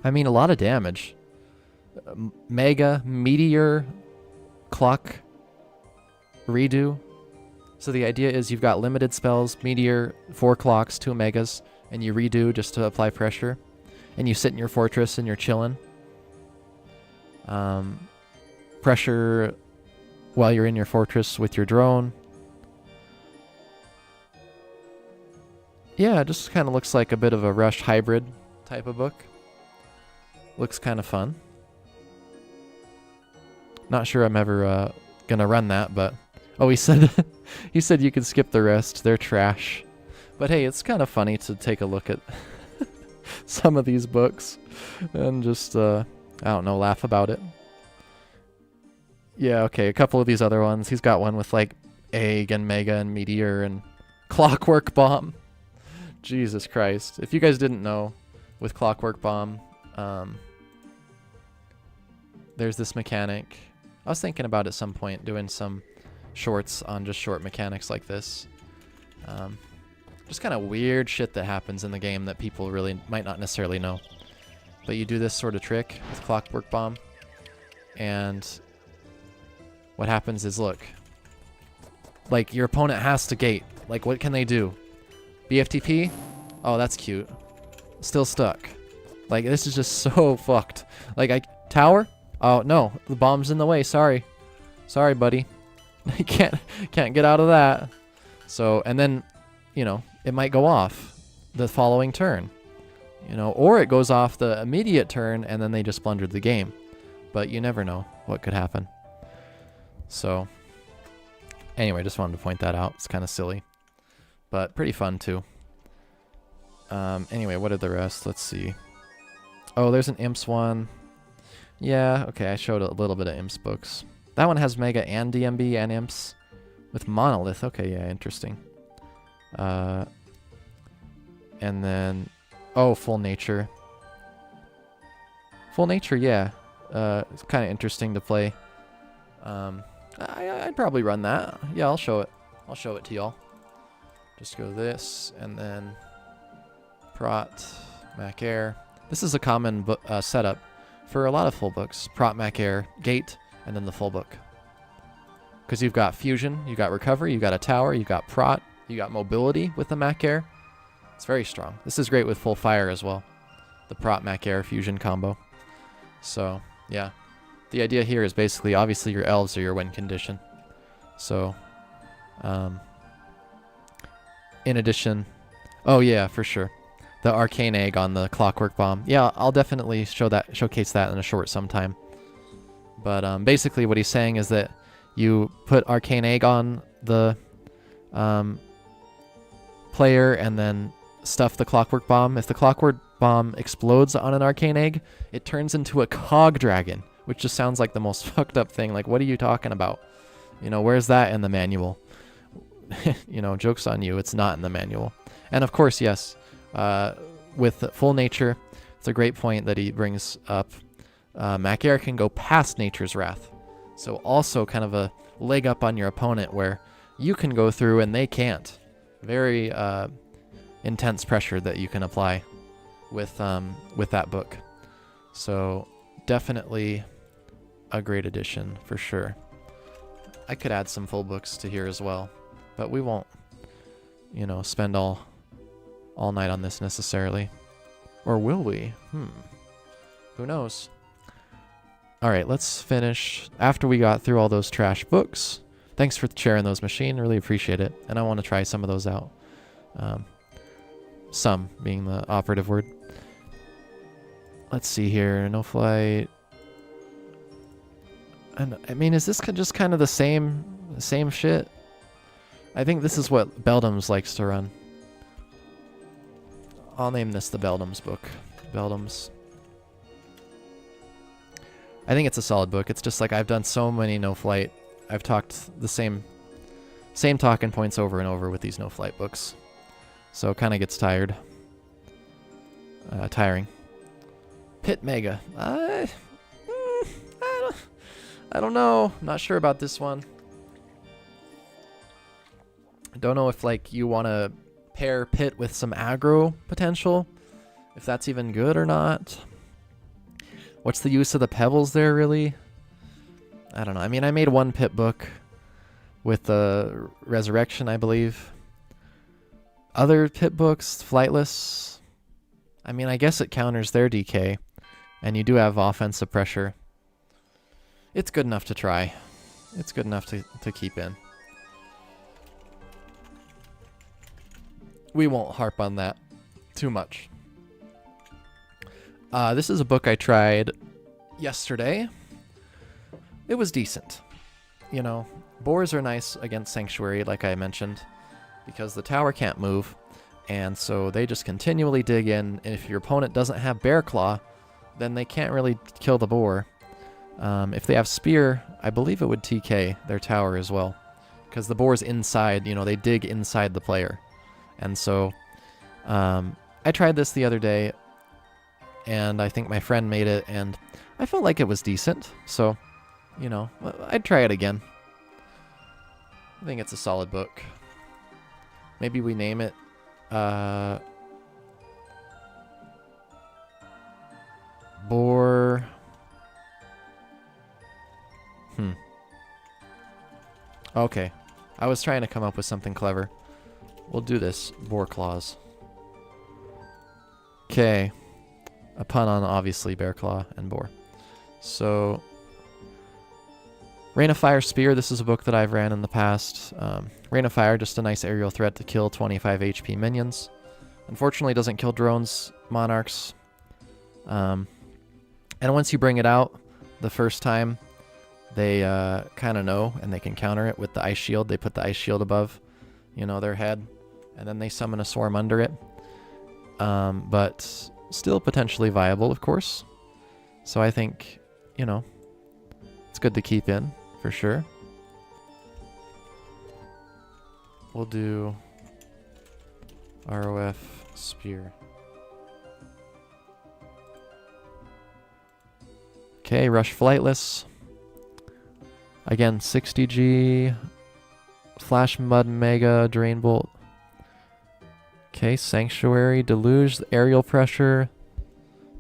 S1: I mean, a lot of damage. Mega, Meteor, Clock, Redo. So the idea is you've got limited spells, Meteor, 4 clocks, 2 megas, and you redo just to apply pressure. And you sit in your fortress and you're chilling. Pressure while you're in your fortress with your drone. Yeah, it just kind of looks like a bit of a Rush hybrid type of book. Looks kind of fun. Not sure I'm ever gonna run that, but... Oh, he said he said you can skip the rest. They're trash. But hey, it's kind of funny to take a look at some of these books and just, I don't know, laugh about it. Yeah, okay, a couple of these other ones. He's got one with, like, Egg and Mega and Meteor and Clockwork Bomb. Jesus Christ. If you guys didn't know, with Clockwork Bomb, there's this mechanic. I was thinking about at some point doing some shorts on just short mechanics like this. Just kind of weird shit that happens in the game that people really might not necessarily know. But you do this sort of trick with Clockwork Bomb, and what happens is, look, like your opponent has to gate. Like, what can they do? BFTP? Oh, that's cute. Still stuck. Like, this is just so fucked. Like, tower? Oh, no. The bomb's in the way. Sorry. Sorry, buddy. You can't get out of that. So, and then, you know, it might go off the following turn. You know, or it goes off the immediate turn and then they just blundered the game. But you never know what could happen. So, anyway, just wanted to point that out. It's kind of silly. But pretty fun, too. Anyway, what are the rest? Let's see. Oh, there's an Imps one. Yeah, okay, I showed a little bit of Imps books. That one has Mega and DMB and Imps with Monolith. Okay, yeah, interesting. And then... Oh, Full Nature. Full Nature, yeah. It's kind of interesting to play. I'd probably run that. Yeah, I'll show it. I'll show it to y'all. Just go this, and then Prot, Mac Air. This is a common setup for a lot of full books. Prot, Mac Air, Gate, and then the full book. Because you've got Fusion, you've got Recovery, you've got a Tower, you've got Prot, you got Mobility with the Mac Air. It's very strong. This is great with Full Fire as well. The Prot, Mac Air, Fusion combo. So, yeah. The idea here is basically, obviously, your elves are your win condition. So, in addition... Oh, yeah, for sure. The Arcane Egg on the Clockwork Bomb. Yeah, I'll definitely showcase that in a short sometime. But basically what he's saying is that you put Arcane Egg on the player and then stuff the Clockwork Bomb. If the Clockwork Bomb explodes on an Arcane Egg, it turns into a Cog Dragon, which just sounds like the most fucked up thing. Like, what are you talking about? You know, where's that in the manual? You know, joke's on you. It's not in the manual. And of course, yes, with Full Nature, it's a great point that he brings up. Mac Air can go past Nature's Wrath. So also kind of a leg up on your opponent where you can go through and they can't. Very intense pressure that you can apply with that book. So definitely a great addition for sure. I could add some full books to here as well, but we won't, you know, spend all night on this necessarily. Or will we? Who knows? Alright, let's finish. After we got through all those trash books, thanks for sharing those, Machine. Really appreciate it. And I want to try some of those out. Some being the operative word. Let's see here. No Flight. And I mean, is this just kind of the same shit? I think this is what Beldams likes to run. I'll name this the Beldams book. Beldams. I think it's a solid book. It's just like I've done so many no flight. I've talked the same talking points over and over with these no flight books. So it kind of gets tiring. Pit Mega. I don't know. I'm not sure about this one. I don't know if like you want to pair Pit with some aggro potential, if that's even good or not. What's the use of the pebbles there, really? I don't know. I mean, I made one Pit book with the Resurrection, I believe. Other Pit books, Flightless. I mean, I guess it counters their DK, and you do have offensive pressure. It's good enough to try. It's good enough to keep in. We won't harp on that too much. This is a book I tried yesterday. It was decent. You know, boars are nice against Sanctuary, like I mentioned, because the tower can't move, and so they just continually dig in, and if your opponent doesn't have Bear Claw, then they can't really kill the boar. If they have Spear, I believe it would TK their tower as well, because the boar's inside, you know, they dig inside the player. And so I tried this the other day, and I think my friend made it, and I felt like it was decent. So, you know, I'd try it again. I think it's a solid book. Maybe we name it Boar. Okay. I was trying to come up with something clever. We'll do this. Boar Claws. Okay. A pun on, obviously, Bear Claw and Boar. So, Rain of Fire Spear. This is a book that I've ran in the past. Rain of Fire, just a nice aerial threat to kill 25 HP minions. Unfortunately, doesn't kill drones, monarchs. And once you bring it out the first time, they kind of know, and they can counter it with the Ice Shield. They put the Ice Shield above, you know, their head, and then they summon a swarm under it. But still potentially viable, of course. So I think, you know, it's good to keep in, for sure. We'll do ROF Spear. Okay, Rush Flightless. Again, 60G. Flash Mud Mega Drain Bolt. Okay, Sanctuary, Deluge, Aerial Pressure,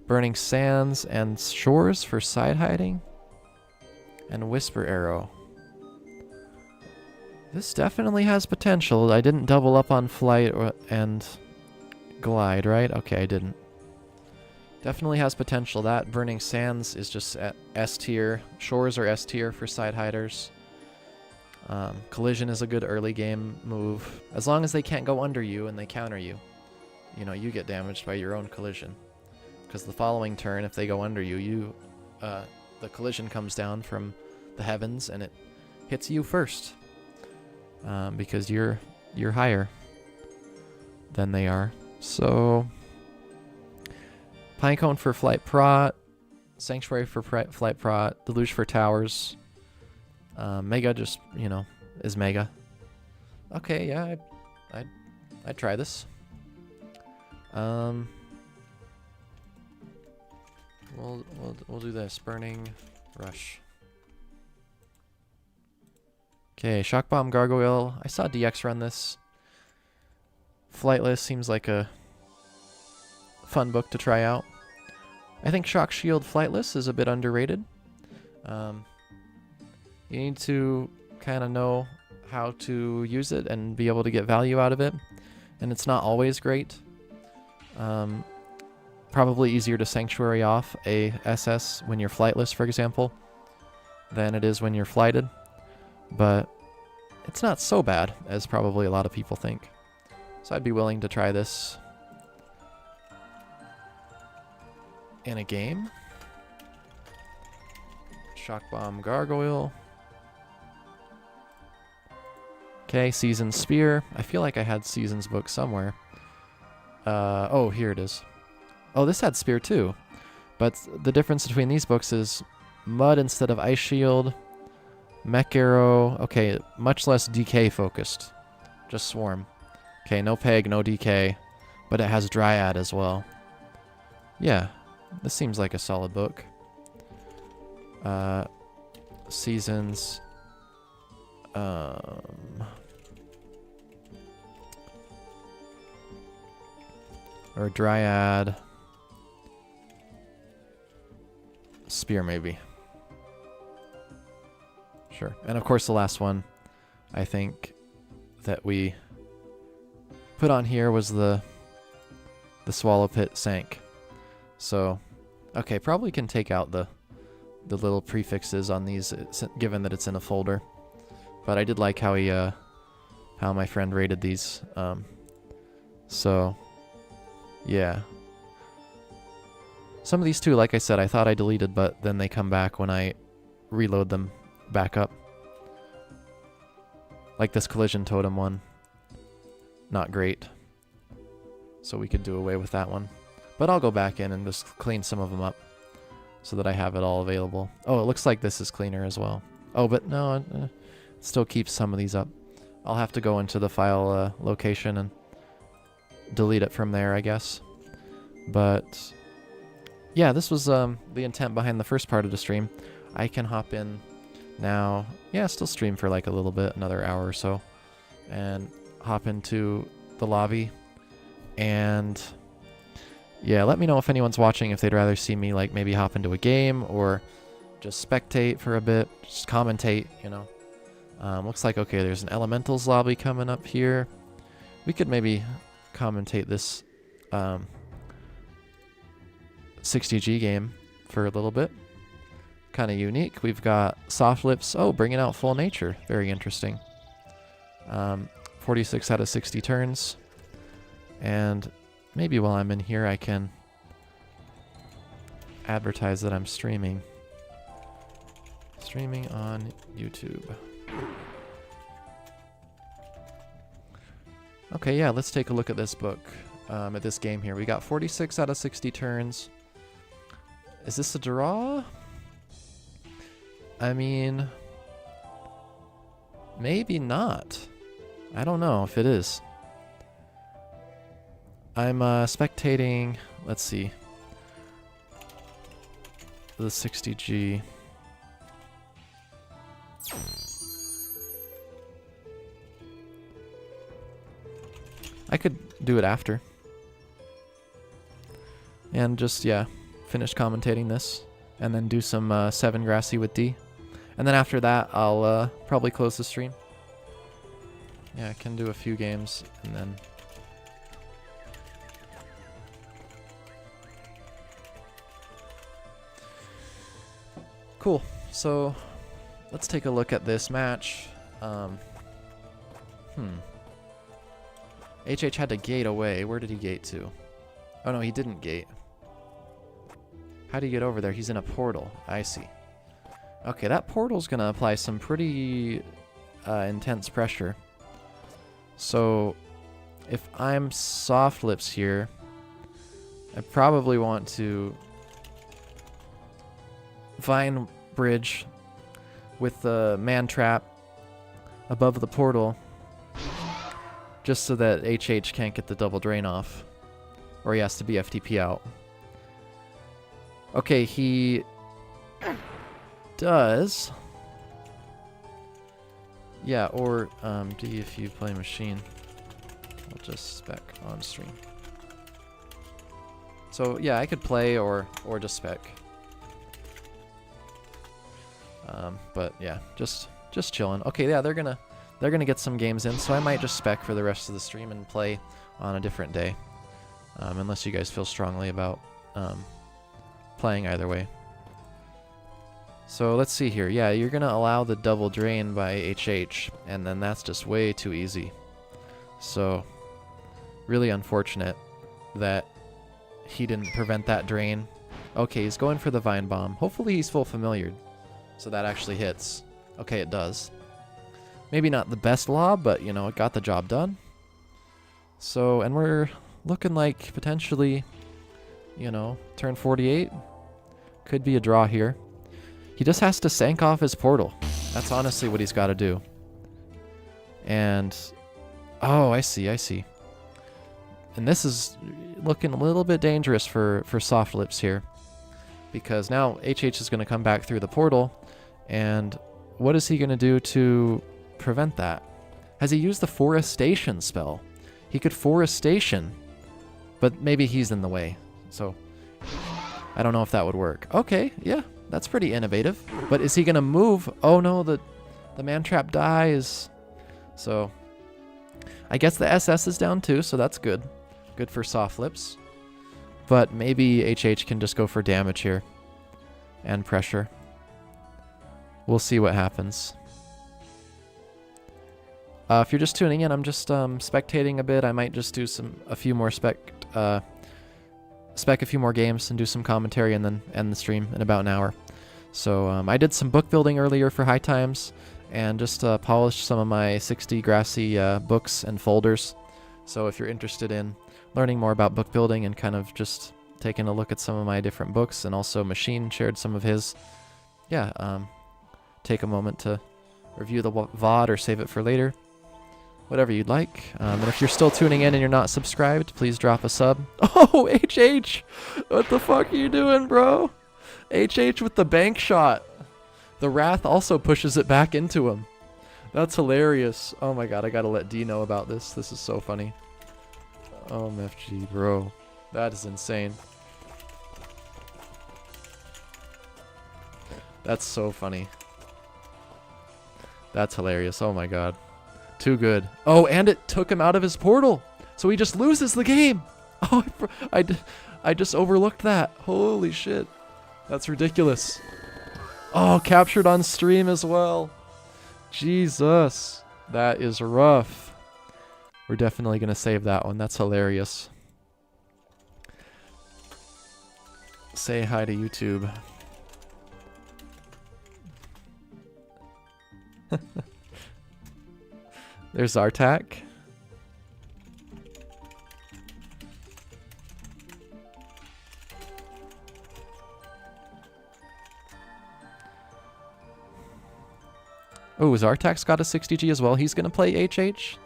S1: Burning Sands, and Shores for side hiding. And Whisper Arrow. This definitely has potential. I didn't double up on Flight and Glide, right? Okay, I didn't. Definitely has potential. That Burning Sands is just at S tier. Shores are S tier for side hiders. Collision is a good early game move. As long as they can't go under you and they counter you. You know, you get damaged by your own collision. Because the following turn, if they go under you, the collision comes down from the heavens and it hits you first. Because you're higher than they are. So, Pinecone for Flight Prot, Sanctuary for Flight Prot, Deluge for Towers. Mega just, you know, is Mega. Okay, yeah, I'd try this. We'll do this. Burning Rush. Okay, Shock Bomb Gargoyle. I saw DX run this. Flightless seems like a fun book to try out. I think Shock Shield Flightless is a bit underrated. You need to kind of know how to use it and be able to get value out of it. And it's not always great. Probably easier to Sanctuary off a SS when you're flightless, for example, than it is when you're flighted. But it's not so bad as probably a lot of people think. So I'd be willing to try this in a game. Shock Bomb Gargoyle. Okay, Season's Spear. I feel like I had Season's book somewhere. Oh, here it is. Oh, this had Spear too. But the difference between these books is Mud instead of Ice Shield. Mech Arrow. Okay, much less DK focused. Just Swarm. Okay, no Peg, no DK. But it has Dryad as well. Yeah, this seems like a solid book. Seasons. Or Dryad. Spear, maybe. Sure. And of course the last one I think that we put on here was the Swallow Pit Sank. So, okay, probably can take out the little prefixes on these, given that it's in a folder. But I did like how he, how my friend rated these. So, yeah. Some of these too, like I said, I thought I deleted, but then they come back when I reload them back up. Like this Collision Totem one. Not great. So we could do away with that one. But I'll go back in and just clean some of them up so that I have it all available. Oh, it looks like this is cleaner as well. Oh, but no, it still keeps some of these up. I'll have to go into the file location and delete it from there, I guess. But yeah, this was the intent behind the first part of the stream. I can hop in now. Yeah, still stream for like a little bit, another hour or so. And hop into the lobby. And yeah, let me know if anyone's watching, if they'd rather see me like maybe hop into a game or just spectate for a bit, just commentate, you know. Looks like, okay, there's an Elementals lobby coming up here. We could maybe commentate this 60G game for a little bit. Kind of unique. We've got Soft Lips. Oh, bringing out Full Nature. Very interesting. 46 out of 60 turns. And maybe while I'm in here, I can advertise that I'm streaming. Streaming on YouTube. Okay, yeah, let's take a look at this book, at this game here. We got 46 out of 60 turns. Is this a draw? I mean, maybe not. I don't know if it is. I'm spectating, let's see, the 60G. I could do it after. And just, yeah, finish commentating this. And then do some 7 Grassy with D. And then after that, I'll probably close the stream. Yeah, I can do a few games and then... Cool. So, let's take a look at this match. HH had to gate away. Where did he gate to? Oh no, he didn't gate. How do you get over there? He's in a portal. I see. Okay, that portal's gonna apply some pretty intense pressure. So, if I'm Soft Lips here, I probably want to Vine Bridge with the Man Trap above the portal, just so that HH can't get the double drain off, or he has to be FTP out. Okay, he does. Yeah, or D if you play machine. I'll just spec on stream. So yeah, I could play or just spec. But yeah, just chilling. Okay, yeah, they're gonna get some games in, so I might just spec for the rest of the stream and play on a different day, unless you guys feel strongly about playing either way. So let's see here. Yeah, you're gonna allow the double drain by HH, and then that's just way too easy. So really unfortunate that he didn't prevent that drain. Okay, he's going for the Vine Bomb. Hopefully he's full familiared, so that actually hits. Okay, it does. Maybe not the best lob, but, you know, it got the job done. So, and we're looking like potentially, you know, turn 48. Could be a draw here. He just has to sank off his portal. That's honestly what he's got to do. And, oh, I see. And this is looking a little bit dangerous for Soft Lips here. Because now HH is going to come back through the portal. And what is he going to do to prevent that? Has he used the Forestation spell? He could Forestation, but maybe he's in the way. So, I don't know if that would work. Okay, yeah, that's pretty innovative. But is he going to move? Oh no, the man-trap dies. So, I guess the SS is down too, so that's good. Good for Soft Lips. But maybe HH can just go for damage here. And pressure. We'll see what happens. If you're just tuning in, I'm just spectating a bit. I might just do a few more spec a few more games and do some commentary and then end the stream in about an hour. So I did some book building earlier for High Times and just polished some of my 60 Grassy books and folders. So if you're interested in learning more about book building and kind of just taking a look at some of my different books, and also Machine shared some of his, yeah, take a moment to review the VOD or save it for later. Whatever you'd like. And if you're still tuning in and you're not subscribed, please drop a sub. Oh, HH! What the fuck are you doing, bro? HH with the bank shot. The Wrath also pushes it back into him. That's hilarious. Oh my god, I gotta let D know about this. This is so funny. OMFG, bro. That is insane. That's so funny. That's hilarious. Oh my god. Too good. Oh, and it took him out of his portal. So he just loses the game. Oh, I just overlooked that. Holy shit. That's ridiculous. Oh, captured on stream as well. Jesus. That is rough. We're definitely going to save that one. That's hilarious. Say hi to YouTube. There's Zartak. Oh, Zartak's got a 60G as well. He's going to play HH.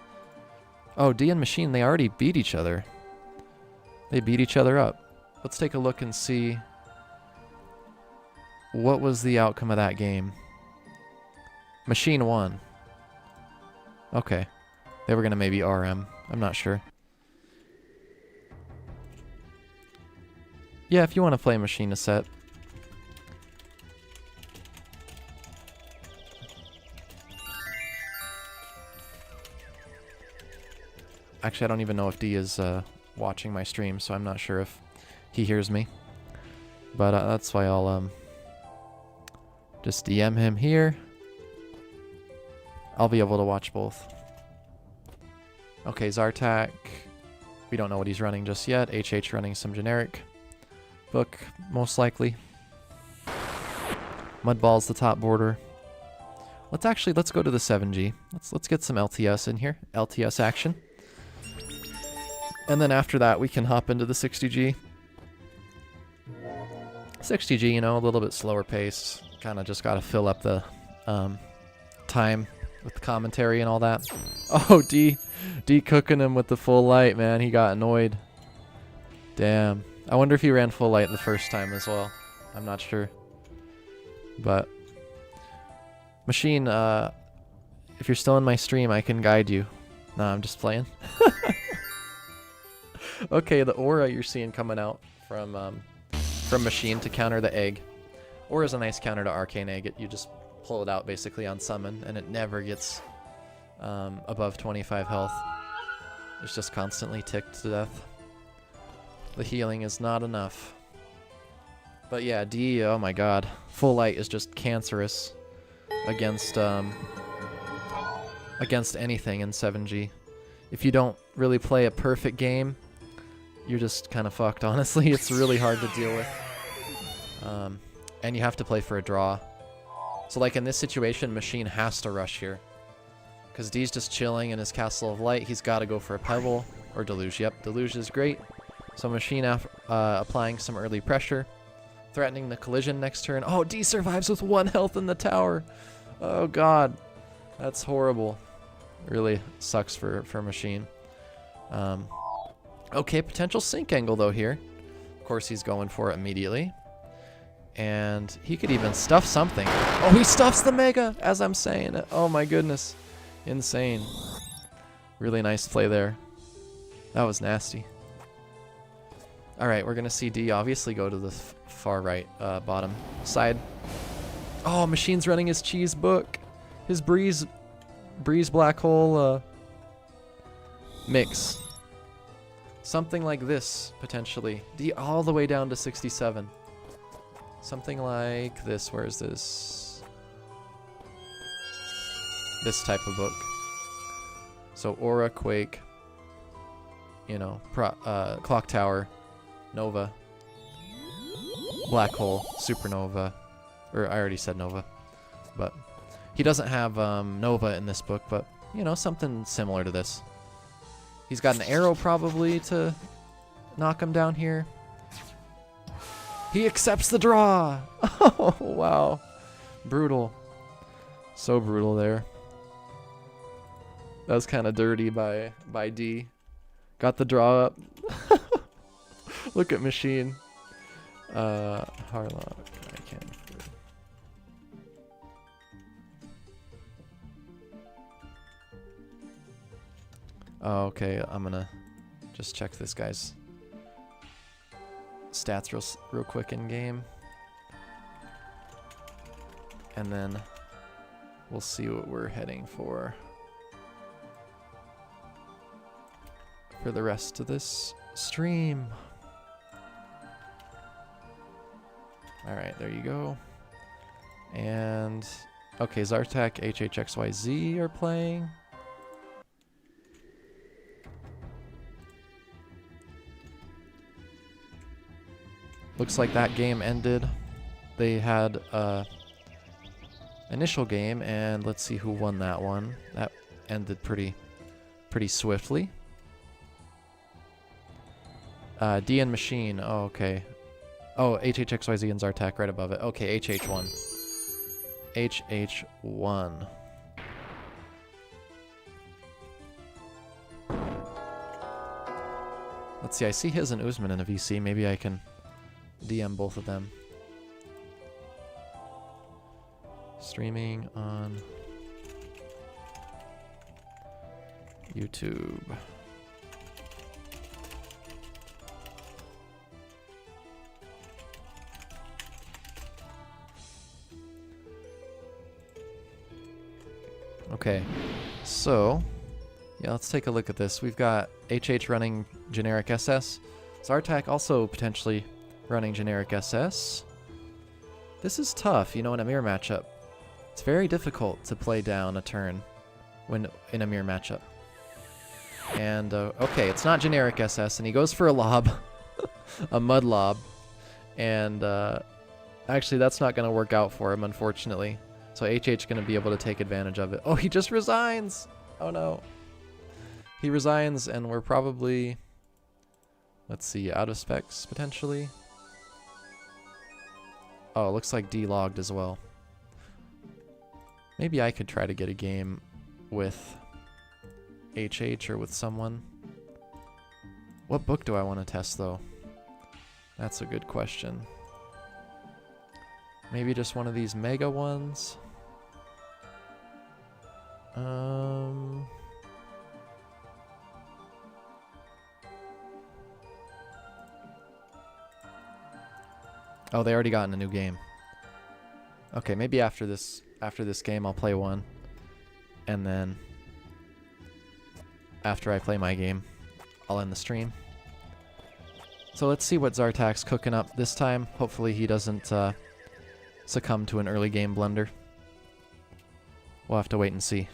S1: Oh, D and Machine, they already beat each other. They beat each other up. Let's take a look and see what was the outcome of that game. Machine won. Okay. They were going to maybe RM. I'm not sure. Yeah, if you want to play Machine a set. Actually, I don't even know if D is watching my stream, so I'm not sure if he hears me. But that's why I'll just DM him here. I'll be able to watch both. Okay, Zartak. We don't know what he's running just yet. HH running some generic book, most likely. Mudball's the top border. Let's go to the 7G. Let's get some LTS in here. LTS action. And then after that, we can hop into the 60G. 60G, you know, a little bit slower pace. Kind of just got to fill up the time with the commentary and all that. Oh, D cooking him with the full light, man. He got annoyed. Damn. I wonder if he ran full light the first time as well. I'm not sure. But Machine, if you're still in my stream, I can guide you. Nah, I'm just playing. Okay, the aura you're seeing coming out from Machine to counter the egg. Aura's a nice counter to Arcane Egg. You just pull it out basically on summon, and it never gets above 25 health. It's just constantly ticked to death. The healing is not enough. But yeah, D, oh my god. Full light is just cancerous against anything in 7G. If you don't really play a perfect game, you're just kind of fucked, honestly. It's really hard to deal with. And you have to play for a draw. So like in this situation, Machine has to rush here. Because D's just chilling in his Castle of Light. He's got to go for a Pebble or Deluge. Yep, Deluge is great. So Machine applying some early pressure. threatening the collision next turn. Oh, D survives with 1 health in the tower. Oh god, that's horrible. Really sucks for Machine. Okay, potential sink angle though here. Of course he's going for it immediately. And he could even stuff something. Oh, he stuffs the Mega as I'm saying it. Oh my goodness. Insane. Really nice play there. That was nasty. Alright, we're going to see D obviously go to the far right bottom side. Oh, Machine's running his cheese book. His breeze black hole mix. Something like this, potentially. D all the way down to 67. Something like this. Where is this? This type of book. So Aura, Quake, you know, Clock Tower, Nova, Black Hole, Supernova, or I already said Nova, but he doesn't have Nova in this book, but you know, something similar to this. He's got an arrow probably to knock him down here. He accepts the draw. Oh, wow. Brutal. So brutal there. That was kind of dirty by D. Got the draw up. Look at Machine. Harlock. I can't. Oh, okay. I'm gonna just check this guy's stats real quick in game, and then we'll see what we're heading for the rest of this stream. Alright, there you go. And okay, Zartak, HHXYZ are playing. Looks like that game ended. They had initial game, and let's see who won that one. That ended pretty swiftly. D and Machine. Oh, okay. Oh, HHXYZ and Zartak right above it. Okay, HH won. HH won. Let's see. I see his and Usman in a VC. Maybe I can DM both of them. Streaming on YouTube. Okay, so yeah, let's take a look at this. We've got HH running generic SS. Zartak also potentially running generic SS. This is tough, you know, in a mirror matchup. It's very difficult to play down a turn when in a mirror matchup. And okay, it's not generic SS, and he goes for a lob, a mud lob, and actually that's not going to work out for him, unfortunately. So HH going to be able to take advantage of it. Oh, he just resigns! Oh no. He resigns, and we're probably, let's see, out of specs, potentially. Oh, it looks like D logged as well. Maybe I could try to get a game with HH or with someone. What book do I want to test, though? That's a good question. Maybe just one of these mega ones? Oh, they already got in a new game. Okay, maybe after this game I'll play one, and then after I play my game, I'll end the stream. So let's see what Zartak's cooking up this time. Hopefully he doesn't succumb to an early game blunder. We'll have to wait and see.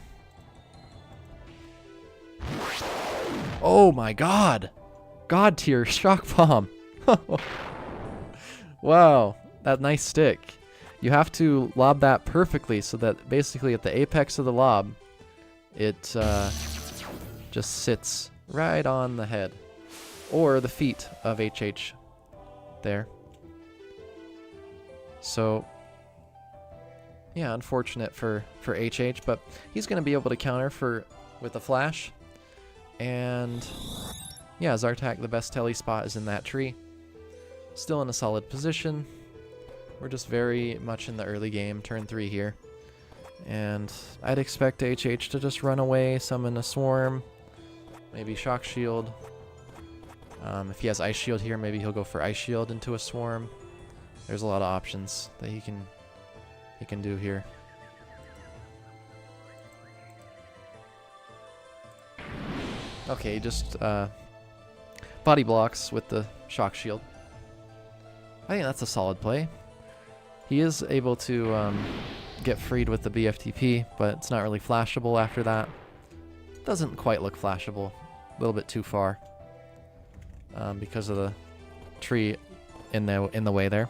S1: Oh my god! God tier shock bomb! Wow, that nice stick. You have to lob that perfectly so that basically at the apex of the lob, it just sits right on the head or the feet of HH there. So, yeah, unfortunate for HH, but he's going to be able to counter with a flash. And yeah, Zartak, the best telly spot is in that tree. Still in a solid position. We're just very much in the early game, turn 3 here. And I'd expect HH to just run away, summon a swarm, maybe shock shield. If he has ice shield here, maybe he'll go for ice shield into a swarm. There's a lot of options that he can do here. Okay, just body blocks with the shock shield. I think that's a solid play. He is able to get freed with the BFTP, but it's not really flashable after that. Doesn't quite look flashable. A little bit too far because of the tree in the way there.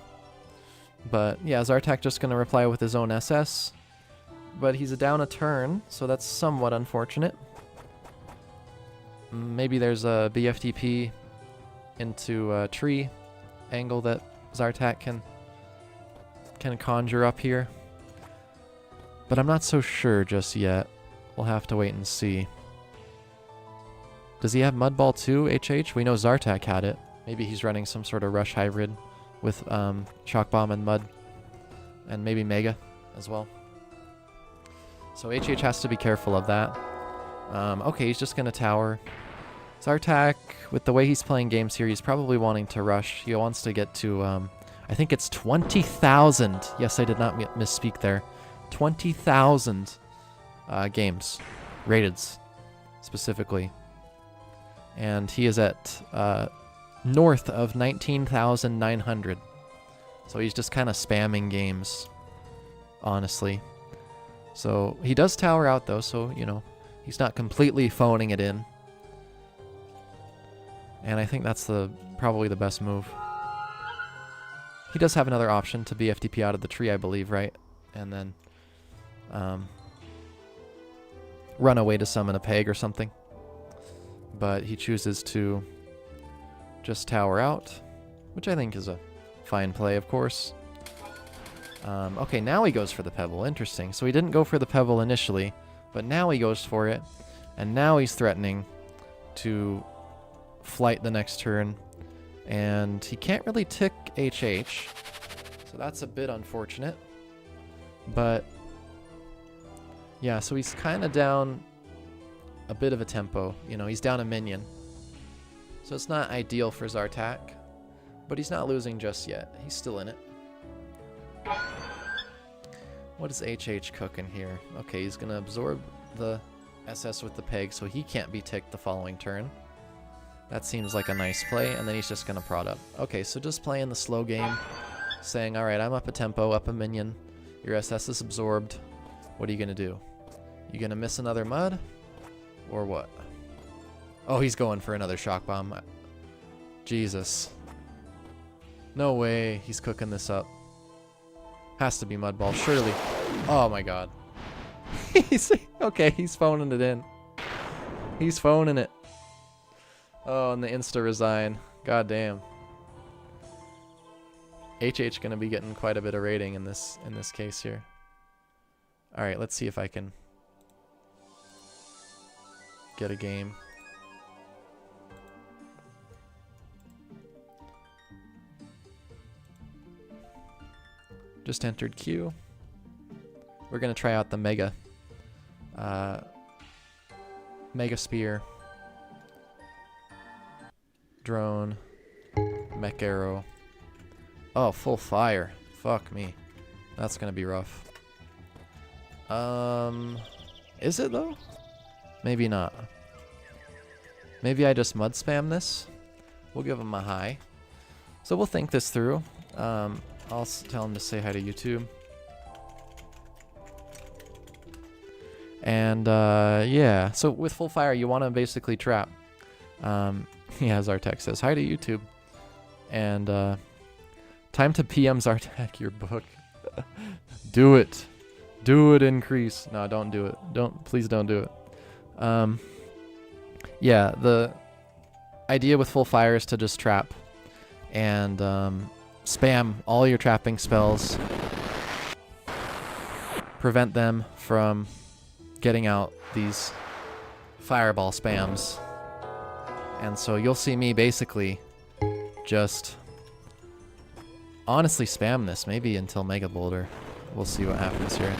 S1: But yeah, Zartak just gonna reply with his own SS, but he's down a turn, so that's somewhat unfortunate. Maybe there's a BFTP into a tree angle that Zartak can conjure up here. But I'm not so sure just yet. We'll have to wait and see. Does he have Mud Ball too, HH? We know Zartak had it. Maybe he's running some sort of rush hybrid with Shock Bomb and Mud. And maybe Mega as well. So HH has to be careful of that. Okay, he's just going to tower. Zartak, with the way he's playing games here, he's probably wanting to rush. He wants to get to, I think it's 20,000. Yes, I did not misspeak there. 20,000 games. Rateds, specifically. And he is at north of 19,900. So he's just kind of spamming games, honestly. So he does tower out, though, so, you know, he's not completely phoning it in. And I think that's probably the best move. He does have another option to BFTP out of the tree, I believe, right? And then run away to summon a peg or something. But he chooses to just tower out, which I think is a fine play, of course. Okay, now he goes for the Pebble. Interesting. So he didn't go for the Pebble initially, but now he goes for it. And now he's threatening to flight the next turn. And he can't really tick HH. So that's a bit unfortunate. But yeah, so he's kind of down a bit of a tempo. You know, he's down a minion. So it's not ideal for Zartak. But he's not losing just yet. He's still in it. What is HH cooking here? Okay, he's going to absorb the SS with the peg so he can't be ticked the following turn. That seems like a nice play, and then he's just going to prod up. Okay, so just playing the slow game, saying, alright, I'm up a tempo, up a minion. Your SS is absorbed. What are you going to do? You going to miss another mud? Or what? Oh, he's going for another shock bomb. Jesus. No way he's cooking this up. Has to be Mud Ball, surely. Oh my god. Okay, he's phoning it in. He's phoning it. Oh, and the insta resign. God damn. HH gonna be getting quite a bit of rating in this case here. Alright, let's see if I can get a game. Just entered queue. We're gonna try out the Mega Spear, Drone, Mech Arrow. Oh, full fire. Fuck me. That's gonna be rough. Is it though? Maybe not. Maybe I just mud spam this. We'll give him a high. So we'll think this through. I'll tell him to say hi to YouTube. And yeah, so with full fire, you want to basically trap. Yeah, Zartek says hi to YouTube. And time to PM Zartek your book. Do it. Do it, increase. No, don't do it. Please don't do it. Yeah, the idea with full fire is to just trap. And spam all your trapping spells. Prevent them from getting out these fireball spams. And so you'll see me basically just honestly spam this, maybe until Mega Boulder. We'll see what happens here.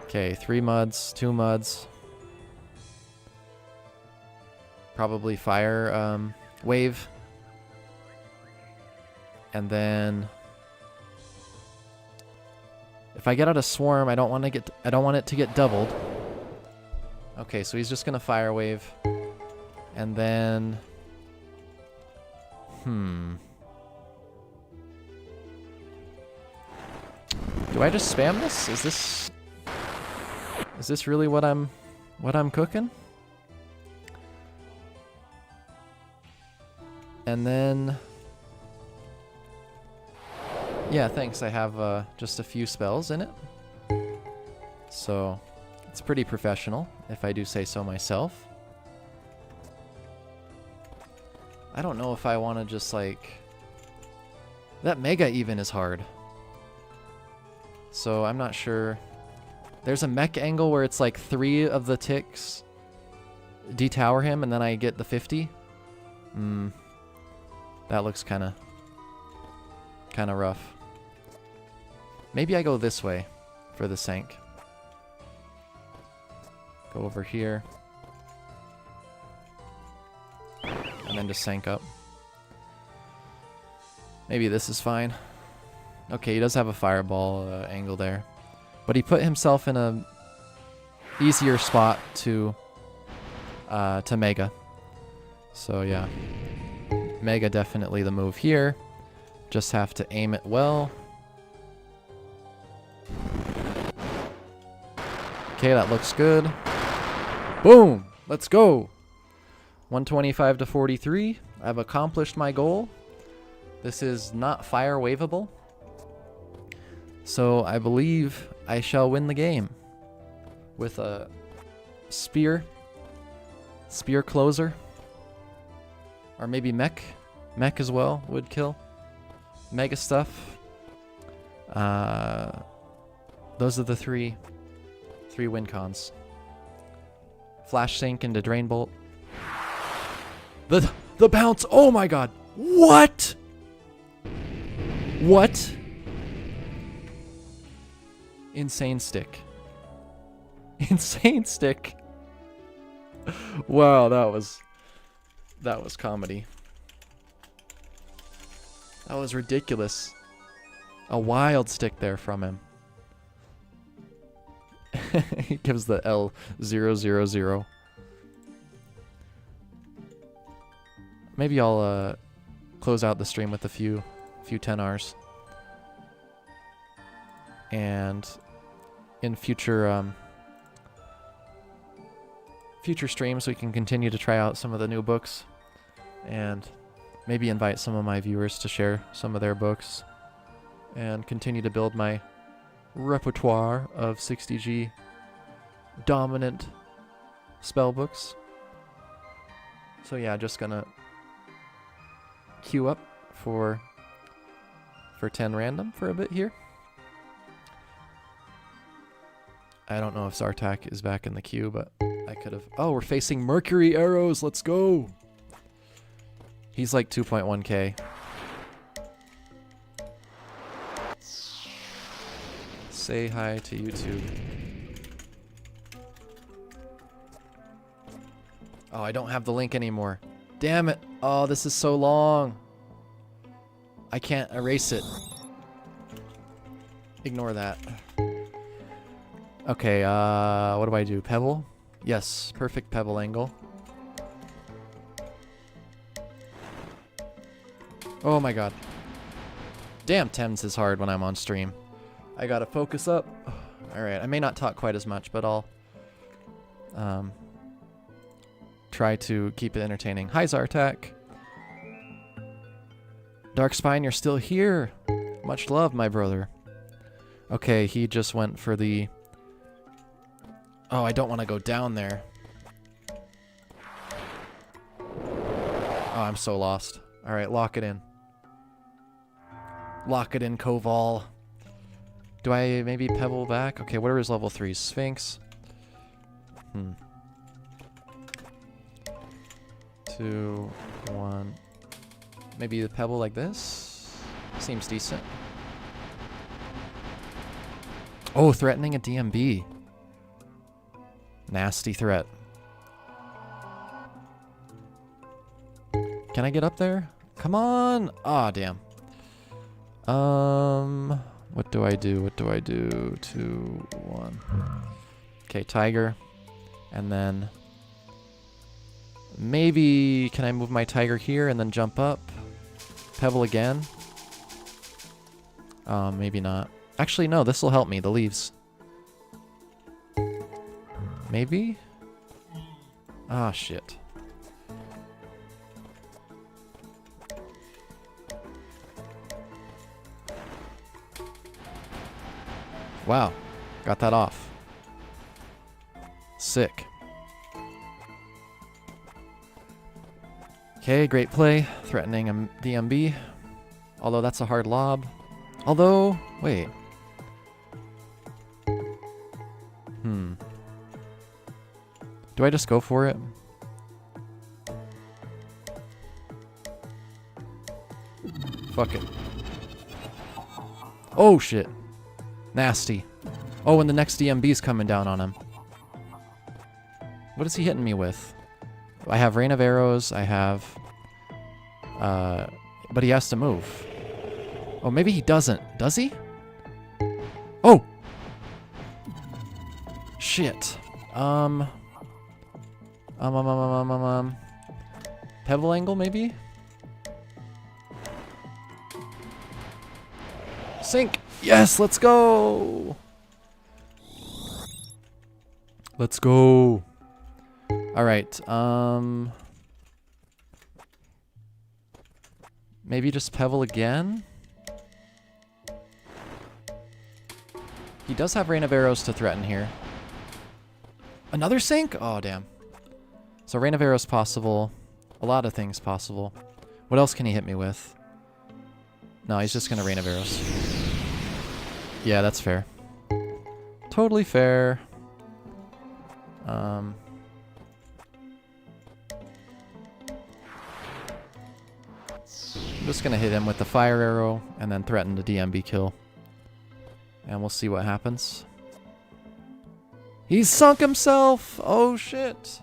S1: Okay, 3 muds, 2 muds. Probably fire wave. And then if I get out a swarm, I don't want it to get doubled. Okay, so he's just gonna fire wave. And then do I just spam this? Is this really what I'm cooking? And then yeah, thanks. I have just a few spells in it. So it's pretty professional, if I do say so myself. I don't know if I want to just like... That Mega even is hard. So I'm not sure. There's a mech angle where it's like 3 of the ticks detower him and then I get the 50. That looks kind of rough. Maybe I go this way for the sank. Go over here. And then just sank up. Maybe this is fine. Okay, he does have a fireball angle there. But he put himself in a easier spot to Mega. So yeah. Mega definitely the move here. Just have to aim it well. Okay, that looks good. Boom! Let's go! 125 to 43. I've accomplished my goal. This is not fire waveable. So I believe I shall win the game with a spear closer, or maybe mech as well would kill. Mega stuff. Those are the three win cons. Flash Sync into Drain Bolt. The bounce. Oh my god. What? What? Insane stick. Insane stick. Wow, that was comedy. That was ridiculous. A wild stick there from him. He gives the L000. Maybe I'll close out the stream with a few 10Rs. And in future streams we can continue to try out some of the new books and maybe invite some of my viewers to share some of their books and continue to build my repertoire of 60G dominant spell books. So yeah, just gonna queue up for 10 random for a bit here. I don't know if Zartak is back in the queue, but I could have... Oh, we're facing Mercury arrows. Let's go. He's like 2.1k. Say hi to YouTube. Oh, I don't have the link anymore. Damn it. Oh, this is so long. I can't erase it. Ignore that. Okay, what do I do? Pebble? Yes, perfect pebble angle. Oh my god. Damn, Thames is hard when I'm on stream. I gotta focus up. Alright, I may not talk quite as much, but I'll try to keep it entertaining. Hi, Zartak. Darkspine, you're still here. Much love, my brother. Okay, he just went for the... Oh, I don't want to go down there. Oh, I'm so lost. Alright, lock it in. Lock it in, Koval. Do I maybe Pebble back? Okay, what are his level 3s? Sphinx. 2, 1. Maybe the Pebble like this? Seems decent. Oh, threatening a DMB. Nasty threat. Can I get up there? Come on! Aw, damn. What do I do? What do I do? 2, 1. Okay, Tiger. And then... maybe... can I move my Tiger here and then jump up? Pebble again? Maybe not. Actually, no, this will help me. The leaves. Maybe? Ah, shit. Wow. Got that off. Sick. Okay, great play. Threatening a DMB. Although that's a hard lob. Although, wait. Do I just go for it? Fuck it. Oh, shit. Nasty. Oh, and the next DMB's coming down on him. What is he hitting me with? I have Rain of Arrows. I have... but he has to move. Oh, maybe he doesn't. Does he? Oh! Shit. Pebble angle, maybe? Sink! Yes, let's go! Let's go! Alright, maybe just Pebble again? He does have Rain of Arrows to threaten here. Another sink? Oh, damn. So Rain of Arrows possible. A lot of things possible. What else can he hit me with? No, he's just gonna Rain of Arrows. Yeah, that's fair. Totally fair. I'm just gonna hit him with the fire arrow and then threaten the DMB kill. And we'll see what happens. He's sunk himself! Oh shit!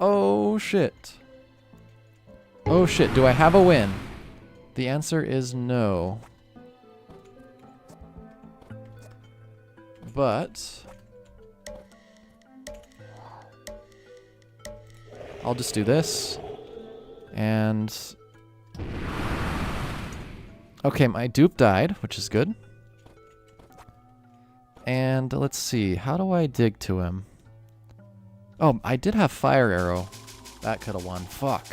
S1: Oh shit. Oh shit, do I have a win? The answer is no. But... I'll just do this. And... okay, my dupe died, which is good. And let's see, how do I dig to him? Oh, I did have fire arrow. That could have won. Fuck.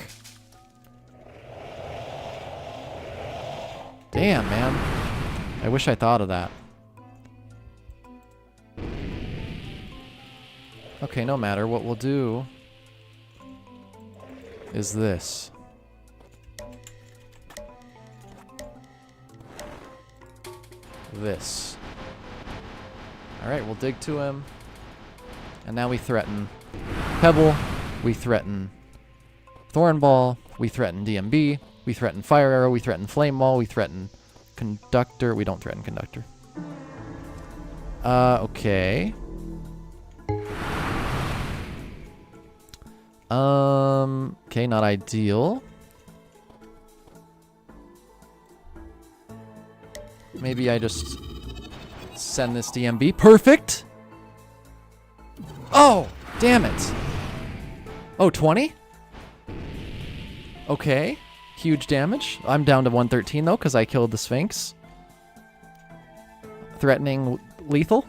S1: Damn, man. I wish I thought of that. Okay, no matter. What we'll do is this. This. Alright, we'll dig to him. And now we threaten Pebble. We threaten Thornball. We threaten DMB. We threaten Fire Arrow. We threaten Flame Ball. We threaten Conductor. We don't threaten Conductor. Okay. Okay, not ideal. Maybe I just send this DMB. Perfect! Oh, damn it. Oh, 20? Okay. Huge damage. I'm down to 113 though, because I killed the Sphinx. Threatening lethal.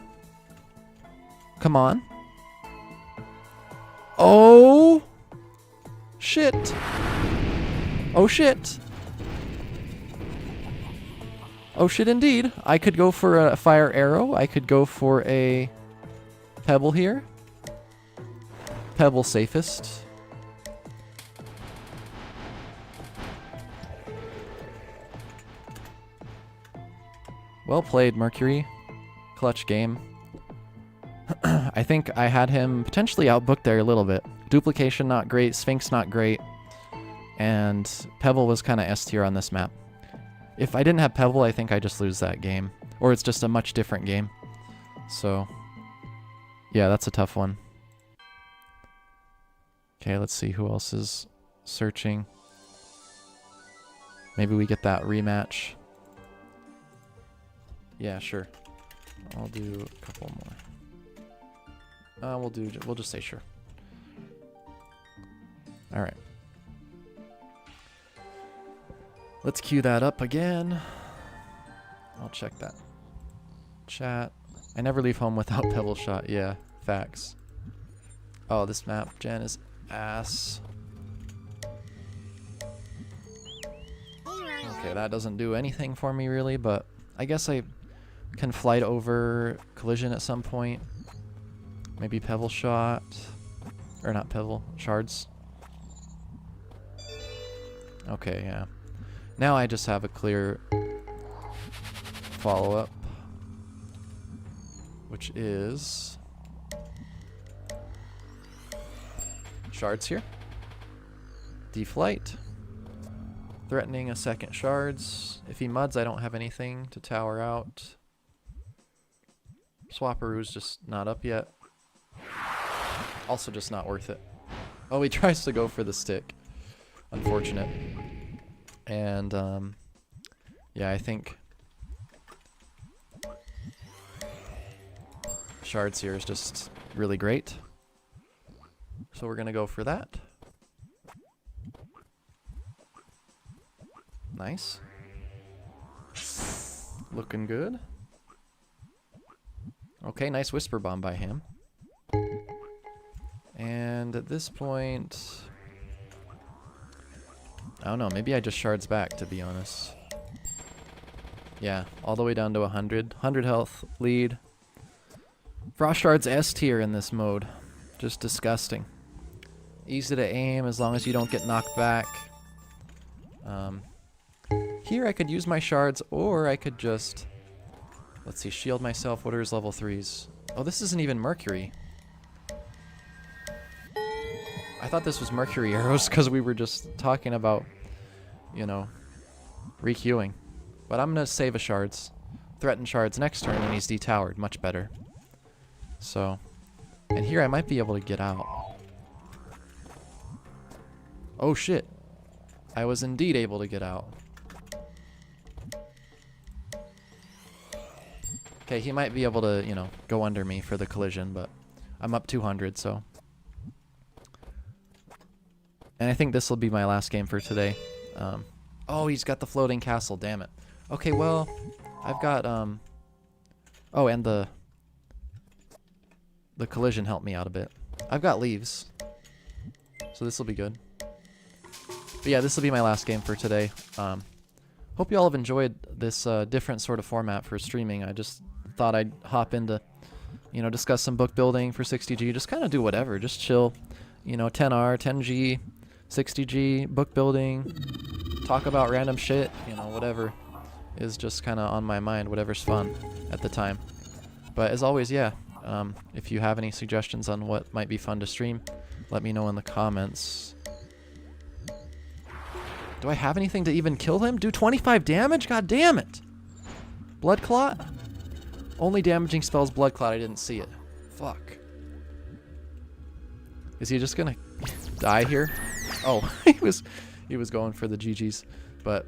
S1: Come on. Oh! Shit. Oh shit. Oh shit indeed. I could go for a fire arrow. I could go for a pebble here. Pebble safest. Well played, Mercury. Clutch game. I think I had him potentially outbooked there a little bit. Duplication not great, Sphinx not great, and Pebble was kind of S tier on this map. If I didn't have Pebble, I think I just lose that game. Or it's just a much different game. So, yeah, that's a tough one. Okay, let's see who else is searching. Maybe we get that rematch. Yeah, sure. I'll do a couple more. We'll just say sure. All right. Let's queue that up again. I'll check that. Chat. I never leave home without Pebble Shot. Yeah, facts. Oh, this map, Jen, is ass. Okay, that doesn't do anything for me really, but I guess I can flight over collision at some point. Maybe Pebble Shot. Or not Pebble, Shards. Okay, yeah. Now I just have a clear follow-up, which is Shards here. Deflight. Threatening a second Shards. If he muds, I don't have anything to tower out. Swapperoo's just not up yet. Also just not worth it. Oh, he tries to go for the stick. Unfortunate. And, yeah, I think Shards here is just really great. So we're going to go for that. Nice. Looking good. Okay, nice Whisper Bomb by him. And at this point, I don't know, maybe I just Shards back, to be honest. Yeah, all the way down to 100. 100 health lead. Frost Shard's S tier in this mode. Just disgusting. Easy to aim as long as you don't get knocked back. Here I could use my Shards, or I could just, let's see, shield myself. What are his level 3s? Oh, this isn't even Mercury. I thought this was Mercury arrows because we were just talking about, you know, requeuing. But I'm going to save a Shards. Threaten Shards next turn when he's detowered. Much better. So, and here I might be able to get out. Oh shit. I was indeed able to get out. Okay, he might be able to, you know, go under me for the collision, but I'm up 200, so. And I think this will be my last game for today. Oh, he's got the floating castle, damn it. Okay, well, I've got, oh, and the collision helped me out a bit. I've got leaves, so this will be good. But yeah, this will be my last game for today. Hope you all have enjoyed this different sort of format for streaming. I just thought I'd hop into, you know, discuss some book building for 60G. Just kind of do whatever. Just chill. You know, 10R, 10G, 60G, book building. Talk about random shit. You know, whatever is just kind of on my mind. Whatever's fun at the time. But as always, yeah. If you have any suggestions on what might be fun to stream, let me know in the comments. Do I have anything to even kill him? Do 25 damage? God damn it! Blood Clot? Only damaging spells Blood Clot. I didn't see it. Fuck. Is he just gonna die here? Oh, he was going for the GGs. But,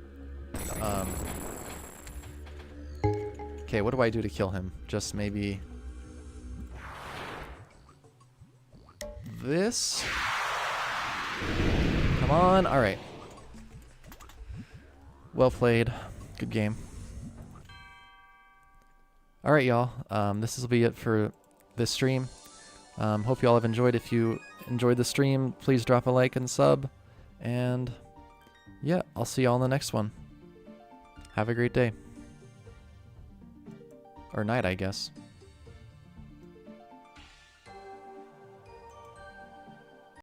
S1: okay, what do I do to kill him? Just maybe this? Come on. All right. Well played. Good game. Alright, y'all. This will be it for this stream. Hope you all have enjoyed. If you enjoyed the stream, please drop a like and sub. And yeah, I'll see y'all in the next one. Have a great day. Or night, I guess.